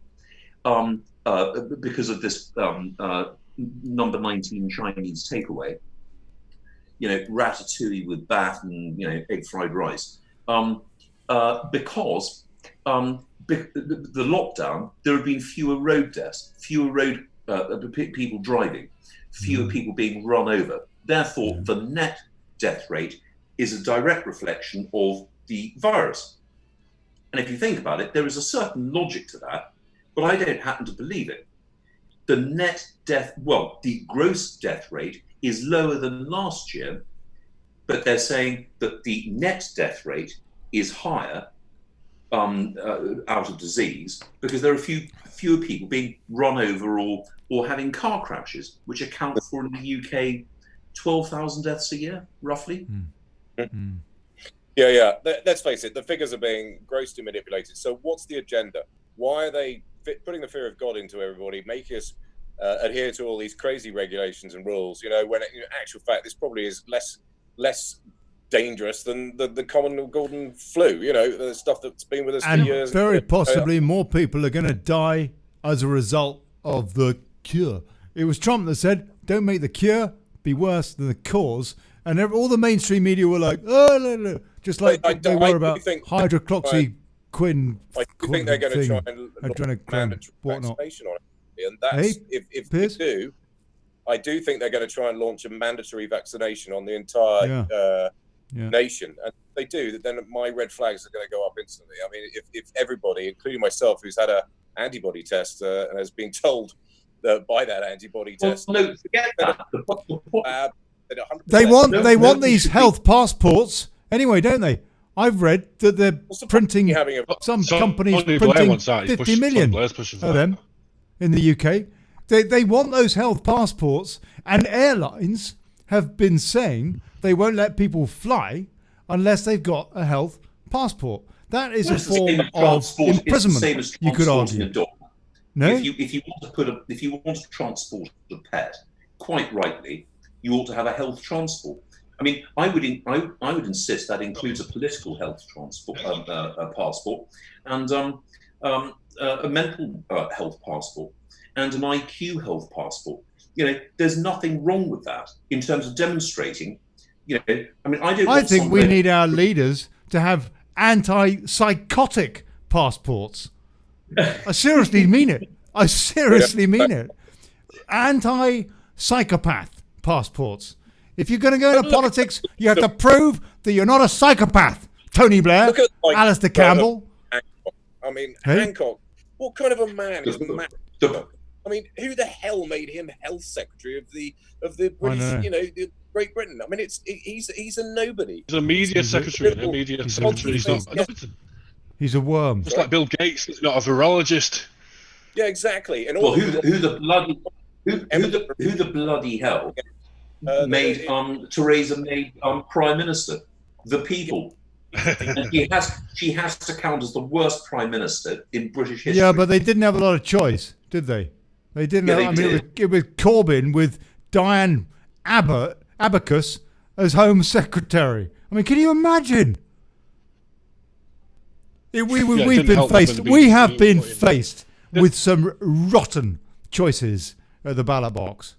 because of this number 19 Chinese takeaway. Ratatouille with bat and egg fried rice. Because the lockdown, there have been fewer road deaths, fewer road people driving, fewer people being run over. Therefore, the net death rate is a direct reflection of the virus. And if you think about it, there is a certain logic to that, but I don't happen to believe it. The the gross death rate is lower than last year, but they're saying that the net death rate is higher out of disease because there are fewer people being run over or having car crashes, which account for, in the UK, 12,000 deaths a year, roughly. Yeah. Let's face it, the figures are being grossly manipulated. So what's the agenda? Why are they putting the fear of God into everybody, making us adhere to all these crazy regulations and rules? When in actual fact, this probably is less dangerous than the common golden flu. The stuff that's been with us for years. And very possibly more people are going to die as a result of the cure. It was Trump that said, "Don't make the cure be worse than the cause." And all the mainstream media were like, "Oh, no," just like they were about hydroxyquin. I think they're going to try and mandatory vaccination on it, and that's if they do. I do think they're going to try and launch a mandatory vaccination on the entire nation, and if they do, then my red flags are going to go up instantly. I mean, if everybody, including myself, who's had a antibody test and has been told by that antibody test, no, forget that. They want these health passports anyway, don't they? I've read that they're printing some companies printing 50 million of them in the UK. They want those health passports, and airlines have been saying they won't let people fly unless they've got a health passport. That is a form of imprisonment, you could argue. No? If you want to transport a pet, quite rightly, you ought to have a health transport. I mean, I would insist that includes a political health transport passport, and a mental health passport, and an IQ health passport. There's nothing wrong with that in terms of demonstrating You know, I mean, I don't. I think we need our leaders to have anti-psychotic passports. I seriously mean it. I seriously mean it. Anti-psychopath passports. If you're going to go into politics, you have to prove that you're not a psychopath. Tony Blair, Alistair Campbell. I mean, Hancock. What kind of a man is Matt? I mean, who the hell made him health secretary of the British, the Great Britain? I mean, he's a nobody. He's a media secretary. A media secretary. He's a worm. Just like Bill Gates, he's not a virologist. Yeah, exactly. And who the bloody hell made Theresa May prime minister? The people. And she has to count as the worst prime minister in British history. Yeah, but they didn't have a lot of choice, did they? They didn't. It was Corbyn with Diane Abacus as Home Secretary. I mean, can you imagine? We have been faced with some rotten choices at the ballot box.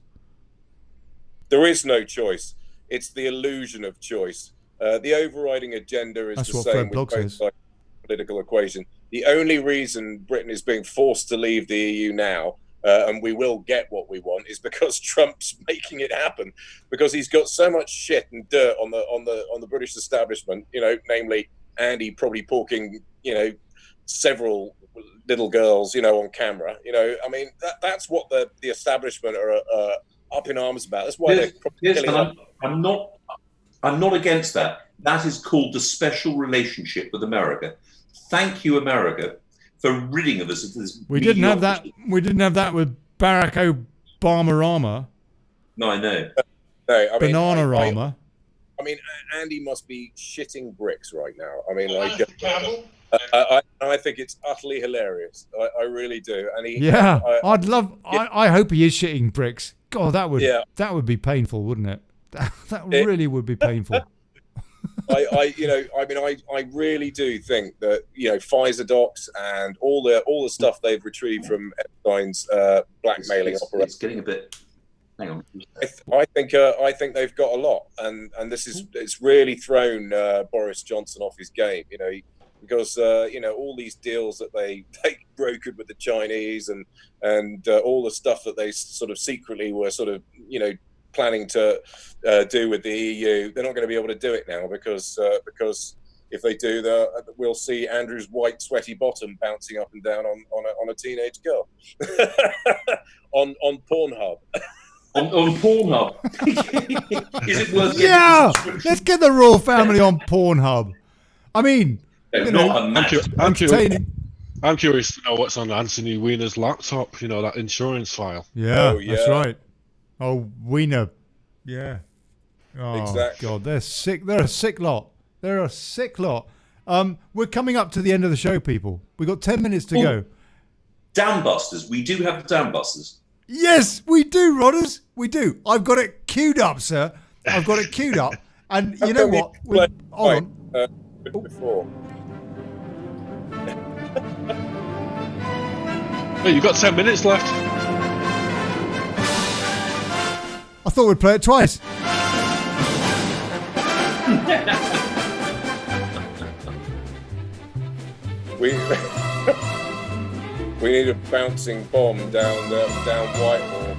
There is no choice. It's the illusion of choice. The overriding agenda is the same with both sides of the political equation. The only reason Britain is being forced to leave the EU now, and we will get what we want, is because Trump's making it happen. Because he's got so much shit and dirt on the British establishment, namely Andy probably porking, several little girls, on camera. I mean, that's what the establishment are up in arms about. That's why they're probably I'm not against that. That is called the special relationship with America. Thank you, America, for ridding of us of this. We didn't have that. We didn't have that with Barack Obama. No, I know. No, I mean, Banana-rama. I mean, Andy must be shitting bricks right now. I mean, I think it's utterly hilarious. I really do. And I hope he is shitting bricks. God, that would be painful, wouldn't it? That really would be painful. I really do think that Pfizer docs and all the stuff they've retrieved from Epstein's blackmailing operation. It's getting a bit. Hang on. I think they've got a lot, and it's really thrown Boris Johnson off his game. Because all these deals that they brokered with the Chinese and all the stuff that they sort of secretly were sort of planning to do with the EU, they're not going to be able to do it now because if they do, we'll see Andrew's white sweaty bottom bouncing up and down on a teenage girl on Pornhub. On Pornhub. Is it worth? Yeah, let's get the royal family on Pornhub. I mean, I'm curious to know what's on Anthony Weiner's laptop. That insurance file. Yeah, that's right. Oh, Wiener. Yeah. Oh, exactly. God, they're sick. They're a sick lot. We're coming up to the end of the show, people. We've got 10 minutes to go. Dam busters. We do have the dam busters. Yes, we do, Rodders. We do. I've got it queued up, sir. I've got it queued up. And you know what? Hold on. Before. Hey, you've got 10 minutes left. I thought we'd play it twice. We need a bouncing bomb down Whitehall.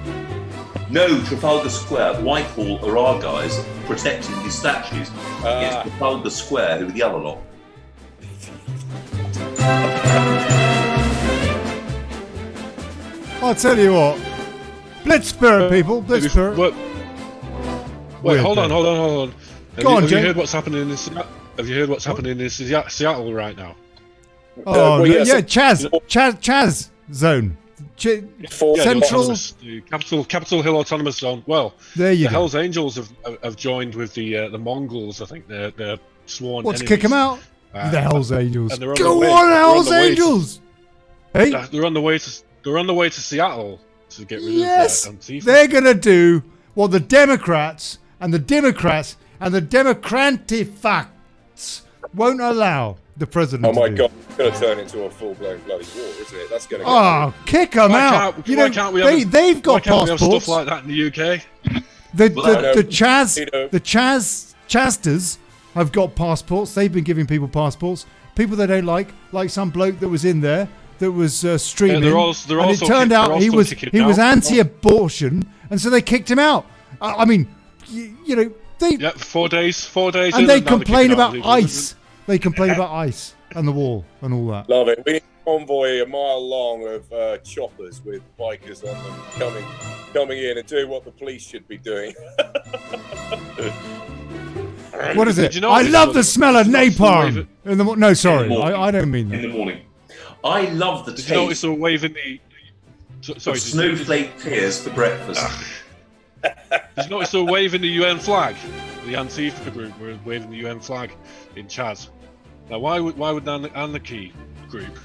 No, Trafalgar Square. Whitehall are our guys protecting these statues against Trafalgar Square, who are the other lot. I'll tell you what. Blitz spirit, people. Blitz spirit. Wait, hold on. Have you heard what's happening in Seattle right now? Oh, yeah, Chaz zone. Central. The Capitol Hill Autonomous Zone. Well, there you the go. Hells Angels have joined with the Mongols. I think they're sworn. Let's enemies. kick them out. The Hells Angels. Go on, Hells Angels! Hey, they're on the way to Seattle to get rid of Antifa. They're gonna do what the Democrats and the Democratifacts won't allow the president. Oh my to do. God! It's going to turn into a full-blown bloody war, isn't it? That's going to. Kick them out! They've got passports. Stuff like that in the UK. The Chaz Chasters have got passports. They've been giving people passports. People they don't like some bloke that was in there that was streaming. And it turned out he was anti-abortion, and so they kicked him out. I mean, you know, they... Yeah, 4 days. And they complain about ICE. They complain about ICE and the wall and all that. Love it. We need a convoy a mile long of choppers with bikers on them coming in and doing what the police should be doing. What is it? I love the smell of napalm. No, sorry, I don't mean that. In the morning. I love the taste. Did you notice they were waving the... Sorry, snowflake tears for breakfast. Did you notice they were waving the UN flag? The Antifa group were waving the UN flag in Chaz. Now, why would an anarchy group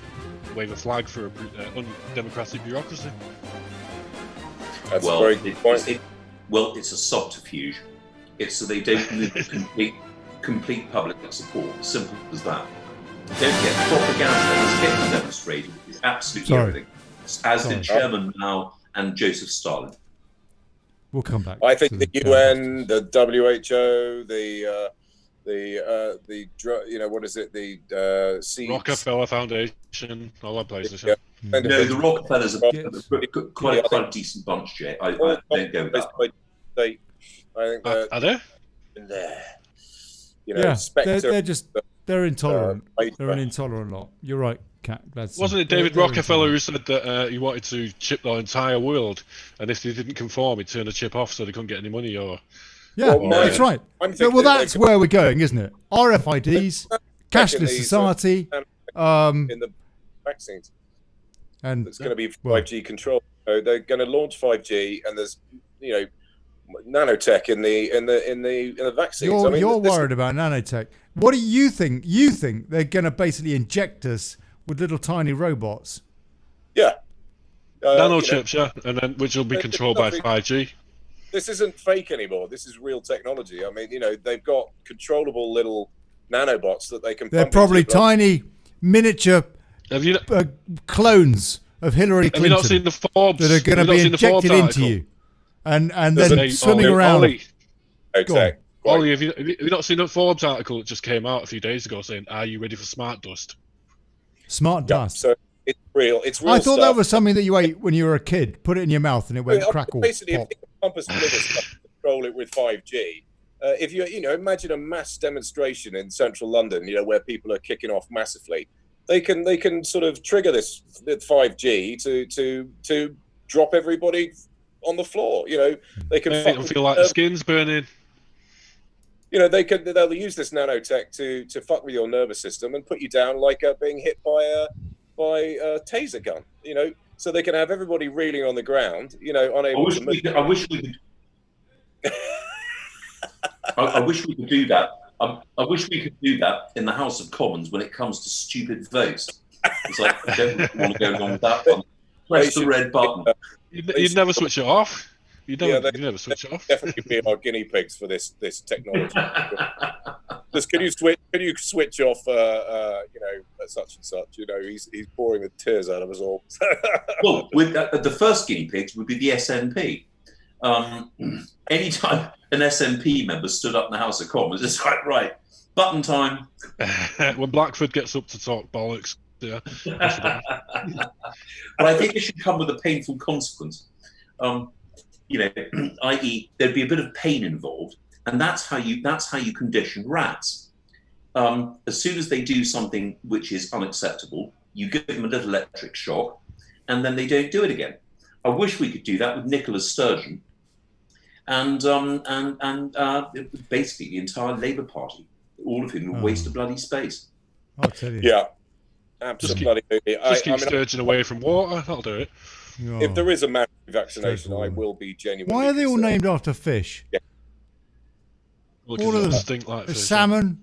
wave a flag for an undemocratic bureaucracy? That's a very good point. It's a subterfuge. It's so they don't lose complete public support. Simple as that. Don't get propaganda as Hitler demonstrated is absolutely everything. As did Sherman Mao and Joseph Stalin. We'll come back. I think the UN, the WHO, the Rockefeller Foundation, all that places. Yeah. No, the Rockefellers are quite a decent bunch, Jay. I don't go with that. I think are they? They're intolerant. They're an intolerant lot. You're right, Kat. Wasn't it David Rockefeller who said that he wanted to chip the entire world, and if they didn't conform, he'd turn the chip off so they couldn't get any money? That's right. Well, that's where we're going, isn't it? RFIDs, cashless society, in the vaccines, and it's going to be 5G control. So they're going to launch 5G, and there's nanotech in the vaccines. You're worried about nanotech. What do you think? You think they're going to basically inject us with little tiny robots? Yeah. Nanochips, and then which will be controlled by 5G. This isn't fake anymore. This is real technology. I mean, they've got controllable little nanobots that they can. They're probably tiny, miniature clones of Hillary Clinton. Have you not seen the Forbes? That are going to be injected into you, and then swimming around. Okay. Ollie, have you not seen the Forbes article that just came out a few days ago saying, "Are you ready for smart dust?" Smart dust. So it's real. It's real. I thought that was something that you ate when you were a kid. Put it in your mouth and it went crackle. Basically, pop. if you compass liver stuff, control it with 5G. If you imagine a mass demonstration in central London, where people are kicking off massively, they can sort of trigger this 5G to drop everybody on the floor. They can. It'll feel like the skin's burning. They'll use this nanotech to fuck with your nervous system and put you down like being hit by a taser gun. So they can have everybody reeling on the ground. Unable to move. I wish we could. I wish we could do that. I wish we could do that in the House of Commons when it comes to stupid votes. It's like I don't want to go along with that one. Press the red button. You'd never switch it off. You never switch it off. Definitely be our guinea pigs for this technology. Just can you switch off such and such? He's boring the tears out of us all. Well, with the first guinea pigs would be the SNP. Anytime an SNP member stood up in the House of Commons, it's like, right, button time. When Blackford gets up to talk bollocks, yeah. But I think it should come with a painful consequence. I.e., there'd be a bit of pain involved, and that's how you condition rats. As soon as they do something which is unacceptable, you give them a little electric shock, and then they don't do it again. I wish we could do that with Nicola Sturgeon, and basically the entire Labour Party, all of whom will waste a bloody space. I'll tell you. Yeah, absolutely. Just keep Sturgeon away from water. That'll do it. If there is a massive vaccination, I will be genuinely. Why are they all named after fish? Yeah. All of them stink like fish. Salmon,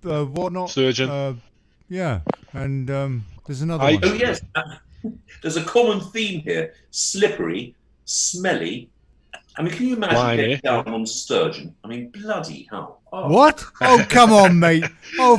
whatnot. Sturgeon. Yeah, and there's another one. Oh yes, there's a common theme here: slippery, smelly. I mean, can you imagine getting down on sturgeon? I mean, bloody hell! Oh. What? Oh, come on, mate! Oh,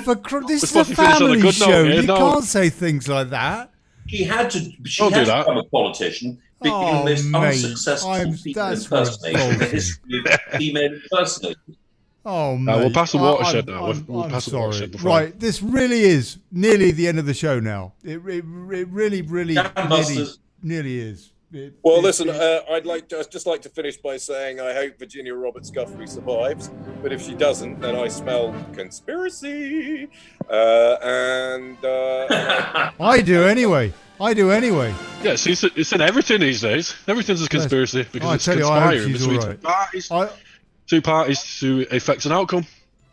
this is a family show. You can't say things like that. She had to become a politician being the most mate, unsuccessful female impersonator in the history of female impersonators. Oh, mate. We'll pass the watershed now. We'll I'm pass the sorry. watershed before. Right, this really is nearly the end of the show now. It really nearly is. Listen, I'd just like to finish by saying I hope Virginia Roberts Guthrie survives, but if she doesn't, then I smell conspiracy. I do anyway. Yeah, see, it's in everything these days. Everything's a conspiracy because it's conspiring between two parties to effect an outcome.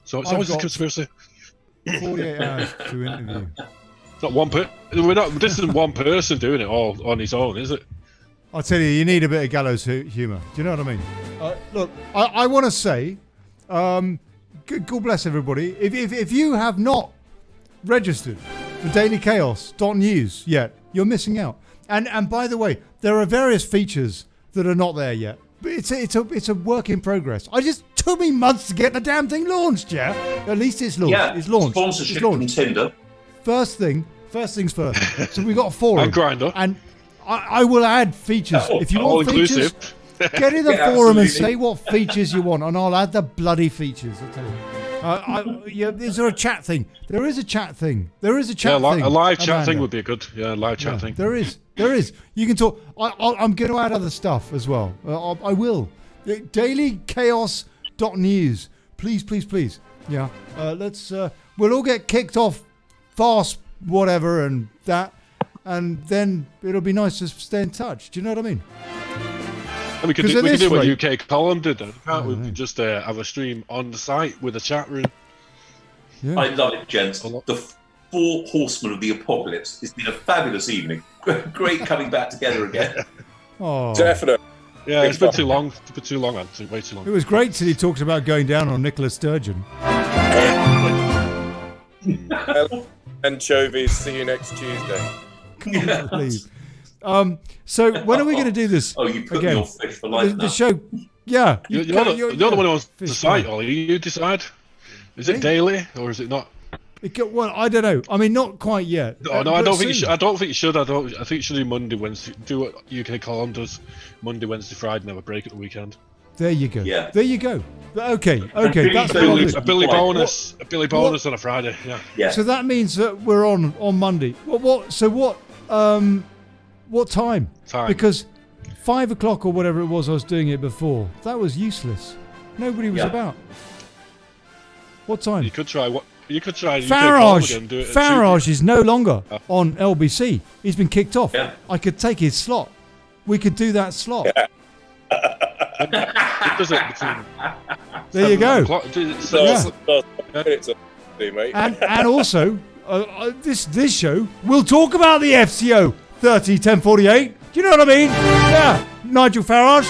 So it's always a conspiracy. 48 hours to interview. It's not one this isn't one person doing it all on his own, is it? I'll tell you need a bit of gallows humour. Do you know what I mean? Look, I want to say, God bless everybody. If you have not registered for dailychaos.news yet, you're missing out. And by the way, there are various features that are not there yet. But it's a work in progress. I just took me months to get the damn thing launched, yeah? At least it's launched. Yeah, it's launched. Sponsorship from Tinder. First things first. So we got a forum. And Grindr. And I will add features. If you want features, get in the forum absolutely. and say what features you want, and I'll add the bloody features. I'll tell you. Is there a chat thing? There is a chat thing. A live chat thing would be good. Yeah, live chat thing. There is. You can talk. I'm going to add other stuff as well. I will. Dailychaos.news. Please. Yeah. We'll all get kicked off fast, whatever, and that. And then it'll be nice to stay in touch. Do you know what I mean? And we could do what UK Column did, can't we? We just have a stream on the site with a chat room. Yeah. I love it, gents. The 4 horsemen of the apocalypse. It's been a fabulous evening. Great coming back together again. Oh, definitely. Yeah, it's been too long. It's been too long, man. Way too long. It was great till he talked about going down on Nicola Sturgeon. Anchovies. See you next Tuesday. Can't believe. So when are we going to do this? You put again? your fish for life the show. Yeah, you're the one who wants to decide, Ollie. You decide. Is it daily or is it not? Well, I don't know. I mean, not quite yet. No, I don't think you should. I think you should. I think you should do Monday, Wednesday. Do what UK Column does: Monday, Wednesday, Friday, and have a break at the weekend. There you go. Yeah. There you go. Okay. That's a Billy bonus on a Friday. Yeah. So that means that we're on Monday. What time? Because 5 o'clock or whatever it was, I was doing it before. That was useless. Nobody was about. What time? You could try. Farage is no longer on LBC. He's been kicked off. Yeah. I could take his slot. We could do that slot. Yeah. It does it between. There you go. And also, this show will talk about the FCO 30-10-48. Do you know what I mean? Yeah, Nigel Farage.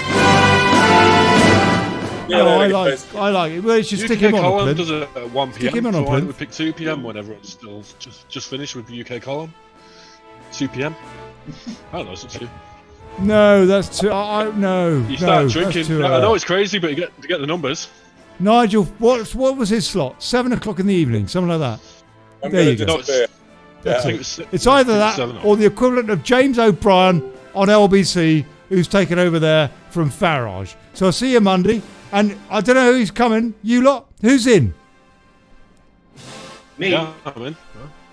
I like it. Well, you should stick him on. Column does it at 1 p.m. Stick him on so Plinth. We pick 2 p.m. when everyone's still just finished with the UK Column. 2 p.m. I don't know. It's up to you. No, that's too. No. You start drinking. I know it's crazy, but you get the numbers. Nigel, what was his slot? 7 o'clock in the evening, something like that. There you go. It's either that or the equivalent of James O'Brien on LBC, who's taken over there from Farage. So I'll see you Monday, and I don't know who's coming. You lot, who's in? Me. Yeah, I'm in.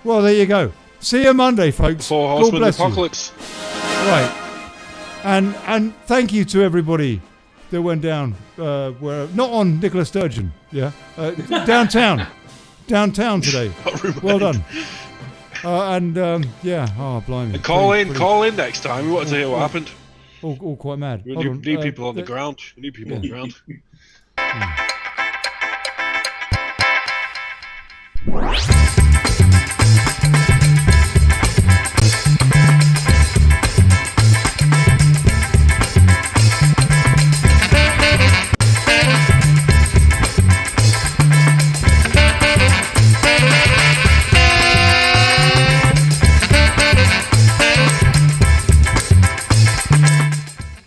Well, there you go. See you Monday, folks. 4 horsemen of the apocalypse. Right. And thank you to everybody that went down. Where not on Nicola Sturgeon, downtown today. Well done. Blimey. And call in next time. We want to hear what happened. All quite mad. We need people on the ground. We need people on the ground.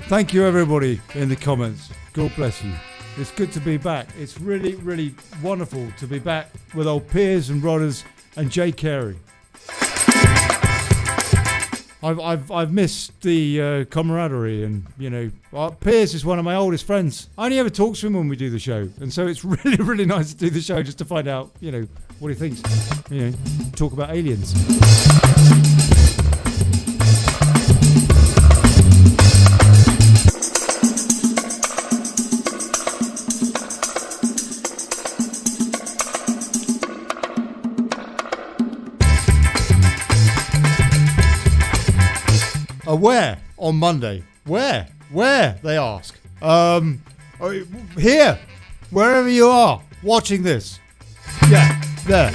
Thank you, everybody, in the comments. God bless you. It's good to be back. It's really, really wonderful to be back with old Piers and Rodders and Jay Carey. I've missed the camaraderie, and Piers is one of my oldest friends. I only ever talk to him when we do the show, and so it's really, really nice to do the show just to find out, what he thinks. Talk about aliens. Where? On Monday. Where? They ask. Here. Wherever you are watching this. Yeah, there.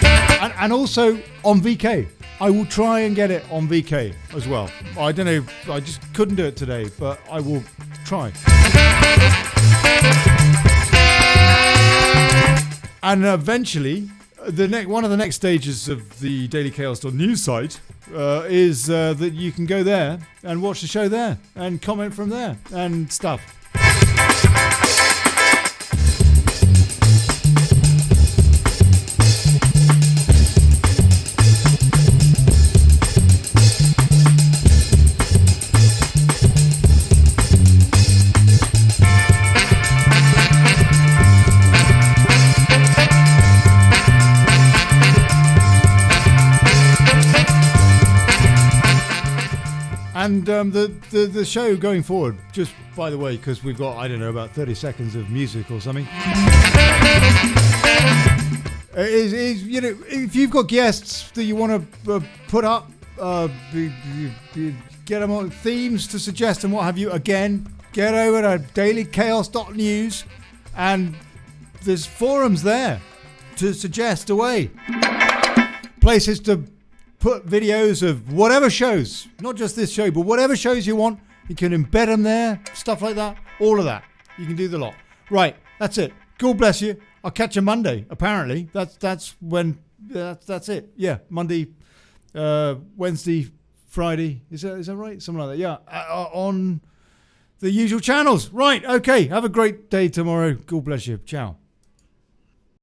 And also on VK. I will try and get it on VK as well. I don't know. I just couldn't do it today, but I will try. And eventually, one of the next stages of the Daily Chaos.news site is that you can go there and watch the show there and comment from there and stuff. And the show going forward, just by the way, because we've got, I don't know, about 30 seconds of music or something. If you've got guests that you want to put up, get them on themes to suggest and what have you, again, get over to dailychaos.news and there's forums there to suggest away. Places to put videos of whatever shows, not just this show, but whatever shows you want. You can embed them there, stuff like that, all of that. You can do the lot. Right, that's it. God bless you. I'll catch you Monday. Apparently, that's it. Yeah, Monday, Wednesday, Friday. Is that right? Something like that. Yeah, on the usual channels. Right. Okay. Have a great day tomorrow. God bless you. Ciao.